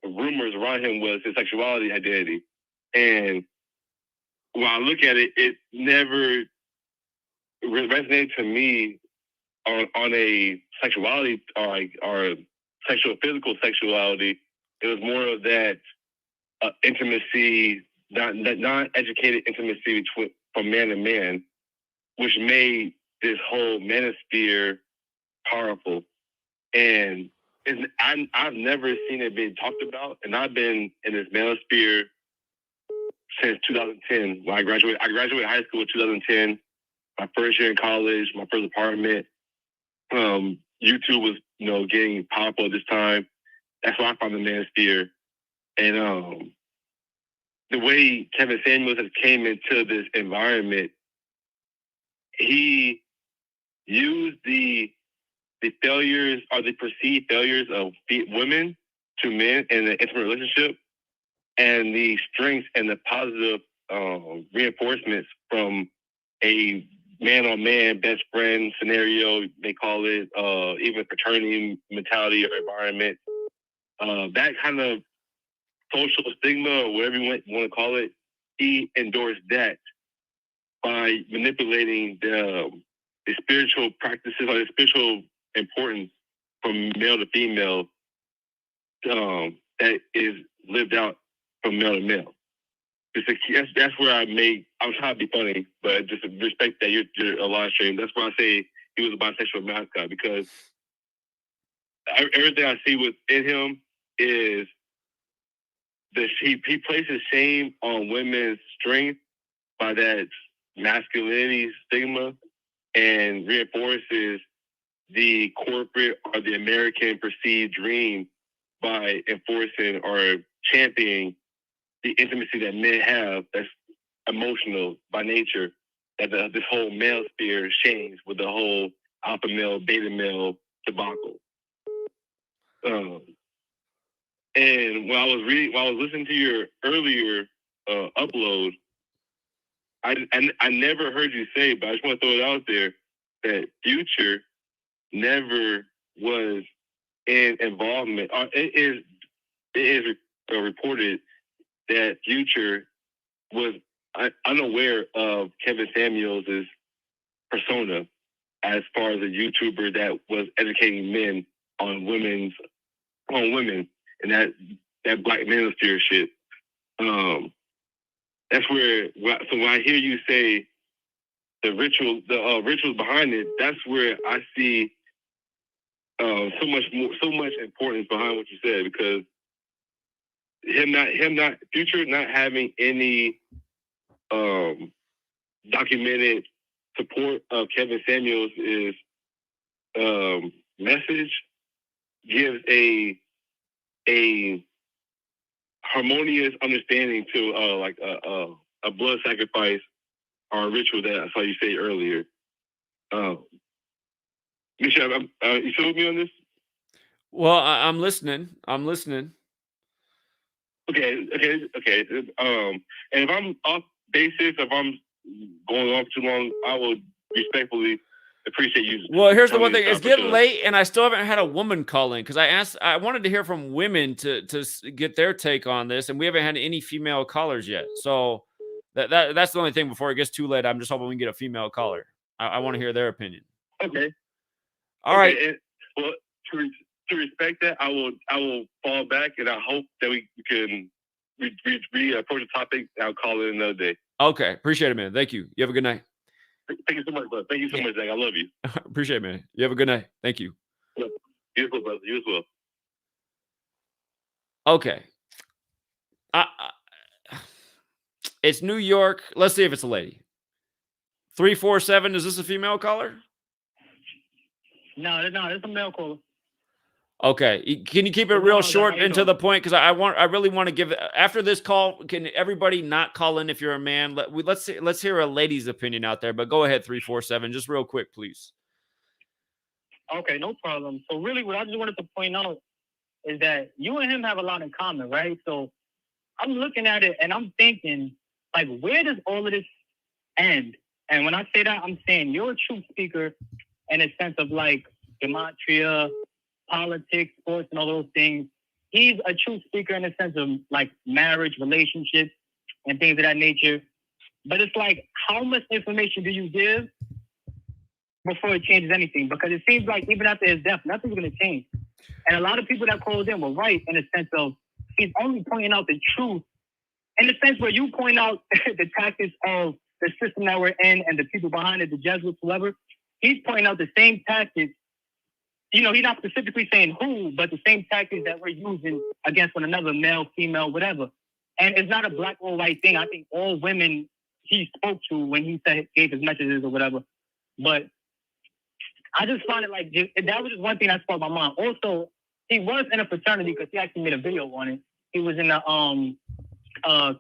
rumors around him was his sexuality identity. And when I look at it, it never resonated to me on a sexuality or sexual physical sexuality. It was more of that intimacy, not educated intimacy from man to man, which made this whole manosphere powerful. And I've never seen it being talked about, and I've been in this manosphere since 2010. When I graduated high school in 2010. My first year in college, my first apartment. YouTube was, getting powerful at this time. That's why I found the manosphere. And the way Kevin Samuels has came into this environment, he used the failures or the perceived failures of women to men in an intimate relationship, and the strengths and the positive reinforcements from a man-on-man best friend scenario, they call it, even fraternity mentality or environment. That kind of social stigma or whatever you want to call it, he endorsed that by manipulating the spiritual practices or the spiritual importance from male to female that is lived out from male to male. That's where I'm trying to be funny, but just respect that you're a live stream. That's why I say he was a bisexual mascot, because everything I see within him is he places shame on women's strength by that masculinity stigma, and reinforces the corporate or the American perceived dream by enforcing or championing the intimacy that men have that's emotional by nature, that this whole male sphere shames with the whole alpha male, beta male debacle. And while I was listening to your earlier upload, I never heard you say, but I just want to throw it out there, that Future never was in involvement. It is reported that Future was unaware of Kevin Samuels' persona as far as a YouTuber that was educating men on women and that black manosphere shit. That's where, so when I hear you say the rituals behind it, that's where I see so much importance behind what you said, because Future not having any documented support of Kevin Samuels' message gives a harmonious understanding to a blood sacrifice or a ritual that I saw you say earlier. Misha, you still with me on this? Well, I'm listening. Okay. And if I'm off basis, if I'm going on for too long, I would respectfully appreciate you. Well, here's the one telling me thing. to It's stop getting because- late, and I still haven't had a woman call in because I wanted to hear from women to get their take on this, and we haven't had any female callers yet. So that's the only thing before it gets too late. I'm just hoping we can get a female caller. I want to hear their opinion. Okay. All right. Well, to respect that, I will fall back, and I hope that we can approach the topic. I'll call it another day. Okay. Appreciate it, man. Thank you. You have a good night. Thank you so much, brother. Thank you so much, Zach. I love you. Appreciate it, man. You have a good night. Thank you. You as well, brother. You as well. Okay. It's New York. Let's see if it's a lady. 347. Is this a female caller? No, it's a male caller. Okay. Can you keep it real short and to the point? Because I really want to give after this call. Can everybody not call in if you're a man? Let's hear a lady's opinion out there. But go ahead, 347, just real quick, please. Okay, no problem. So really, what I just wanted to point out is that you and him have a lot in common, right? So I'm looking at it and I'm thinking, like, where does all of this end? And when I say that, I'm saying you're a truth speaker in a sense of like gematria, politics, sports, and all those things. He's a truth speaker in a sense of like marriage, relationships, and things of that nature. But it's like, how much information do you give before it changes anything? Because it seems like even after his death, nothing's going to change. And a lot of people that called in were right in a sense of he's only pointing out the truth in the sense where you point out the tactics of the system that we're in and the people behind it, the Jesuits, whoever. He's pointing out the same tactics. You know, he's not specifically saying who, but the same tactics that we're using against one another, male, female, whatever. And it's not a black or white thing. I think all women he spoke to when he gave his messages or whatever. But I just find it like, that was just one thing that sparked my mind. Also, he was in a fraternity because he actually made a video on it. He was in the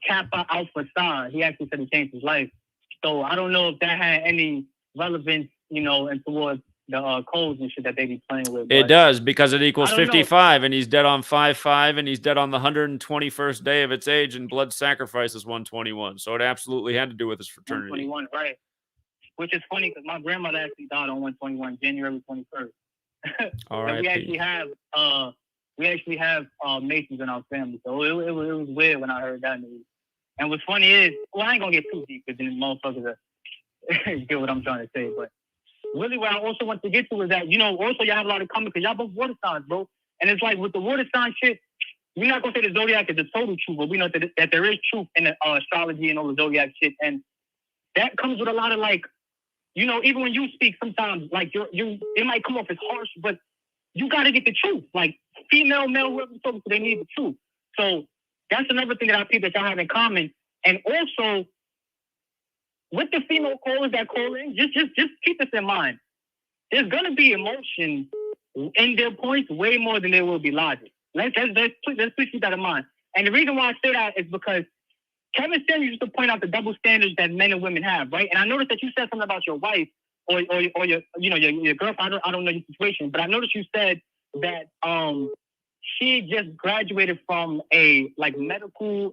Kappa Alpha Psi. He actually said it changed his life. So I don't know if that had any relevance, you know, and towards the codes and shit that they be playing with. It does, because it equals 55, know. and he's dead on 5/5, and he's dead on the 121st day of its age, and blood sacrifice is 121. So it absolutely had to do with his fraternity. 121, right? Which is funny because my grandmother actually died on 121, January 21st. All right. We actually have Masons in our family, so it was weird when I heard that news. And what's funny is, well, I ain't gonna get too deep because then motherfuckers are, you get what I'm trying to say, but. Really, what I also want to get to is that, you know, also y'all have a lot of common because y'all both water signs, bro. And it's like with the water sign shit, we're not going to say the zodiac is the total truth, but we know that there is truth in the astrology and all the zodiac shit. And that comes with a lot of like, you know, even when you speak sometimes, like it might come off as harsh, but you got to get the truth. Like female, male, whoever you're talking to, they need the truth. So that's another thing that I think that y'all have in common. And also, with the female callers that call in, just keep this in mind. There's gonna be emotion in their points way more than there will be logic. Let's please keep that in mind. And the reason why I say that is because Kevin Samuels used to point out the double standards that men and women have, right? And I noticed that you said something about your wife or your girlfriend. I don't know your situation, but I noticed you said that she just graduated from a like medical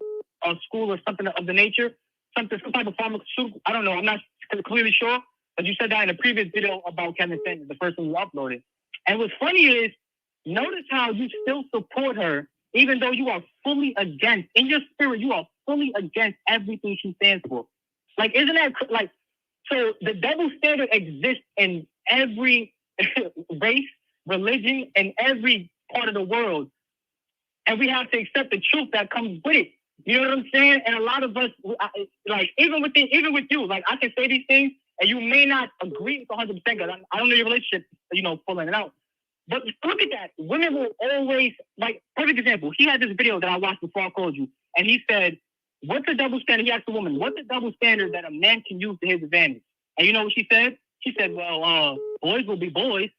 school or something of the nature. Some type of pharmaceutical. I don't know. I'm not clearly sure. But you said that in a previous video about Kevin Samuels, the first one you uploaded. And what's funny is, notice how you still support her, even though you are fully against, in your spirit, you are fully against everything she stands for. Like, isn't that, like, so the double standard exists in every race, religion, and every part of the world. And we have to accept the truth that comes with it. You know what I'm saying? And a lot of us, like, even with you, like, I can say these things, and you may not agree with 100% because I don't know your relationship, you know, pulling it out. But look at that. Women will always, like, perfect example. He had this video that I watched before I called you, and he said, what's the double standard? He asked the woman, what's the double standard that a man can use to his advantage? And you know what she said? She said, well, boys will be boys.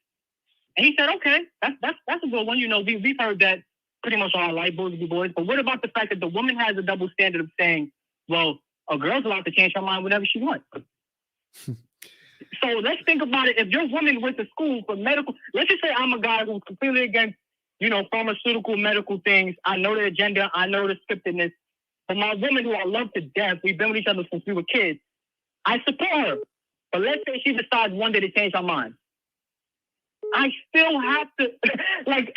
And he said, okay, that's a good one. You know, we've heard that pretty much all our life, boys will be boys. But what about the fact that the woman has a double standard of saying, well, a girl's allowed to change her mind whenever she wants? So let's think about it. If your woman went to school for medical, let's just say I'm a guy who's completely against, you know, pharmaceutical, medical things. I know the agenda. I know the scriptedness. But my woman, who I love to death, we've been with each other since we were kids. I support her. But let's say she decides one day to change her mind. I still have to, like,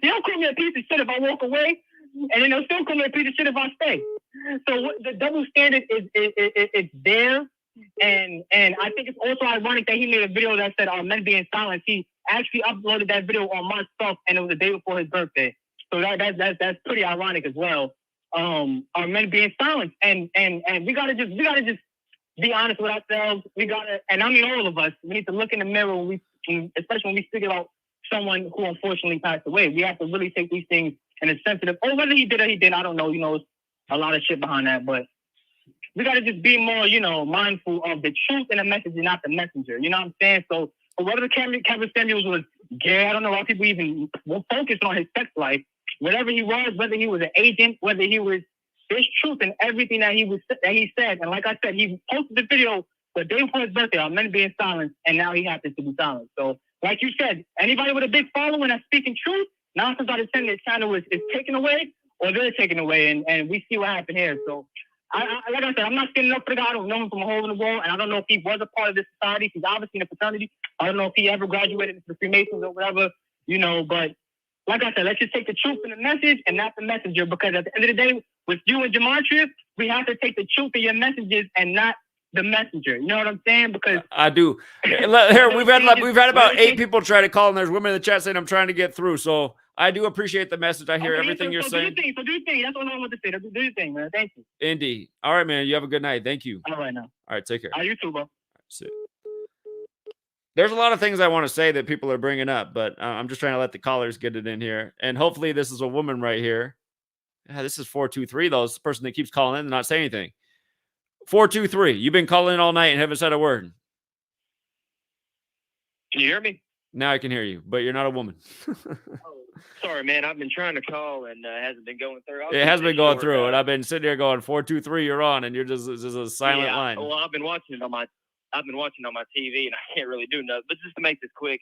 they'll call me a piece of shit if I walk away, and then they'll still call me a piece of shit if I stay. So the double standard is there, and I think it's also ironic that he made a video that said men being silent. He actually uploaded that video on March 12th, and it was the day before his birthday. So that's pretty ironic as well. Are men being silent, and we gotta just be honest with ourselves. We gotta, and I mean all of us, we need to look in the mirror especially when we speak about someone who unfortunately passed away. We have to really take these things in a sensitive, or whether he did or he didn't, I don't know, it's a lot of shit behind that, but we got to just be more, mindful of the truth and the message and not the messenger. You know what I'm saying? So whether Kevin Samuels was gay, I don't know why people even were focused on his sex life. Whatever he was, whether he was an agent, whether he was, there's truth in everything that he said. And like I said, he posted the video the day before his birthday on men being silent, and now he happens to be silent. So, like you said, anybody with a big following that's speaking truth, 9 times out of 10, their channel is taken away, or they're taken away, and we see what happened here. So, like I said, I'm not standing up for the guy. I don't know him from a hole in the wall, and I don't know if he was a part of this society. He's obviously in a fraternity. I don't know if he ever graduated into the Freemasons or whatever, but like I said, let's just take the truth in the message and not the messenger, because at the end of the day, with you and Gematria, we have to take the truth in your messages and not the messenger. You know what I'm saying? Because I do. Here, we've had about 8 people try to call, and there's women in the chat saying I'm trying to get through. So I do appreciate the message. I hear everything you're saying. Do your thing. That's all I want to say. Do your thing, man. Thank you. Indeed. All right, man. You have a good night. Thank you. All right, now. All right, take care. You too, bro. There's a lot of things I want to say that people are bringing up, but I'm just trying to let the callers get it in here. And hopefully this is a woman right here. Yeah, this is 423, though. It's the person that keeps calling in and not saying anything. 423, you've been calling in all night and haven't said a word. Can you hear me? Now I can hear you, but you're not a woman. Sorry, man. I've been trying to call and it hasn't been going through. It has been going through, and I've been sitting here going 423, you're on, and you're just a silent line. Well, I've been watching it on my TV, and I can't really do nothing. But just to make this quick,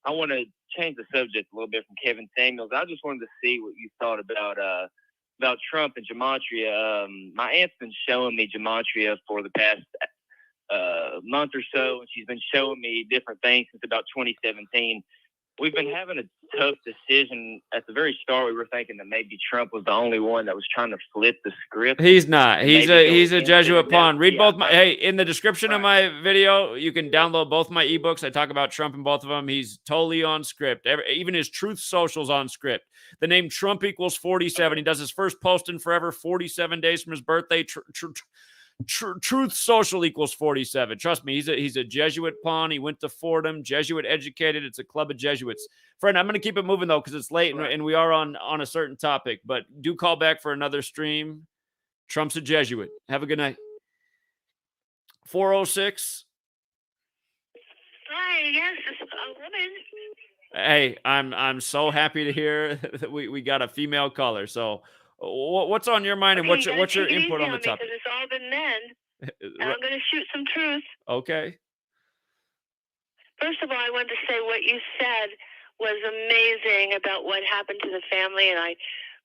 I want to change the subject a little bit from Kevin Samuels. I just wanted to see what you thought about Trump and Gematria. My aunt's been showing me Gematria for the past month or so, and she's been showing me different things since about 2017. We've been having a tough decision. At the very start, we were thinking that maybe Trump was the only one that was trying to flip the script. He's not. He's a Jesuit pawn. Read both my. Hey, in the description of my video, you can download both my ebooks. I talk about Trump in both of them. He's totally on script. Even his Truth Social's on script. The name Trump equals 47. He does his first post in forever, 47 days from his birthday. Truth Social equals 47. Trust me, he's a Jesuit pawn. He went to Fordham, Jesuit educated. It's a club of Jesuits. Friend, I'm going to keep it moving, though, because it's late and we are on a certain topic. But do call back for another stream. Trump's a Jesuit. Have a good night. 406. Hi, yes, it's a woman. Hey, I'm so happy to hear that we got a female caller. So what's on your mind, and what's your input on the topic? Because it's all been men, and I'm going to shoot some truth. Okay. First of all, I wanted to say what you said was amazing about what happened to the family, and I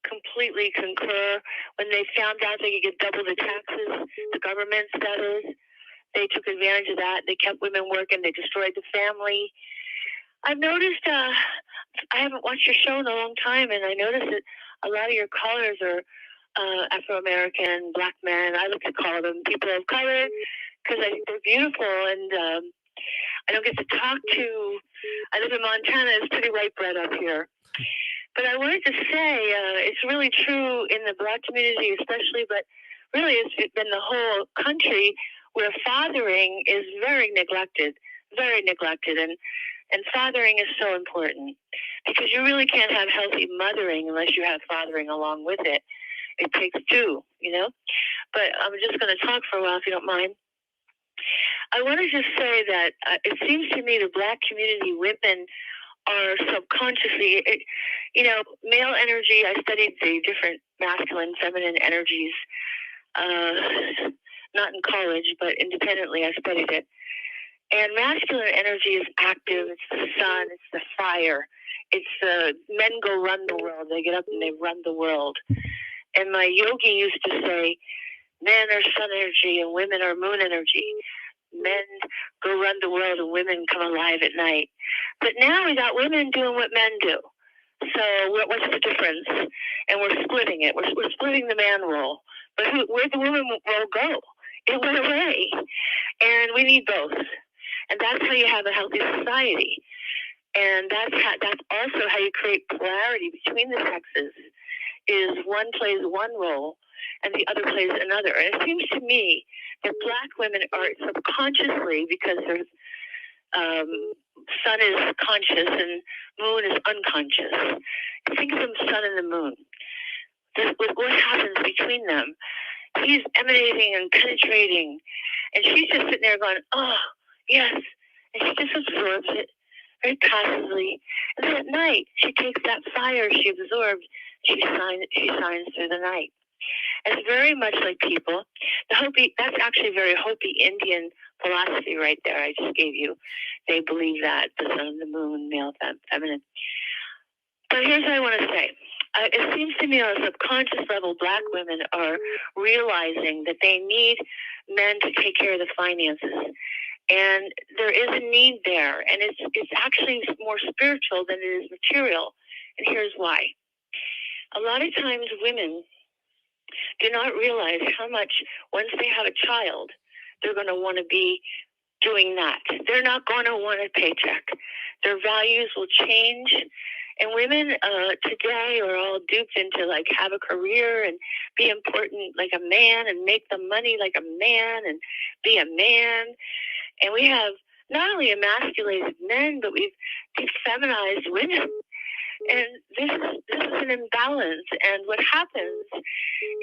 completely concur. When they found out they could get double the taxes, the governments, that is, they took advantage of that. They kept women working. They destroyed the family. I've noticed, I haven't watched your show in a long time, and I noticed that a lot of your callers are Afro-American, black men. I like to call them people of color because I think they're beautiful, and I don't get to talk to. I live in Montana. It's pretty white bread up here. But I wanted to say it's really true in the black community especially, but really it's been the whole country where fathering is very neglected, and fathering is so important because you really can't have healthy mothering unless you have fathering along with it. It takes two, But I'm just going to talk for a while if you don't mind. I want to just say that it seems to me the black community women are subconsciously, male energy. I studied the different masculine, feminine energies, not in college, but independently I studied it. And masculine energy is active. It's the sun. It's the fire. It's men go run the world. They get up and they run the world. And my yogi used to say, men are sun energy and women are moon energy. Men go run the world and women come alive at night. But now we got women doing what men do. So what's the difference? And we're splitting it. We're splitting the man role. But where'd the woman role go? It went away. And we need both. And that's how you have a healthy society. And that's also how you create polarity between the sexes, is one plays one role and the other plays another. And it seems to me that Black women are subconsciously, because there's sun is conscious and moon is unconscious. Think of the sun and the moon. What happens between them? He's emanating and penetrating, and she's just sitting there going, "Oh, yes," and she just absorbs it very passively. And then at night, she takes that fire she absorbed, she shines through the night. And it's very much like people. The Hopi, that's actually very Hopi Indian philosophy right there I just gave you. They believe that, the sun and the moon, male, feminine. But here's what I want to say. It seems to me on a subconscious level, Black women are realizing that they need men to take care of the finances. And there is a need there. And it's actually more spiritual than it is material. And here's why. A lot of times women do not realize how much, once they have a child, they're going to want to be doing that. They're not going to want a paycheck. Their values will change. And women today are all duped into like have a career and be important like a man and make the money like a man and be a man. And we have not only emasculated men, but we've defeminized women. And this is an imbalance. And what happens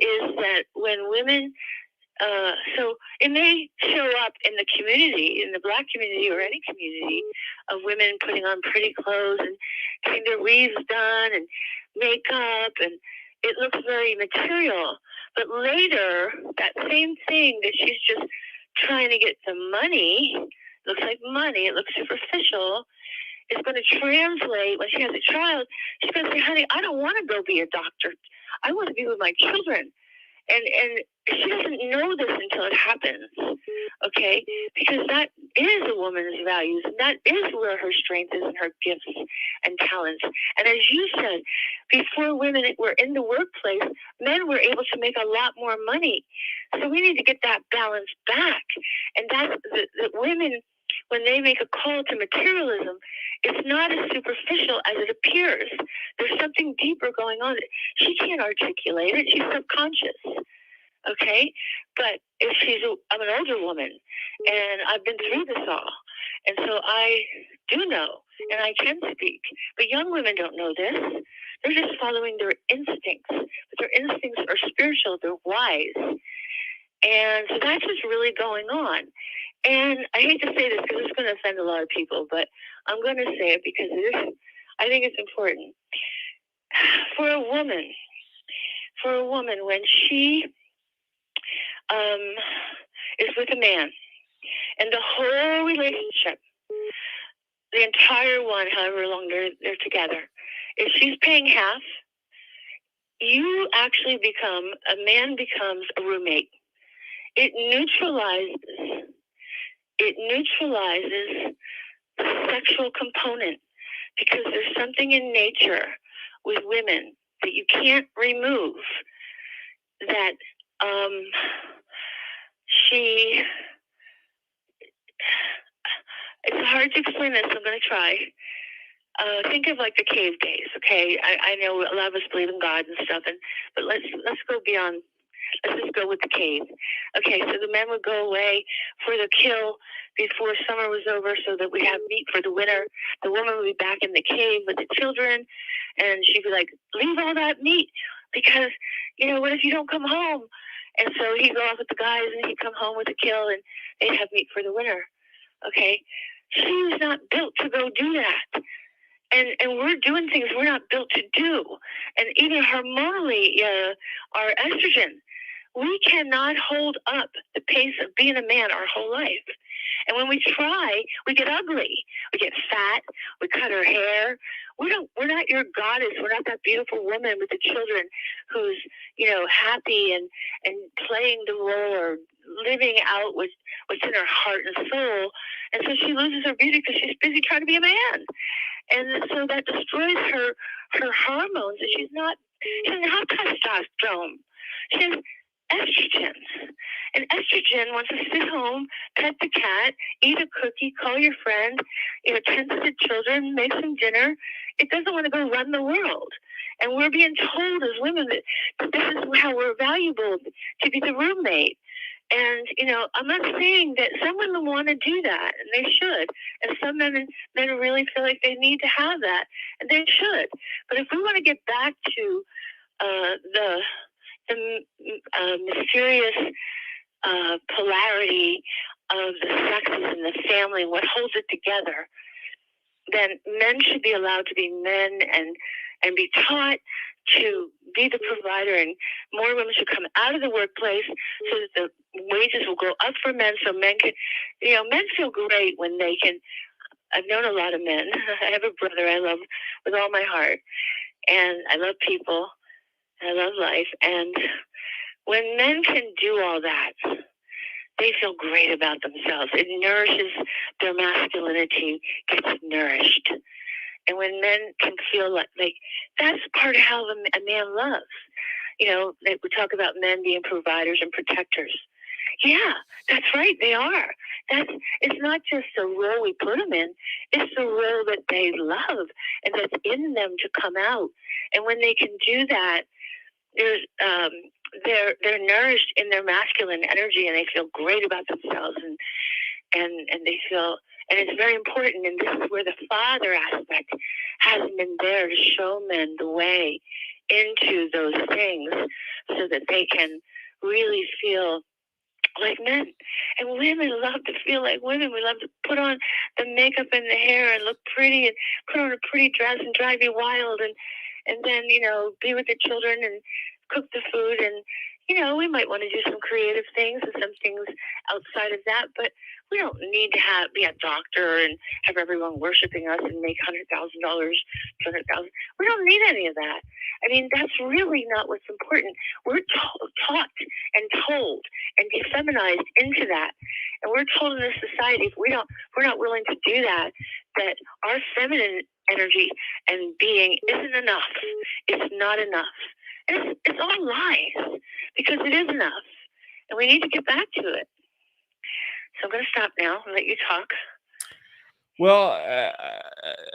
is that when women, so it may show up in the community, in the Black community or any community, of women putting on pretty clothes and getting their weaves done and makeup, and it looks very material. But later, that same thing that she's just trying to get some money, looks like money, it looks superficial, is going to translate when she has a child. She's going to say, "Honey, I don't want to go be a doctor. I want to be with my children." And she doesn't know this until it happens, okay? Because that is a woman's values, and that is where her strength is and her gifts and talents. And as you said, before women were in the workplace, men were able to make a lot more money. So we need to get that balance back. And that's the women, when they make a call to materialism, it's not as superficial as it appears. There's something deeper going on. She can't articulate it. She's subconscious, okay? But if I'm an older woman, and I've been through this all, and so I do know, and I can speak. But young women don't know this. They're just following their instincts. But their instincts are spiritual. They're wise. And so that's what's really going on. And I hate to say this because it's going to offend a lot of people, but I'm going to say it because I think it's important. For a woman, when she is with a man, and the whole relationship, the entire one, however long they're together, if she's paying half, a man becomes a roommate. It neutralizes the sexual component, because there's something in nature with women that you can't remove, that it's hard to explain this, I'm going to try. Think of like the cave days, okay? I know a lot of us believe in God and stuff, but let's go beyond. Let's just go with the cave. Okay, so the men would go away for the kill before summer was over so that we have meat for the winter. The woman would be back in the cave with the children, and she'd be like, "Leave all that meat, because, what if you don't come home?" And so he'd go off with the guys, and he'd come home with the kill, and they'd have meat for the winter. Okay? She was not built to go do that. And we're doing things we're not built to do. And even hormonally, our estrogen, we cannot hold up the pace of being a man our whole life. And when we try, we get ugly. We get fat. We cut our hair. we're not your goddess. We're not that beautiful woman with the children who's, happy and playing the role or living out what's in her heart and soul. And so she loses her beauty because she's busy trying to be a man. And so that destroys her hormones. And she doesn't have testosterone. She has estrogen. And estrogen wants to sit home, pet the cat, eat a cookie, call your friend, tend to the children, make some dinner. It doesn't want to go run the world. And we're being told as women that this is how we're valuable, to be the roommate. And, I'm not saying that some women want to do that, and they should. And some men really feel like they need to have that, and they should. But if we want to get back to the mysterious polarity of the sexes in the family, what holds it together, then men should be allowed to be men and be taught to be the provider, and more women should come out of the workplace so that the wages will go up for men, so men can, men feel great when they can. I've known a lot of men. I have a brother I love with all my heart, and I love people, and I love life, and when men can do all that, they feel great about themselves. It nourishes their masculinity, gets nourished. And when men can feel like that's part of how a man loves. We talk about men being providers and protectors. Yeah, that's right. They are. It's not just a role we put them in. It's the role that they love and that's in them to come out. And when they can do that, they're nourished in their masculine energy, and they feel great about themselves, and they feel. And it's very important, and this is where the father aspect has been there to show men the way into those things so that they can really feel like men. And women love to feel like women. We love to put on the makeup and the hair and look pretty and put on a pretty dress and drive you wild and then, be with the children and cook the food. And, we might want to do some creative things and some things outside of that, but we don't need to be a doctor and have everyone worshiping us and make $100,000, $200,000. We don't need any of that. I mean, that's really not what's important. We're taught and told and defeminized into that. And we're told in this society, if we're not willing to do that, that our feminine energy and being isn't enough. It's not enough. And it's all lies, because it is enough. And we need to get back to it. So I'm going to stop now and let you talk. Well,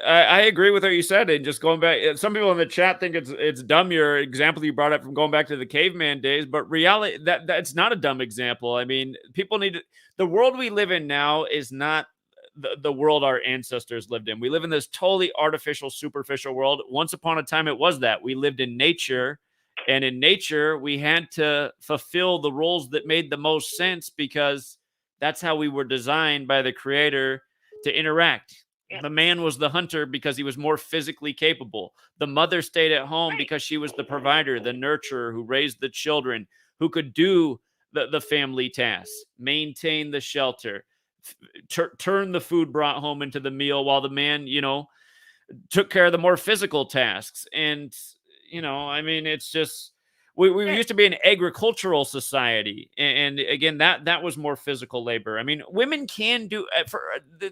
I agree with what you said. And just going back, some people in the chat think it's dumb. Your example you brought up from going back to the caveman days, but reality that's not a dumb example. I mean, people need the world we live in now is not the world our ancestors lived in. We live in this totally artificial, superficial world. Once upon a time, it was that we lived in nature. And in nature, we had to fulfill the roles that made the most sense because that's how we were designed by the creator to interact. Yeah. The man was the hunter because he was more physically capable. The mother stayed at home because she was the provider, the nurturer who raised the children, who could do the family tasks, maintain the shelter, turn the food brought home into the meal, while the man, took care of the more physical tasks. And I mean, it's just we used to be an agricultural society, and again, that was more physical labor. I mean, women can do the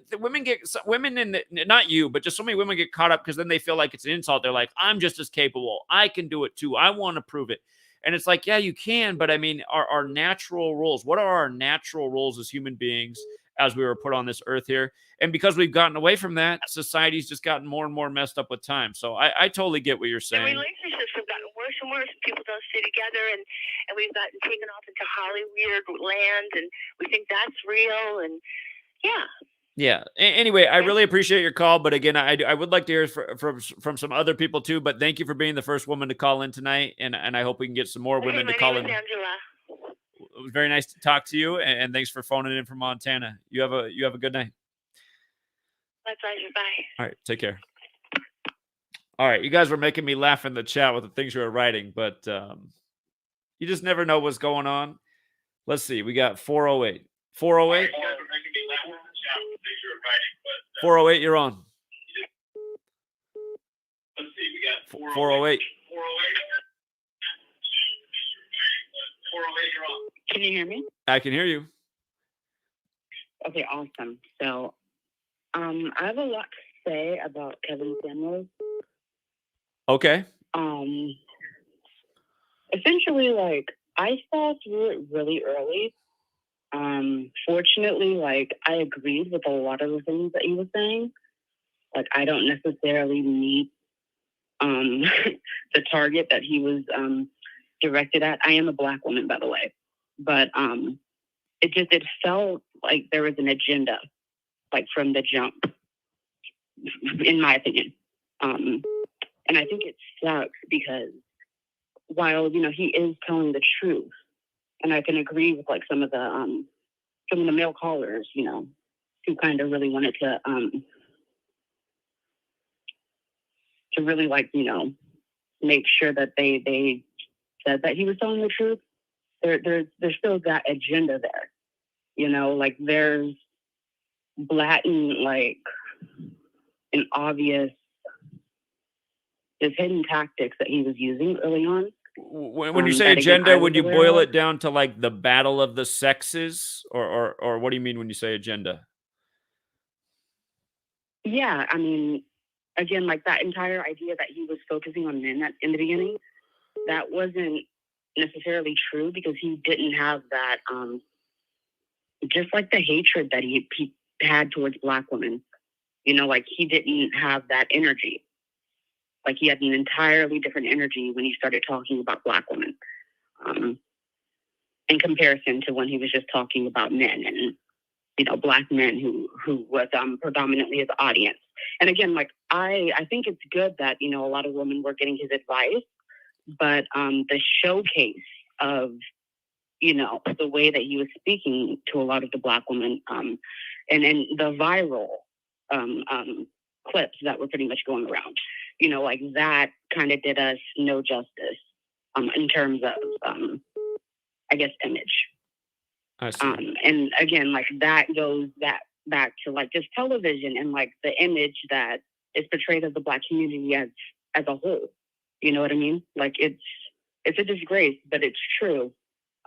women in not you, but just so many women get caught up because then they feel like it's an insult. They're like, I'm just as capable. I can do it too. I want to prove it. And it's like, yeah, you can, but I mean, our natural roles. What are our natural roles as human beings as we were put on this earth here? And because we've gotten away from that, society's just gotten more and more messed up with time. So I totally get what you're saying. And relationships have gotten worse and worse. People don't stay together, and we've gotten taken off into Hollywood land, and we think that's real. And yeah. Yeah. Anyway, I really appreciate your call, but again, I would like to hear from some other people too. But thank you for being the first woman to call in tonight, and I hope we can get some more women to call in. My name is Angela. It was very nice to talk to you, and thanks for phoning in from Montana. You have a good night. My pleasure. Bye. All right, take care. All right, you guys were making me laugh in the chat with the things you were writing, but you just never know what's going on. Let's see. We got 408. 408. 408, you're on. 408. Can you hear me? I can hear you. Okay, awesome. So, I have a lot to say about Kevin Samuels. Okay. Essentially, like, I saw through it really early. Fortunately, like, I agreed with a lot of the things that he was saying. Like, I don't necessarily meet the target that he was directed at. I am a Black woman, by the way, but it felt like there was an agenda, like from the jump, in my opinion. And I think it sucks because while he is telling the truth, and I can agree with like some of the male callers, who kind of really wanted to really like make sure that they said that he was telling the truth. There's still that agenda there, like there's blatant, like an obvious, just hidden tactics that he was using early on. When you say agenda, would you boil it down to like the battle of the sexes, or what do you mean when you say agenda? Yeah, I mean, again, like that entire idea that he was focusing on men in the beginning, that wasn't necessarily true because he didn't have that, just like the hatred that he had towards Black women. Like he didn't have that energy. Like he had an entirely different energy when he started talking about Black women, in comparison to when he was just talking about men and Black men who was predominantly his audience. And again, like I think it's good that a lot of women were getting his advice, but the showcase of the way that he was speaking to a lot of the Black women, and the viral clips that were pretty much going around, like that kind of did us no justice in terms of I guess image. I see. And again, like that goes back to like just television and like the image that is portrayed of the Black community as a whole. You know what I mean? Like it's a disgrace, but it's true.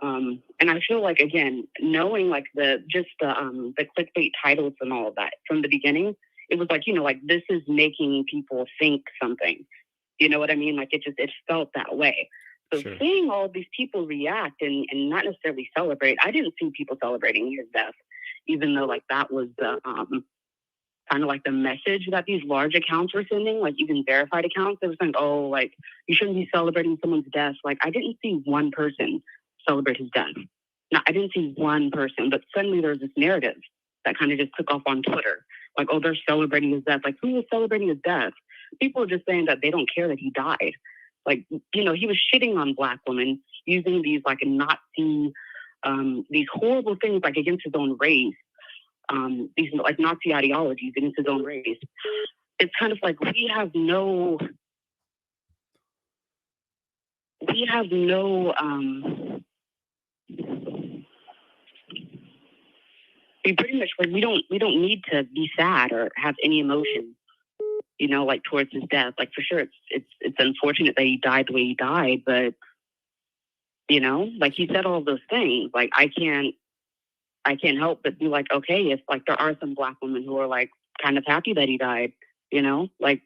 And I feel like, again, knowing like the clickbait titles and all of that from the beginning, it was like, like this is making people think something. You know what I mean? Like it felt that way. So Sure. Seeing all these people react and not necessarily celebrate, I didn't see people celebrating his death, even though like that was the kind of like the message that these large accounts were sending, like even verified accounts. They were saying, oh, like you shouldn't be celebrating someone's death. Like I didn't see one person celebrate his death. No, I didn't see one person, but suddenly there was this narrative that kind of just took off on Twitter. Like, oh, they're celebrating his death. Like who was celebrating his death? People are just saying that they don't care that he died. Like, he was shitting on Black women using these like Nazi, these horrible things like against his own race, these like Nazi ideologies against his own race. It's kind of like we pretty much like we don't need to be sad or have any emotion, like towards his death. Like for sure it's unfortunate that he died the way he died, but like he said all those things. Like I can't help but be like, okay, if like there are some Black women who are like kind of happy that he died, like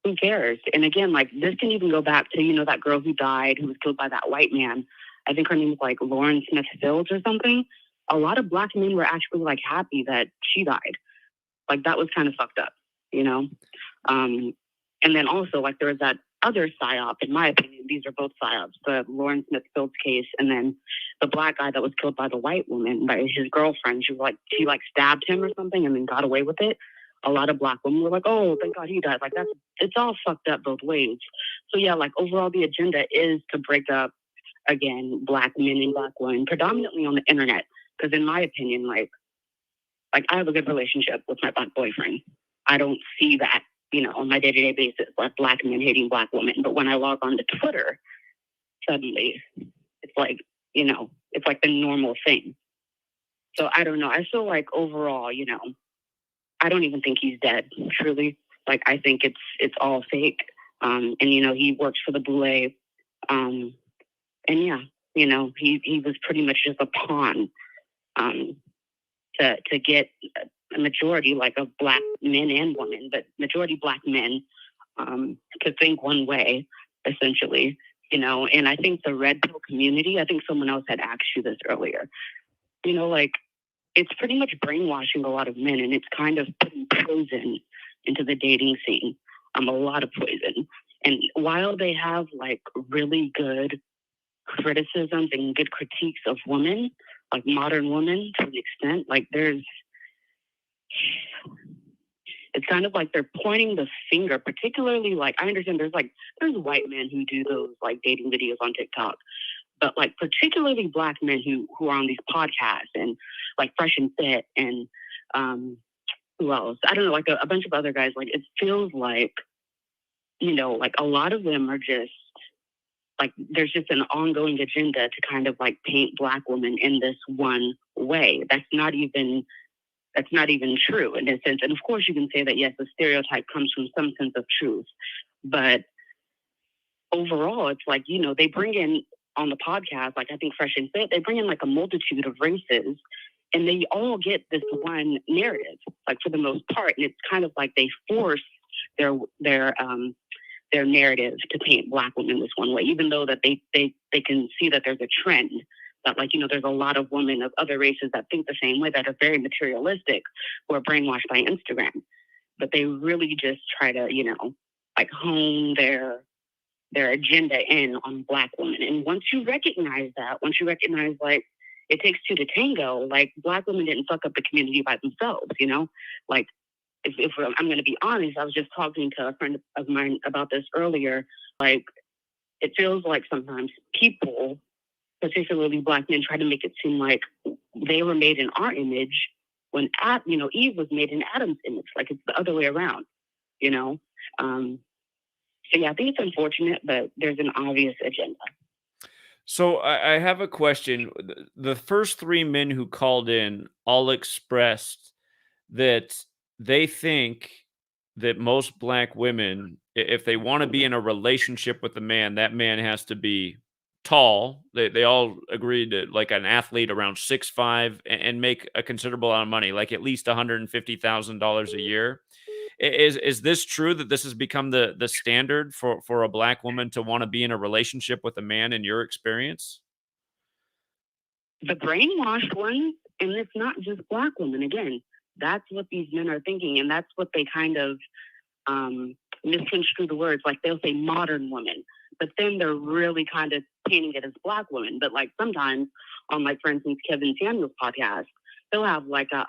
who cares? And again, like this can even go back to, that girl who died, who was killed by that white man. I think her name was like Lauren Smith Fields or something. A lot of Black men were actually like happy that she died. Like that was kind of fucked up, and then also like there was that other psyop, in my opinion. These are both psyops, the Lauren Smith Fields case, and then the Black guy that was killed by the white woman, by his girlfriend. She stabbed him or something and then got away with it. A lot of Black women were like, oh, thank God he died. Like it's all fucked up both ways. So yeah, like overall the agenda is to break up, again, Black men and Black women, predominantly on the internet. Because in my opinion, like I have a good relationship with my Black boyfriend. I don't see that, on my day-to-day basis, like Black men hating Black women. But when I log on to Twitter, suddenly it's like, it's like the normal thing. So I don't know. I feel like overall, I don't even think he's dead, truly. Like I think it's all fake. And, he works for the Boule. And yeah, he was pretty much just a pawn to get a majority like of Black men and women, but majority Black men to think one way, essentially. And I think the red pill community, I think someone else had asked you this earlier, it's pretty much brainwashing a lot of men, and it's kind of putting poison into the dating scene, a lot of poison. And while they have like really good criticisms and good critiques of women, like modern women to an extent, like it's kind of like they're pointing the finger, particularly like, I understand there's white men who do those like dating videos on TikTok, but like particularly Black men who are on these podcasts and like Fresh and Fit and who else? I don't know, like a bunch of other guys. Like it feels like, like a lot of them are just like, there's just an ongoing agenda to kind of like paint Black women in this one way. That's not even true in a sense. And of course you can say that, yes, the stereotype comes from some sense of truth, but overall it's like, they bring in on the podcast, like I think Fresh and Fit, they bring in like a multitude of races and they all get this one narrative, like for the most part. And it's kind of like they force their narrative to paint Black women this one way, even though that they can see that there's a trend that like, there's a lot of women of other races that think the same way, that are very materialistic, who are brainwashed by Instagram. But they really just try to, like hone their agenda in on Black women. And once you recognize like it takes two to tango, like Black women didn't fuck up the community by themselves, like if I'm going to be honest, I was just talking to a friend of mine about this earlier. Like it feels like sometimes people, particularly Black men, try to make it seem like they were made in our image when Eve was made in Adam's image. Like it's the other way around, So yeah, I think it's unfortunate, but there's an obvious agenda. So I have a question. The first three men who called in all expressed that they think that most Black women, if they want to be in a relationship with a man, that man has to be tall. They all agreed that like an athlete around 6'5" and make a considerable amount of money, like at least $150,000 a year. Is this true that this has become the standard for a Black woman to want to be in a relationship with a man in your experience? The brainwashed ones, and it's not just Black women. Again, that's what these men are thinking, and that's what they kind of misconstrue the words. Like they'll say modern women, but then they're really kind of painting it as Black women. But like sometimes on, like for instance, Kevin Samuels' podcast, they'll have like a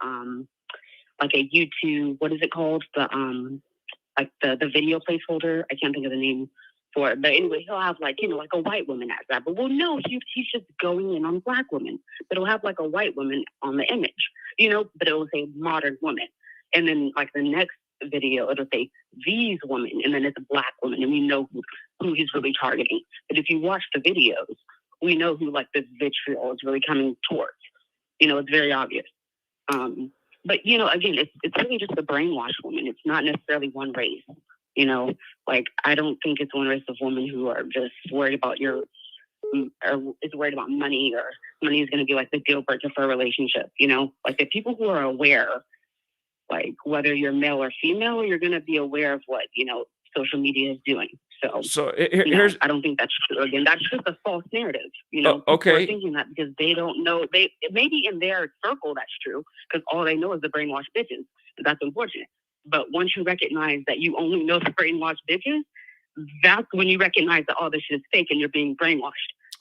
YouTube, what is it called? Like the video placeholder. I can't think of the name for it. But anyway, he'll have like, like a white woman as that. But well, no, he's just going in on Black women. But he'll have like a white woman on the image, but it will say modern woman. And then like the next video, it'll say these women, and then it's a Black woman, and we know who he's really targeting. But if you watch the videos, we know who like this vitriol is really coming towards. It's very obvious. But, again, it's really just a brainwashed woman. It's not necessarily one race, Like, I don't think it's one race of women who are just worried about or is worried about money, or money is going to be, like, the deal breaker for a relationship, Like, the people who are aware, like, whether you're male or female, you're going to be aware of what, social media is doing. So here's, I don't think that's true. Again, that's just a false narrative. Okay. People are thinking that because they don't know. Maybe in their circle that's true, because all they know is the brainwashed bitches. That's unfortunate. But once you recognize that you only know the brainwashed bitches, that's when you recognize that all this shit is fake and you're being brainwashed.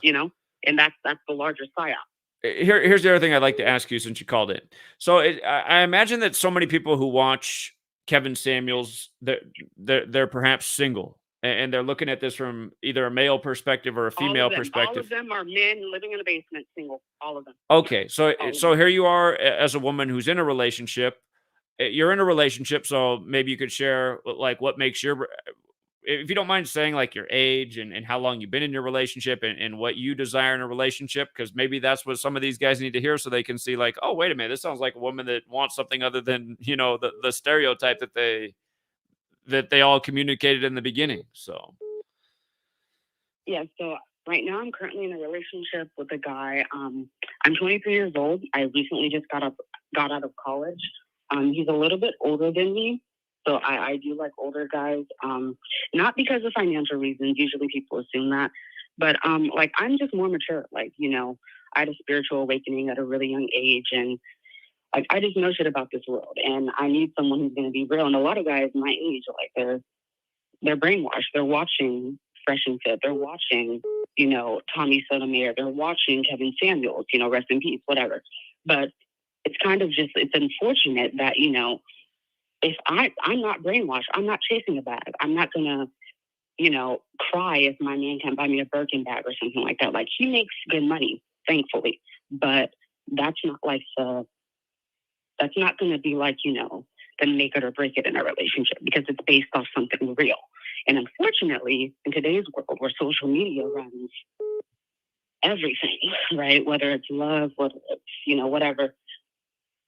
And that's the larger psyop. Here's the other thing I'd like to ask you since you called in. So I imagine that so many people who watch Kevin Samuels, they're perhaps single, and they're looking at this from either a male perspective or a female perspective. All of them are men living in a basement, single. All of them. Okay, so here you are as a woman who's in a relationship. You're in a relationship, so maybe you could share like what makes your, if you don't mind saying like your age and how long you've been in your relationship and what you desire in a relationship, because maybe that's what some of these guys need to hear so they can see like, oh, wait a minute, this sounds like a woman that wants something other than, the stereotype that that they all communicated in the beginning. So Yeah, so right now I'm currently in a relationship with a guy. I'm 23 years old. I recently just got out of college. He's a little bit older than me, so I do like older guys. Not because of financial reasons. Usually people assume that, but like I'm just more mature. Like, you know, I had a spiritual awakening at a really young age, and like I just know shit about this world, and I need someone who's going to be real. And a lot of guys my age, like they're brainwashed. They're watching Fresh and Fit. They're watching, you know, Tommy Sotomayor. They're watching Kevin Samuels, you know, rest in peace, whatever. But it's kind of just, it's unfortunate that, you know, if I'm not brainwashed, I'm not chasing a bag. I'm not going to, you know, cry if my man can't buy me a Birkin bag or something like that. Like, he makes good money, thankfully. But that's not like that's not going to be like, you know, the make it or break it in a relationship, because it's based off something real. And unfortunately, in today's world where social media runs everything, right? Whether it's love, whether it's, you know, whatever,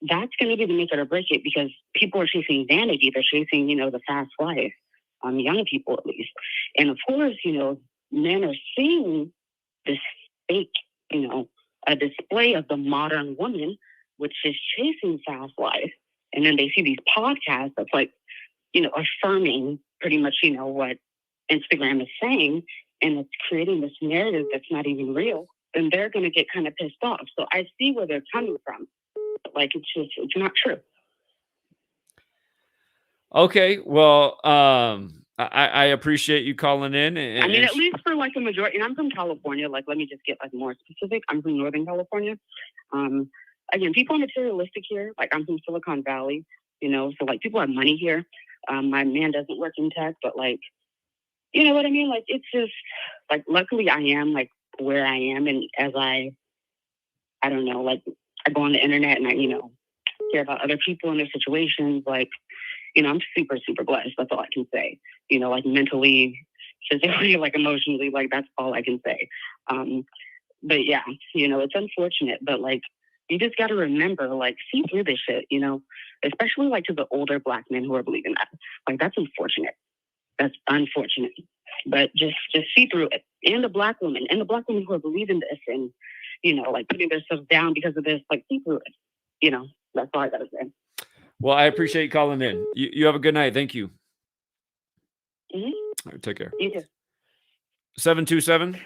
that's going to be the make it or break it, because people are chasing vanity. They're chasing, you know, the fast life, young people at least. And of course, you know, men are seeing this fake, you know, a display of the modern woman, which is chasing fast life. And then they see these podcasts that's like, you know, affirming pretty much, you know, what Instagram is saying, and it's creating this narrative that's not even real, then they're going to get kind of pissed off. So I see where they're coming from. But like, it's not true. okay, well, I appreciate you calling in. I mean, at least for like a majority, and I'm from California. Like, let me just get like more specific. I'm from Northern California. Again, people are materialistic here. Like, I'm from Silicon Valley, you know, so like people have money here. My man doesn't work in tech, but like, you know what I mean? Like, it's just like, luckily I am like where I am. And as I don't know, like I go on the internet and I, you know, hear about other people and their situations. Like, you know, I'm super, super blessed. That's all I can say. You know, like mentally, physically, like emotionally, like that's all I can say. But yeah, you know, it's unfortunate, but like, you just got to remember, like, see through this shit, you know, especially like to the older Black men who are believing that. Like, that's unfortunate. That's unfortunate. But just see through it. And the Black women who are believing this and, you know, like putting themselves down because of this, like, see through it. You know, that's all I got to say. Well, I appreciate you calling in. You have a good night. Thank you. Mm-hmm. All right, take care. You too. 727.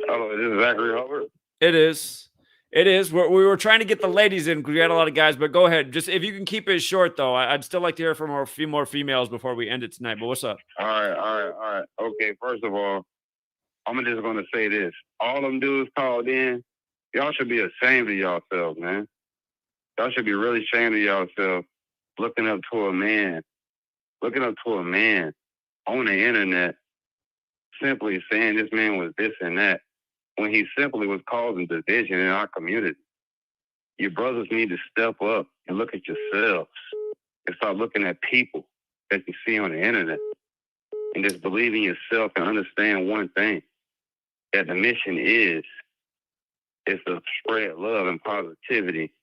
Hello, this is Zachary Hubbard. It is. It is. We were trying to get the ladies in because we had a lot of guys, but go ahead. Just if you can keep it short, though. I'd still like to hear from a few more females before we end it tonight. But what's up? All right. Okay, first of all, I'm just going to say this. All them dudes called in, y'all should be ashamed of yourselves, man. Y'all should be really ashamed of yourselves looking up to a man on the internet, simply saying this man was this and that, when he simply was causing division in our community. Your brothers need to step up and look at yourselves and start looking at people that you see on the internet, and just believe in yourself and understand one thing, that the mission is to spread love and positivity,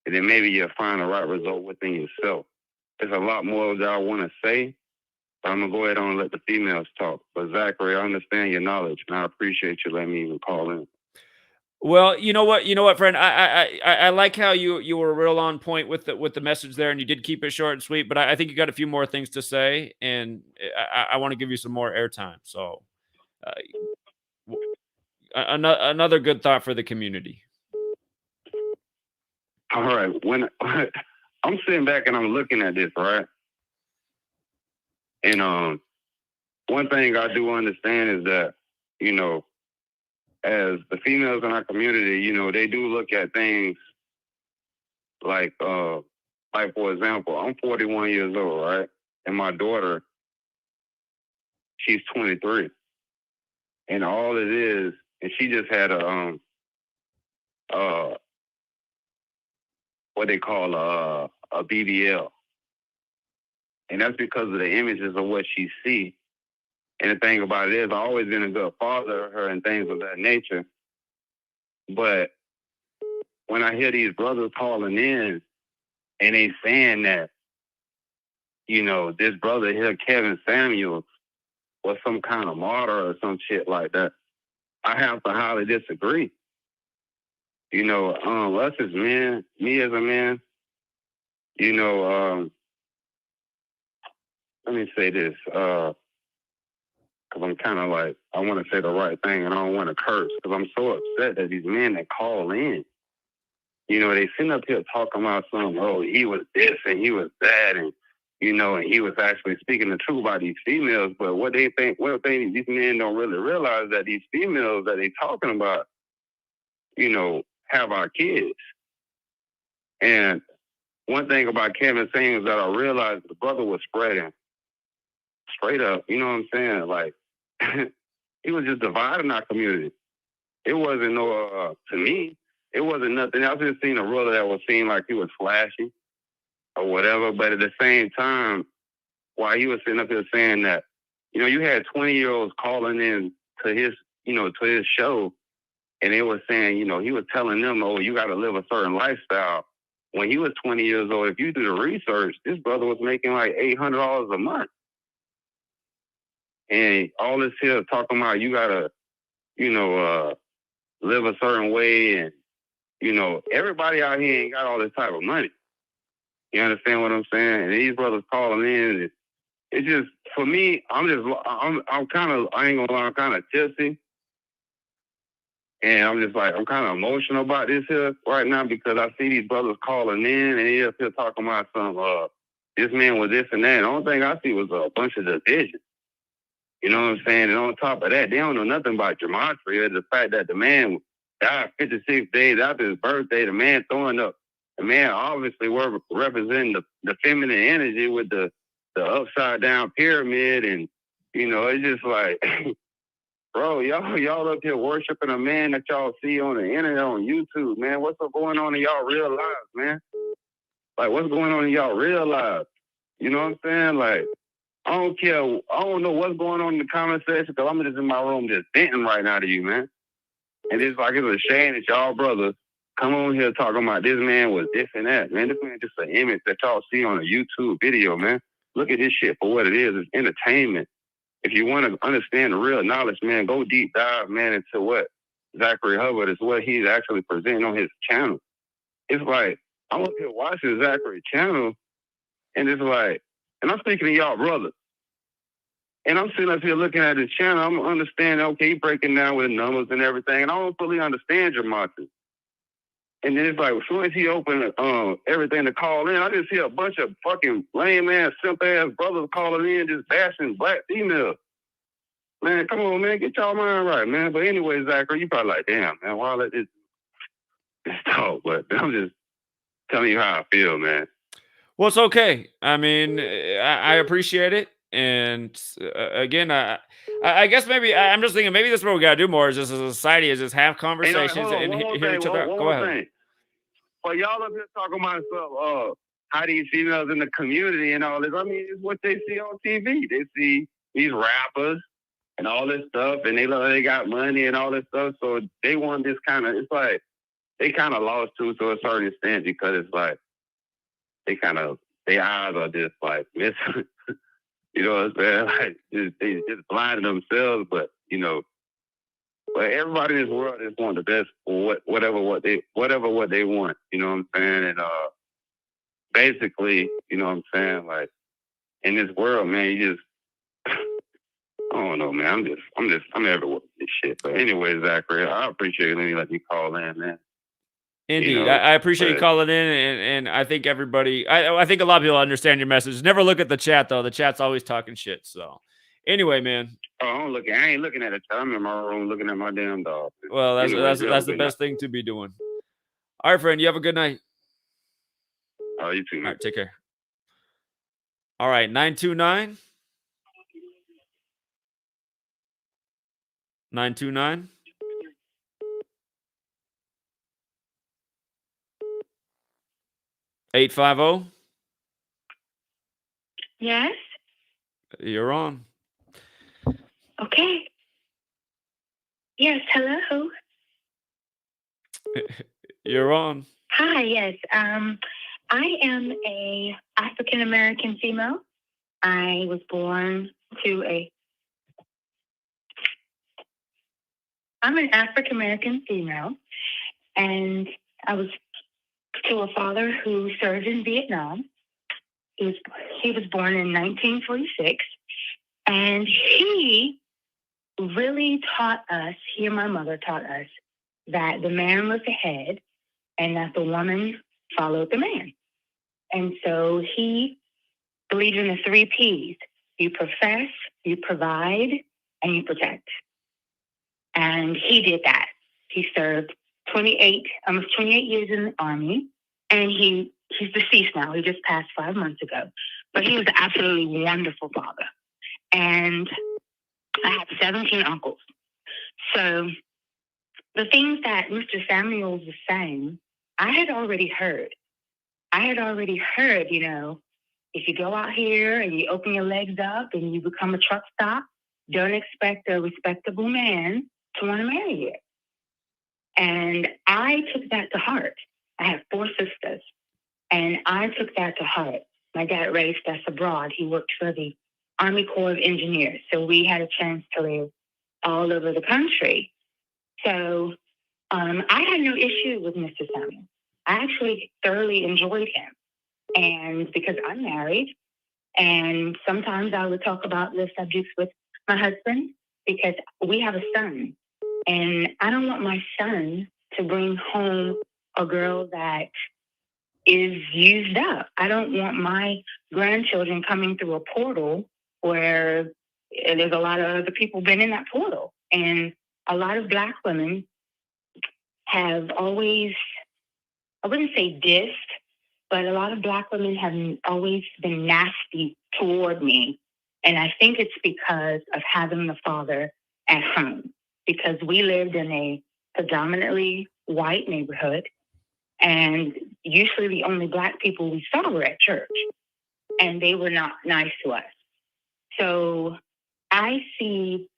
and then maybe you'll find the right result within yourself. There's a lot more that I want to say, but I'm going to go ahead on and let the females talk. But Zachary, I understand your knowledge, and I appreciate you letting me even call in. Well, you know what, friend. I like how you were real on point with the message there, and you did keep it short and sweet. But I think you got a few more things to say, and I want to give you some more airtime. So, another good thought for the community. All right, when I'm sitting back and I'm looking at this, right, and one thing I do understand is that, you know, as the females in our community, you know, they do look at things like for example, I'm 41 years old, right? And my daughter, she's 23. And all it is, and she just had what they call a BBL. And that's because of the images of what she sees. And the thing about it is, I've always been a good father to her and things of that nature. But when I hear these brothers calling in and they saying that, you know, this brother here, Kevin Samuels, was some kind of martyr or some shit like that. I have to highly disagree. You know, us as men, me as a man, you know, let me say this, because I'm kind of like, I want to say the right thing and I don't want to curse because I'm so upset that these men that call in, you know, they sitting up here talking about something, oh, he was this and he was that, and, you know, and he was actually speaking the truth about these females. But what they think, these men don't really realize that these females that they talking about, you know, have our kids. And one thing about Kevin Samuels that I realized the brother was spreading straight up, you know what I'm saying? Like, he was just dividing our community. It wasn't no, to me, it wasn't nothing. I just seen a brother that was seen like he was flashy or whatever. But at the same time, while he was sitting up here saying that, you know, you had 20-year-olds calling in to his, you know, to his show, and they were saying, you know, he was telling them, oh, you got to live a certain lifestyle. When he was 20 years old, if you do the research, this brother was making like $800 a month. And all this here talking about you got to, you know, live a certain way. And, you know, everybody out here ain't got all this type of money. You understand what I'm saying? And these brothers calling in, it's just, for me, I'm kind of, I ain't gonna lie, I'm kind of tipsy. And I'm just like, I'm kind of emotional about this here right now because I see these brothers calling in and they up here talking about some, this man was this and that. And the only thing I see was a bunch of division. You know what I'm saying? And on top of that, they don't know nothing about Gematria. The fact that the man died 56 days after his birthday, the man throwing up, the man obviously were representing the feminine energy with the upside down pyramid. And, you know, it's just like, bro, y'all up here worshiping a man that y'all see on the internet, on YouTube, man. What's up going on in y'all real lives, man? Like, what's going on in y'all real lives? You know what I'm saying? Like, I don't care. I don't know what's going on in the comment section because I'm just in my room just venting right now to you, man. And it's like, it's a shame that y'all brothers come on here talking about this man was this and that, man. This man just an image that y'all see on a YouTube video, man. Look at this shit for what it is. It's entertainment. If you want to understand the real knowledge, man, go deep dive, man, into what Zachary Hubbard is, what he's actually presenting on his channel. It's like, I'm up here watching Zachary channel, and it's like, and I'm speaking to y'all brothers. And I'm sitting up here looking at his channel. I'm understanding, okay, he's breaking down with numbers and everything, and I don't fully understand Gematria. And then it's like, as soon as he opened everything to call in, I just see a bunch of fucking lame ass, simp ass brothers calling in, just bashing black females. Man, come on, man, get y'all mind right, man. But anyway, Zachary, you probably like, damn, man, why let this talk? But I'm just telling you how I feel, man. Well, it's okay. I mean, I appreciate it. And again, I guess maybe I'm just thinking maybe that's what we got to do more is just as a society is just have conversations and hear each other. Go ahead. But y'all up here talking about stuff, how these females in the community and all this. I mean, it's what they see on TV. They see these rappers and all this stuff, and they got money and all this stuff. So they want this kind of, it's like, they kind of lost too to a certain extent because it's like, their eyes are just like missing. You know what I'm saying? Like, they just blinded themselves, but, you know, but everybody in this world just want the best for whatever what they want. You know what I'm saying? And basically, you know what I'm saying? Like, in this world, man, you just, I don't know, man. I'm everywhere with this shit. But anyway, Zachary, I appreciate you letting me call in, man. Indeed. You know, I appreciate you calling in, and I think everybody, I think a lot of people understand your message. Never look at the chat, though. The chat's always talking shit. So, anyway, man. Oh, I ain't looking at it. I'm in my room looking at my damn dog. Well, that's the best thing to be doing. All right, friend. You have a good night. Oh, you too, man. All right, take care. All right, 929. 929. $850. Yes. You're on. Okay. Yes. Hello. You're on. Hi. Yes. I am a African American female. I was born to I'm an African American female, and I was to a father who served in Vietnam. He was born in 1946, and he really taught us, he and my mother taught us, that the man was the head and that the woman followed the man. And so he believed in the 3 Ps. You profess, you provide, and you protect. And he did that. He served almost 28 years in the Army, and he's deceased now. He just passed 5 months ago. But he was an absolutely wonderful father. And I have 17 uncles. So the things that Mr. Samuels was saying, I had already heard. You know, if you go out here and you open your legs up and you become a truck stop, don't expect a respectable man to want to marry you. And I took that to heart. I have 4 sisters, and I took that to heart. My dad raised us abroad. He worked for the Army Corps of Engineers, so we had a chance to live all over the country. So I had no issue with Mr. Samuel. I actually thoroughly enjoyed him. And because I'm married, and sometimes I would talk about the subjects with my husband because we have a son. And I don't want my son to bring home a girl that is used up. I don't want my grandchildren coming through a portal where there's a lot of other people been in that portal. And a lot of Black women have always, I wouldn't say dissed, but a lot of Black women have always been nasty toward me. And I think it's because of having the father at home, because we lived in a predominantly white neighborhood, and usually the only Black people we saw were at church, and they were not nice to us. So I see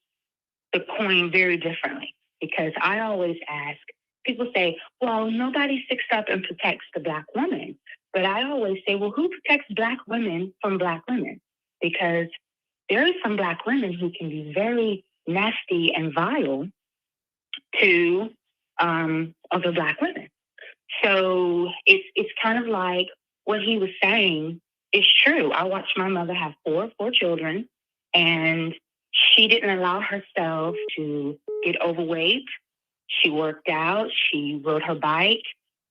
the coin very differently, because I always ask, people say, well, nobody sticks up and protects the Black woman. But I always say, well, who protects Black women from Black women? Because there are some Black women who can be very nasty and vile to other Black women. So it's kind of like what he was saying is true. I watched my mother have four children, and she didn't allow herself to get overweight. She worked out. She rode her bike.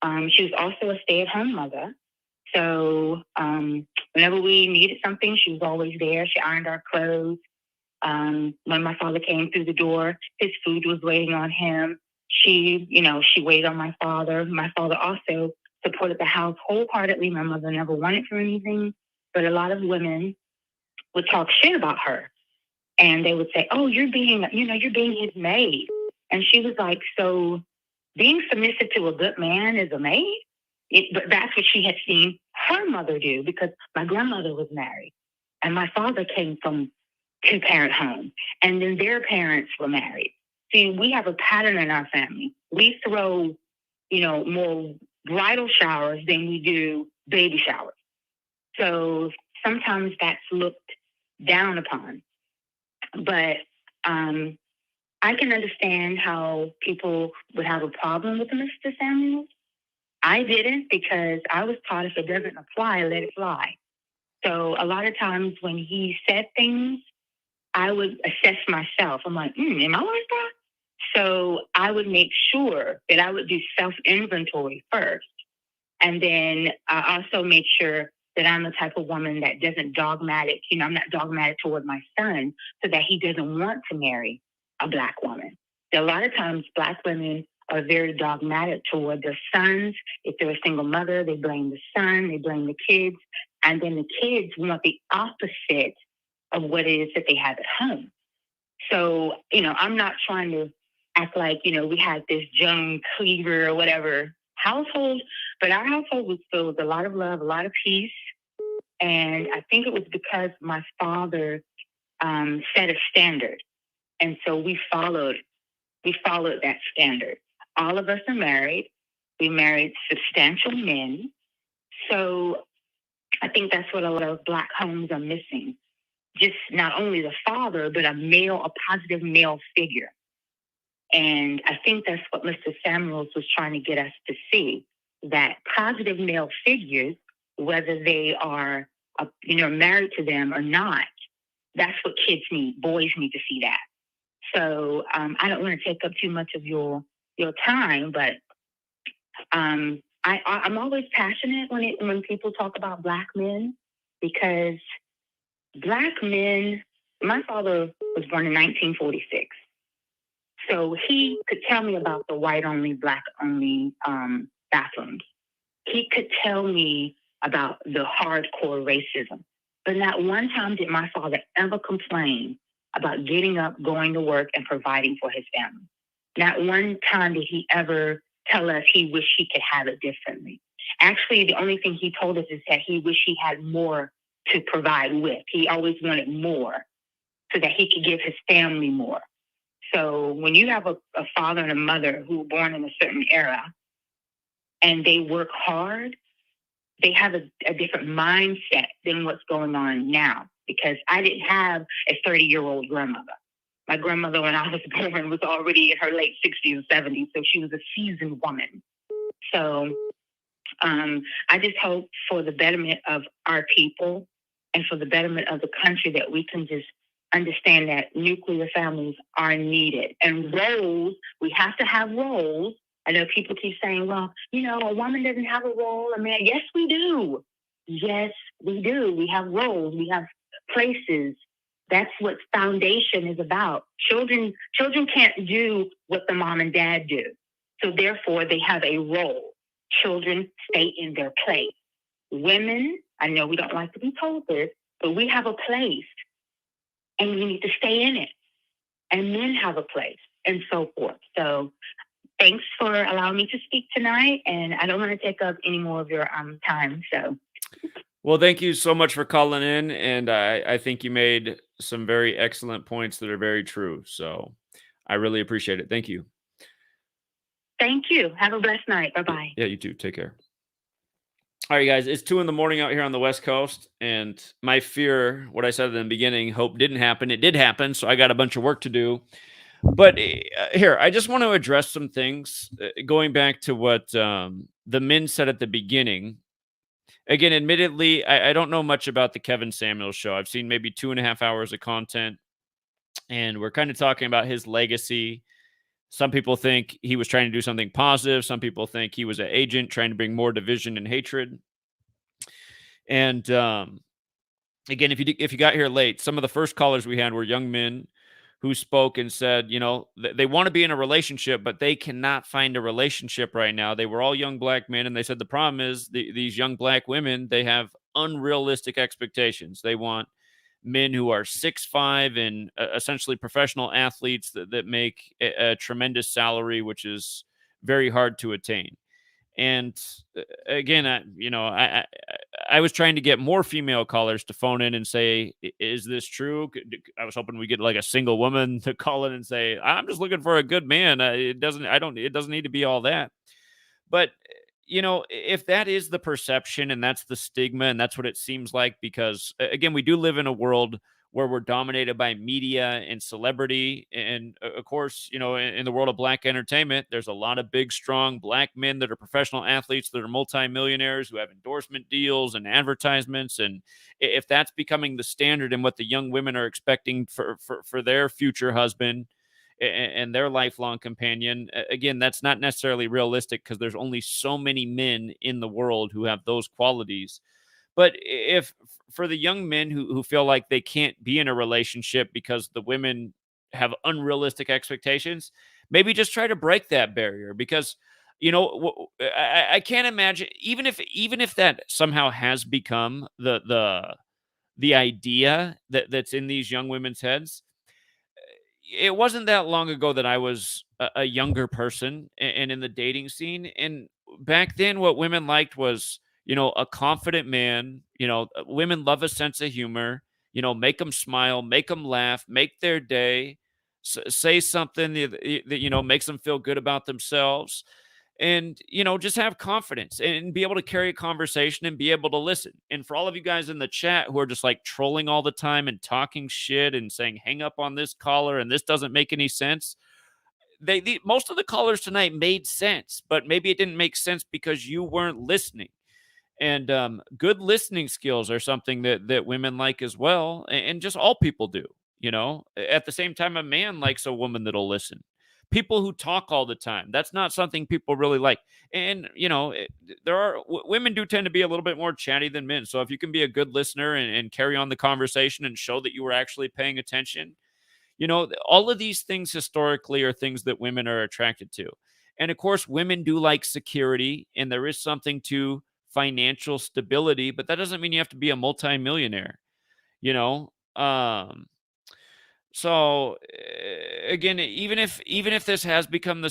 She was also a stay-at-home mother. So whenever we needed something, she was always there. She ironed our clothes. When my father came through the door, his food was waiting on him. She waited on my father. My father also supported the house wholeheartedly. My mother never wanted for anything, but a lot of women would talk shit about her. And they would say, oh, you're being his maid. And she was like, so being submissive to a good man is a maid? But that's what she had seen her mother do, because my grandmother was married and my father came from two-parent home, and then their parents were married. See, we have a pattern in our family. We throw, more bridal showers than we do baby showers. So sometimes that's looked down upon. But I can understand how people would have a problem with Mr. Samuels. I didn't, because I was taught if it doesn't apply, let it fly. So a lot of times when he said things, I would assess myself. I'm like, am I like that? So I would make sure that I would do self-inventory first. And then I also made sure that I'm the type of woman that doesn't dogmatic, I'm not dogmatic toward my son so that he doesn't want to marry a Black woman. A lot of times Black women are very dogmatic toward their sons. If they're a single mother, they blame the son, they blame the kids. And then the kids want the opposite of what it is that they have at home. So, I'm not trying to act like, we had this Joan Cleaver or whatever household, but our household was filled with a lot of love, a lot of peace. And I think it was because my father set a standard. And so we followed that standard. All of us are married. We married substantial men. So I think that's what a lot of Black homes are missing. Just not only the father, but a positive male figure. And I think that's what Mr. Samuels was trying to get us to see, that positive male figures, whether they are, married to them or not, that's what kids need. Boys need to see that. So I don't want to take up too much of your time, but I'm always passionate when people talk about Black men, because Black men, my father was born in 1946. So he could tell me about the white-only, Black-only bathrooms. He could tell me about the hardcore racism. But not one time did my father ever complain about getting up, going to work, and providing for his family. Not one time did he ever tell us he wished he could have it differently. Actually, the only thing he told us is that he wished he had more to provide with. He always wanted more so that he could give his family more. So when you have a father and a mother who were born in a certain era and they work hard, they have a different mindset than what's going on now. Because I didn't have a 30-year-old grandmother. My grandmother, when I was born, was already in her late 60s and 70s, so she was a seasoned woman. So I just hope for the betterment of our people and for the betterment of the country that we can just understand that nuclear families are needed. And roles, we have to have roles. I know people keep saying, well, a woman doesn't have a role. A man, yes, we do. Yes, we do. We have roles. We have places. That's what foundation is about. Children can't do what the mom and dad do. So therefore, they have a role. Children stay in their place. Women, I know we don't like to be told this, but we have a place. And we need to stay in it. And men have a place, and so forth. So thanks for allowing me to speak tonight. And I don't want to take up any more of your time. So. Well, thank you so much for calling in. And I think you made some very excellent points that are very true. So I really appreciate it. Thank you. Thank you. Have a blessed night. Bye-bye. Yeah, you too. Take care. All right, guys, it's 2 a.m. out here on the West Coast, and my fear, what I said in the beginning, hope didn't happen. It did happen, so I got a bunch of work to do. But here, I just want to address some things, going back to what the men said at the beginning. Again, admittedly, I don't know much about the Kevin Samuels show. I've seen maybe 2.5 hours of content, and we're kind of talking about his legacy. Some people think he was trying to do something positive. Some people think he was an agent trying to bring more division and hatred. And again, if you got here late, some of the first callers we had were young men who spoke and said, they want to be in a relationship, but they cannot find a relationship right now. They were all young Black men, and they said the problem is these young Black women, they have unrealistic expectations. They want men who are 6'5" and essentially professional athletes that make a tremendous salary, which is very hard to attain. And again, I was trying to get more female callers to phone in and say, is this true? I was hoping we get like a single woman to call in and say, I'm just looking for a good man. It doesn't need to be all that. But if that is the perception and that's the stigma and that's what it seems like, because again, we do live in a world where we're dominated by media and celebrity. And of course, in the world of Black entertainment, there's a lot of big, strong Black men that are professional athletes that are multimillionaires who have endorsement deals and advertisements. And if that's becoming the standard and what the young women are expecting for their future husband and their lifelong companion, again, that's not necessarily realistic because there's only so many men in the world who have those qualities. But if for the young men who feel like they can't be in a relationship because the women have unrealistic expectations, maybe just try to break that barrier, because I can't imagine, even if that somehow has become the idea that's in these young women's heads. It wasn't that long ago that I was a younger person and in the dating scene. And back then, what women liked was, a confident man. Women love a sense of humor, make them smile, make them laugh, make their day, say something that makes them feel good about themselves. and, just have confidence and be able to carry a conversation and be able to listen. And for all of you guys in the chat who are just like trolling all the time and talking shit and saying, hang up on this caller and this doesn't make any sense. Most of the callers tonight made sense, but maybe it didn't make sense because you weren't listening. And good listening skills are something that women like as well, and just all people do. At the same time, a man likes a woman that'll listen. People who talk all the time, that's not something people really like. And women do tend to be a little bit more chatty than men. So if you can be a good listener and carry on the conversation and show that you were actually paying attention, all of these things historically are things that women are attracted to. And of course, women do like security, and there is something to financial stability, but that doesn't mean you have to be a multimillionaire, you know? So again, even if this has become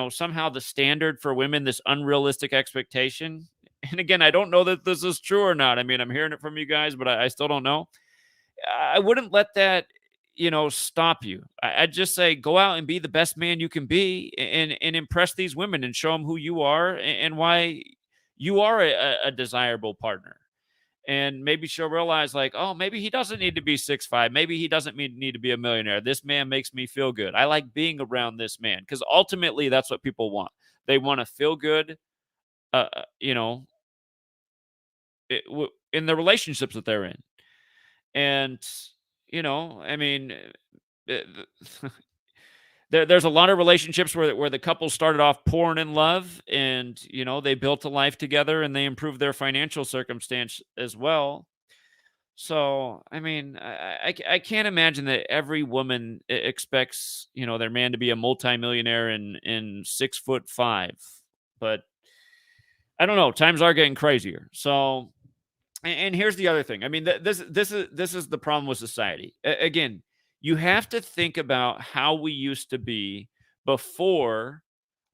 somehow the standard for women, this unrealistic expectation. And again, I don't know that this is true or not. I mean, I'm hearing it from you guys, but I still don't know. I wouldn't let that, stop you. I'd just say go out and be the best man you can be, and impress these women and show them who you are and why you are a desirable partner. And maybe she'll realize, like, oh, maybe he doesn't need to be 6'5". Maybe he doesn't need to be a millionaire. This man makes me feel good. I like being around this man, because ultimately that's what people want. They want to feel good, you know, in the relationships that they're in. And, I mean, there's a lot of relationships where the couple started off pouring in love, and, they built a life together and they improved their financial circumstance as well. So, I mean, I can't imagine that every woman expects, their man to be a multimillionaire and 6'5". But I don't know. Times are getting crazier. So, and here's the other thing. I mean, this is the problem with society. Again, you have to think about how we used to be before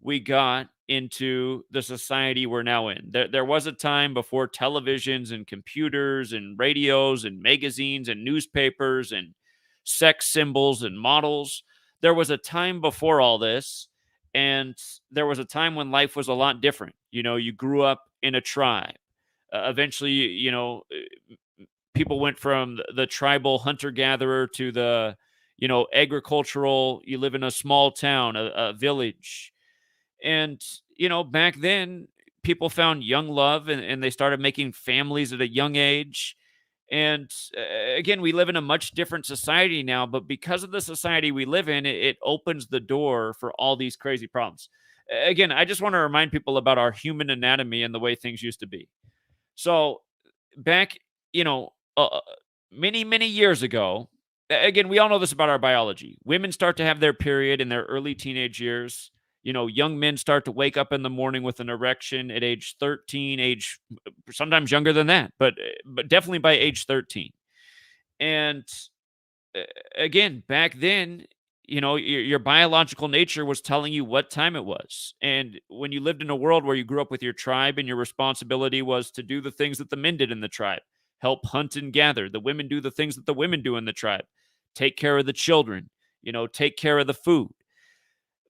we got into the society we're now in. There was a time before televisions and computers and radios and magazines and newspapers and sex symbols and models. There was a time before all this, and there was a time when life was a lot different. You grew up in a tribe. Eventually, people went from the tribal hunter-gatherer to the, agricultural. You live in a small town, a village. And, back then, people found young love, and they started making families at a young age. And again, we live in a much different society now, but because of the society we live in, it opens the door for all these crazy problems. Again, I just want to remind people about our human anatomy and the way things used to be. So back, many, many years ago, again, we all know this about our biology. Women start to have their period in their early teenage years. Young men start to wake up in the morning with an erection at age 13, sometimes younger than that, but definitely by age 13. And again, back then, your biological nature was telling you what time it was. And when you lived in a world where you grew up with your tribe and your responsibility was to do the things that the men did in the tribe, help hunt and gather. The women do the things that the women do in the tribe, take care of the children, take care of the food.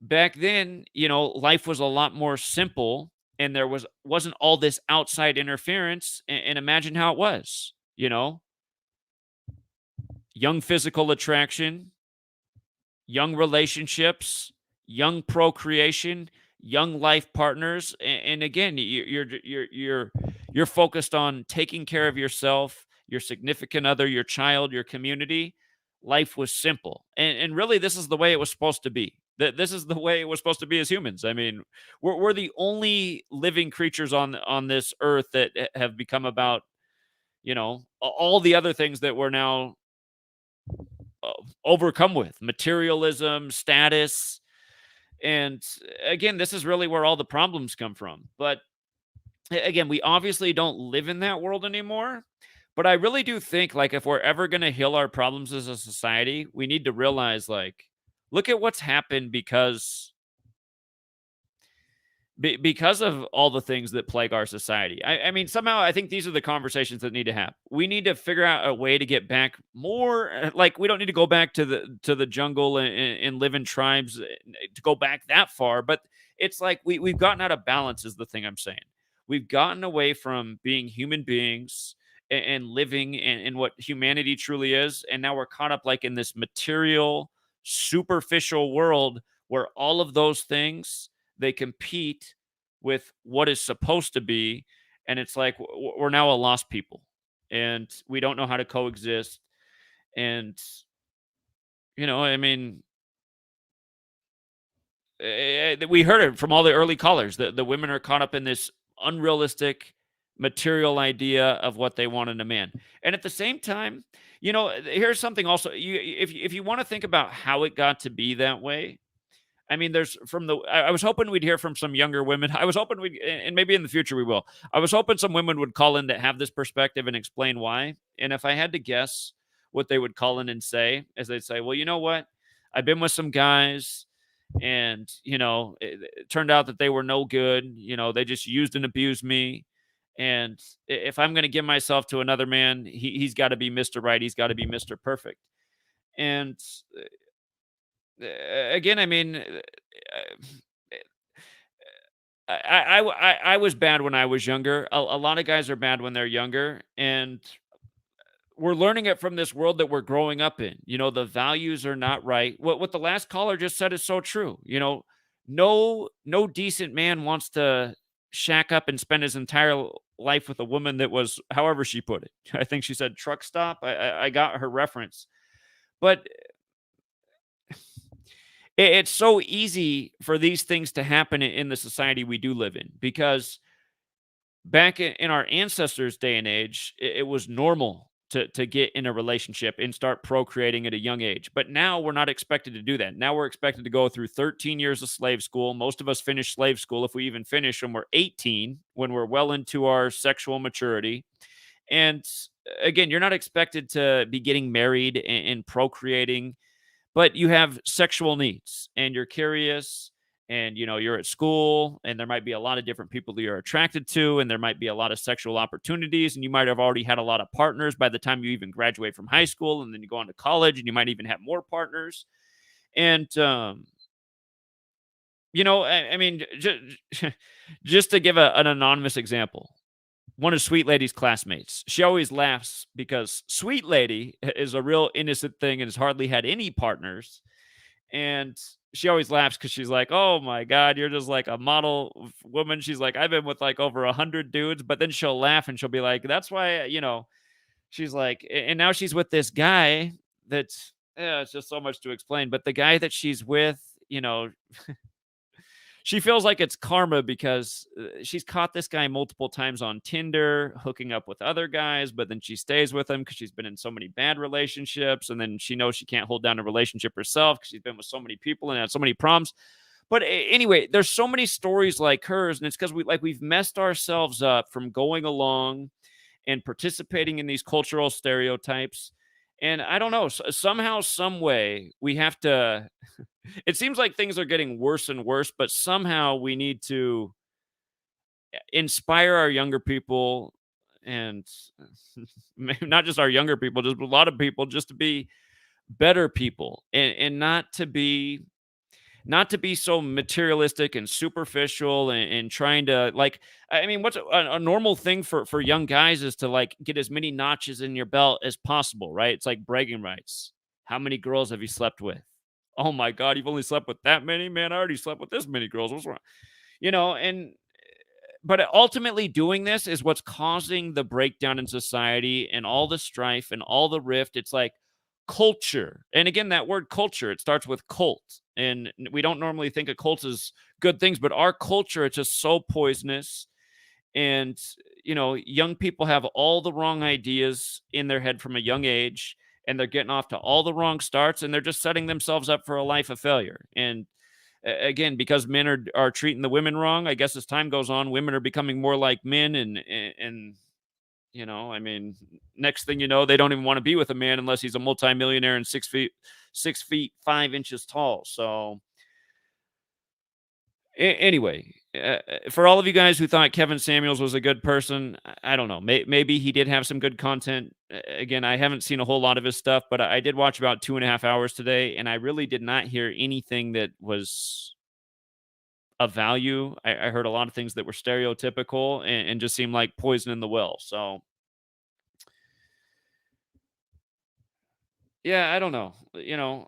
Back then, life was a lot more simple, and there wasn't all this outside interference. And imagine how it was, young physical attraction, young relationships, young procreation, young life partners, and again, you're focused on taking care of yourself, your significant other, your child, your community. Life was simple, and really, this is the way it was supposed to be. This is the way it was supposed to be as humans. I mean, we're the only living creatures on this earth that have become about, all the other things that we're now overcome with: materialism, status. And again, this is really where all the problems come from. But again, we obviously don't live in that world anymore. But I really do think, like, if we're ever going to heal our problems as a society, we need to realize, like, look at what's happened because because of all the things that plague our society. I mean, somehow I think these are the conversations that need to happen. We need to figure out a way to get back more. Like, we don't need to go back to the jungle and live in tribes to go back that far. But it's like we've gotten out of balance, is the thing I'm saying. We've gotten away from being human beings and living in what humanity truly is, and now we're caught up like in this material, superficial world where all of those things, they compete with what is supposed to be, and it's like we're now a lost people, and we don't know how to coexist. And I mean, we heard it from all the early callers. The women are caught up in this unrealistic material idea of what they want in a man. And at the same time, here's something also. If you want to think about how it got to be that way, I mean, I was hoping we'd hear from some younger women. I was hoping and maybe in the future we will. I was hoping some women would call in to have this perspective and explain why. And if I had to guess what they would call in and say, is they'd say, well, you know what? I've been with some guys, and, it turned out that they were no good. They just used and abused me. And if I'm going to give myself to another man, he's got to be Mr. Right. He's got to be Mr. Perfect. And again, I mean, I was bad when I was younger. A lot of guys are bad when they're younger, and we're learning it from this world that we're growing up in. The values are not right. What the last caller just said is so true. No decent man wants to shack up and spend his entire life with a woman that was, however she put it. I think she said truck stop. I got her reference, but it's so easy for these things to happen in the society we do live in, because back in our ancestors' day and age, it was normal to get in a relationship and start procreating at a young age. But now we're not expected to do that. Now we're expected to go through 13 years of slave school. Most of us finish slave school, if we even finish, when we're 18, when we're well into our sexual maturity. And again, you're not expected to be getting married and procreating, but you have sexual needs and you're curious, and you're at school, and there might be a lot of different people that you're attracted to, and there might be a lot of sexual opportunities, and you might have already had a lot of partners by the time you even graduate from high school, and then you go on to college, and you might even have more partners. And I mean, just to give an anonymous example, one of Sweet Lady's classmates, she always laughs because Sweet Lady is a real innocent thing and has hardly had any partners. And she always laughs because she's like, oh my God, you're just like a model woman. She's like, I've been with like over 100 dudes. But then she'll laugh and she'll be like, that's why, she's like, and now she's with this guy that's, it's just so much to explain. But the guy that she's with, she feels like it's karma because she's caught this guy multiple times on Tinder, hooking up with other guys, but then she stays with him because she's been in so many bad relationships. And then she knows she can't hold down a relationship herself because she's been with so many people and had so many problems. But anyway, there's so many stories like hers, and it's because we've messed ourselves up from going along and participating in these cultural stereotypes. And I don't know, somehow, some way, we have to. It seems like things are getting worse and worse, but somehow we need to inspire our younger people, and not just our younger people, just a lot of people, just to be better people, and not to be so materialistic and superficial, and trying to, like, I mean, what's a normal thing for young guys is to like get as many notches in your belt as possible, right? It's like bragging rights. How many girls have you slept with? Oh my God, you've only slept with that many? Man, I already slept with this many girls. What's wrong? And but ultimately doing this is what's causing the breakdown in society and all the strife and all the rift. It's like culture. And again, that word culture, it starts with cult. And we don't normally think of cults as good things, but our culture, it's just so poisonous. And, young people have all the wrong ideas in their head from a young age, and they're getting off to all the wrong starts, and they're just setting themselves up for a life of failure. And again, because men are treating the women wrong, I guess as time goes on, women are becoming more like men, and I mean, next thing you know, they don't even want to be with a man unless he's a multimillionaire and 6 feet 5 inches tall. So anyway, For all of you guys who thought Kevin Samuels was a good person, I don't know. Maybe he did have some good content. Again, I haven't seen a whole lot of his stuff, but I did watch about 2.5 hours today, and I really did not hear anything that was of value. I heard a lot of things that were stereotypical and just seemed like poison in the well. So, yeah, I don't know.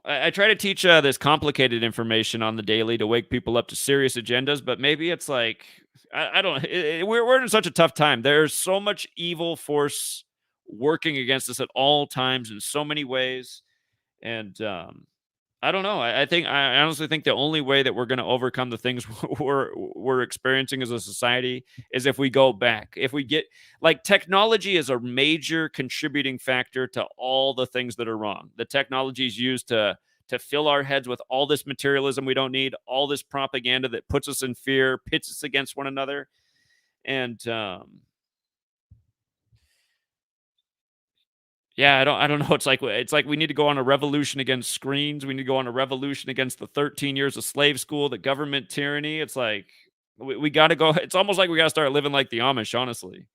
I try to teach this complicated information on the daily to wake people up to serious agendas, but maybe it's like, I don't, we're in such a tough time. There's so much evil force working against us at all times in so many ways. And I don't know. I honestly think the only way that we're going to overcome the things we're experiencing as a society is if we go back. If we get like technology is a major contributing factor to all the things that are wrong. The technology is used to fill our heads with all this materialism we don't need, all this propaganda that puts us in fear, pits us against one another, and yeah, I don't know. It's like we need to go on a revolution against screens. We need to go on a revolution against the 13 years of slave school, the government tyranny. It's like we got to go. It's almost like we got to start living like the Amish, honestly.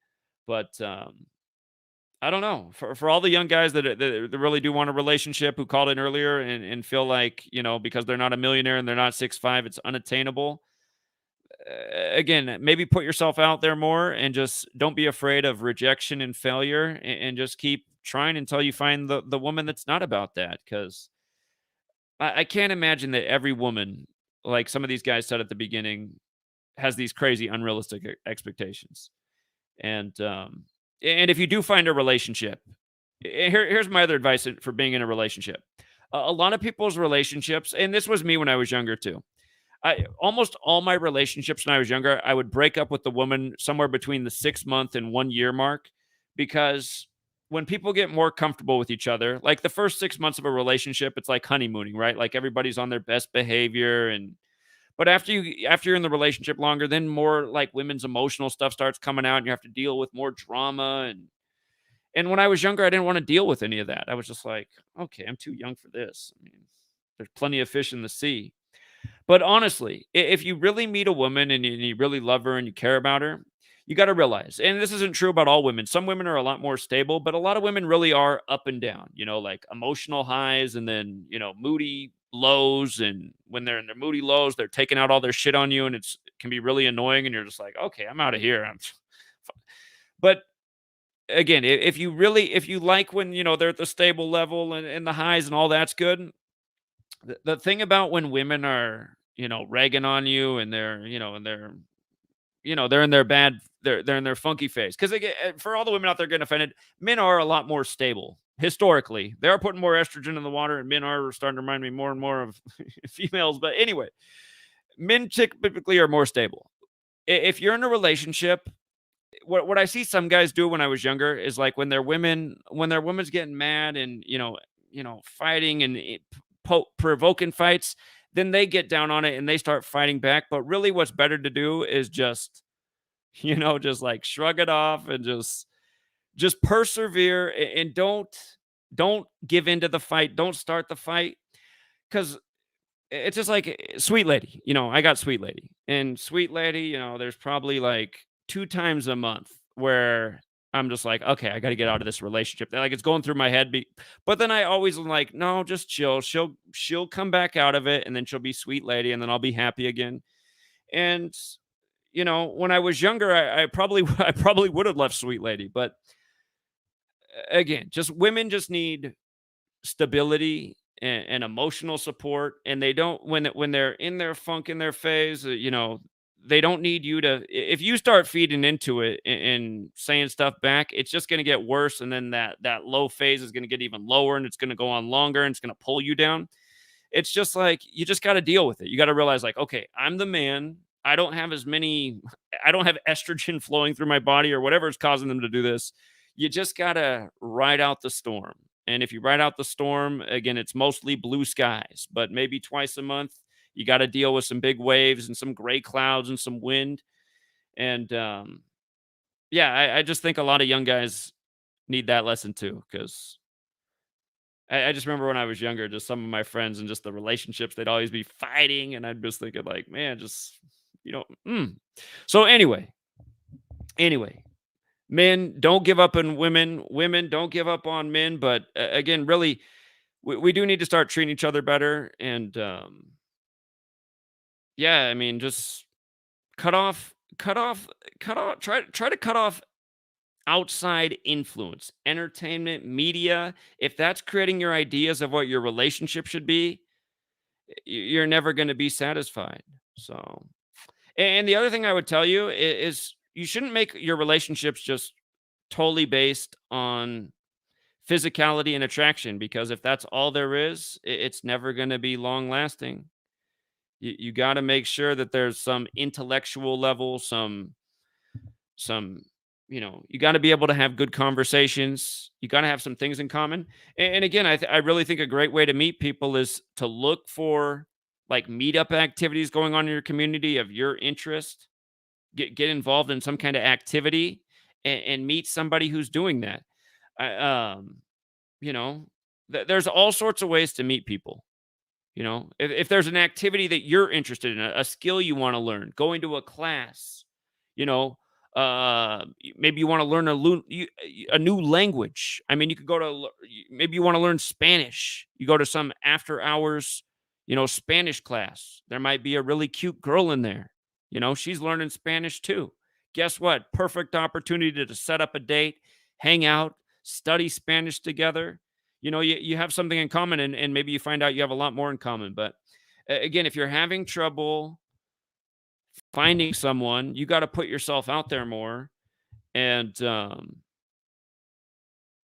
But I don't know. For all the young guys that really do want a relationship, who called in earlier and feel like because they're not a millionaire and they're not 6'5", it's unattainable. Again, maybe put yourself out there more and just don't be afraid of rejection and failure, and just keep trying until you find the woman that's not about that. Because I can't imagine that every woman, like some of these guys said at the beginning, has these crazy unrealistic expectations. And if you do find a relationship, here's my other advice for being in a relationship. A lot of people's relationships, and this was me when I was younger too. Almost all my relationships when I was younger, I would break up with the woman somewhere between the 6 month and 1 year mark, because when people get more comfortable with each other, like the first 6 months of a relationship, it's like honeymooning, right? Like everybody's on their best behavior, and but after you're in the relationship longer, then more like women's emotional stuff starts coming out, and you have to deal with more drama. And when I was younger, I didn't want to deal with any of that. I was just like, okay, I'm too young for this. I mean, there's plenty of fish in the sea. But honestly, if you really meet a woman and you really love her and you care about her, you got to realize, and this isn't true about all women. Some women are a lot more stable, but a lot of women really are up and down, like emotional highs and then, moody lows. And when they're in their moody lows, they're taking out all their shit on you, and it can be really annoying. And you're just like, okay, I'm out of here. But again, if you like when, they're at the stable level and the highs and all that's good. The thing about when women are, ragging on you, and they're in their they're in their funky phase. Because for all the women out there getting offended, men are a lot more stable historically. They are putting more estrogen in the water, and men are starting to remind me more and more of females. But anyway, men typically are more stable. If you're in a relationship, what I see some guys do when I was younger is like when their women's getting mad and fighting and provoking fights, then they get down on it and they start fighting back. But really, what's better to do is just just like shrug it off and just persevere, and don't give into the fight. Don't start the fight, because it's just like Sweet Lady. I got Sweet Lady, and Sweet Lady, there's probably like 2 times a month where I'm just like, okay, I got to get out of this relationship. Like it's going through my head, but then I always am like, no, just chill. She'll come back out of it, and then she'll be Sweet Lady, and then I'll be happy again. And when I was younger, I probably I probably would have left Sweet Lady, but again, just women just need stability and emotional support, and they don't when they're in their funk in their phase, they don't need you to. If you start feeding into it and saying stuff back, it's just going to get worse, and then that low phase is going to get even lower, and it's going to go on longer, and it's going to pull you down. It's just like you just got to deal with it. You got to realize, like, okay, I'm the man. I don't have estrogen flowing through my body or whatever is causing them to do this. You just got to ride out the storm. And if you ride out the storm, again, it's mostly blue skies, but maybe twice a month, you got to deal with some big waves and some gray clouds and some wind. And yeah, I just think a lot of young guys need that lesson too, because I just remember when I was younger, just some of my friends and just the relationships, they'd always be fighting. And I'd just thinking like, man, just So anyway, men, don't give up on women. Women, don't give up on men. But again, really, we do need to start treating each other better. And yeah, I mean, just cut off, cut off, cut off. Try to cut off outside influence, entertainment, media. If that's creating your ideas of what your relationship should be, you're never going to be satisfied. So, and the other thing I would tell you is you shouldn't make your relationships just totally based on physicality and attraction, because if that's all there is, it's never going to be long lasting. You got to make sure that there's some intellectual level, some you got to be able to have good conversations. You got to have some things in common. And again, I really think a great way to meet people is to look for like meetup activities going on in your community of your interest. Get involved in some kind of activity, and meet somebody who's doing that. I, you know, there's all sorts of ways to meet people. If there's an activity that you're interested in, a skill you want to learn, going to a class, you know, maybe you want to learn a new language. I mean, you could go to, maybe you want to learn Spanish. You go to some after hours, Spanish class. There might be a really cute girl in there. She's learning Spanish too. Guess what? Perfect opportunity to set up a date, hang out, study Spanish together. You have something in common, and maybe you find out you have a lot more in common. But again, if you're having trouble finding someone, you got to put yourself out there more. And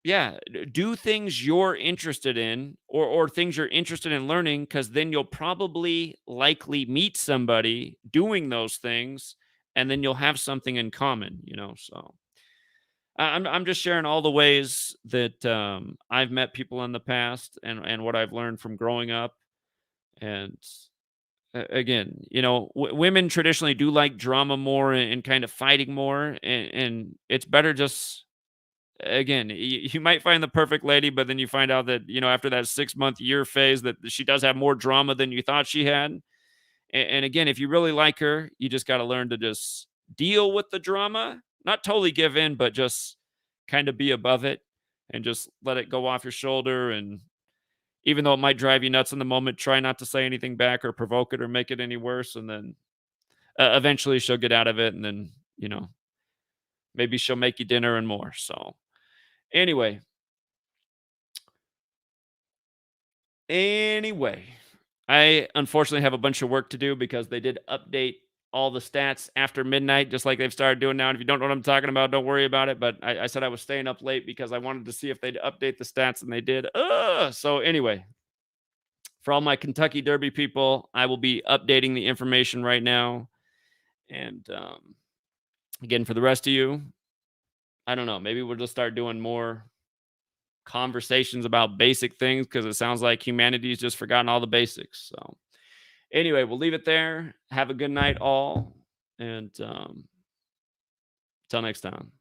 yeah, do things you're interested in, or things you're interested in learning, because then you'll probably likely meet somebody doing those things, and then you'll have something in common. So I'm just sharing all the ways that I've met people in the past, and what I've learned from growing up. And again, women traditionally do like drama more, and kind of fighting more, and it's better just, again, you might find the perfect lady, but then you find out that, after that 6-month year phase, that she does have more drama than you thought she had. And again, if you really like her, you just got to learn to just deal with the drama, not totally give in, but just kind of be above it, and just let it go off your shoulder. And even though it might drive you nuts in the moment, try not to say anything back or provoke it or make it any worse. And then eventually she'll get out of it. And then, maybe she'll make you dinner and more. So anyway, I unfortunately have a bunch of work to do, because they did update all the stats after midnight, just like they've started doing now. And if you don't know what I'm talking about, don't worry about it. But I said I was staying up late because I wanted to see if they'd update the stats, and they did. So anyway, for all my Kentucky Derby people, I will be updating the information right now. And again, for the rest of you, I don't know, maybe we'll just start doing more conversations about basic things, because it sounds like humanity's just forgotten all the basics. So anyway, we'll leave it there. Have a good night all, and till next time.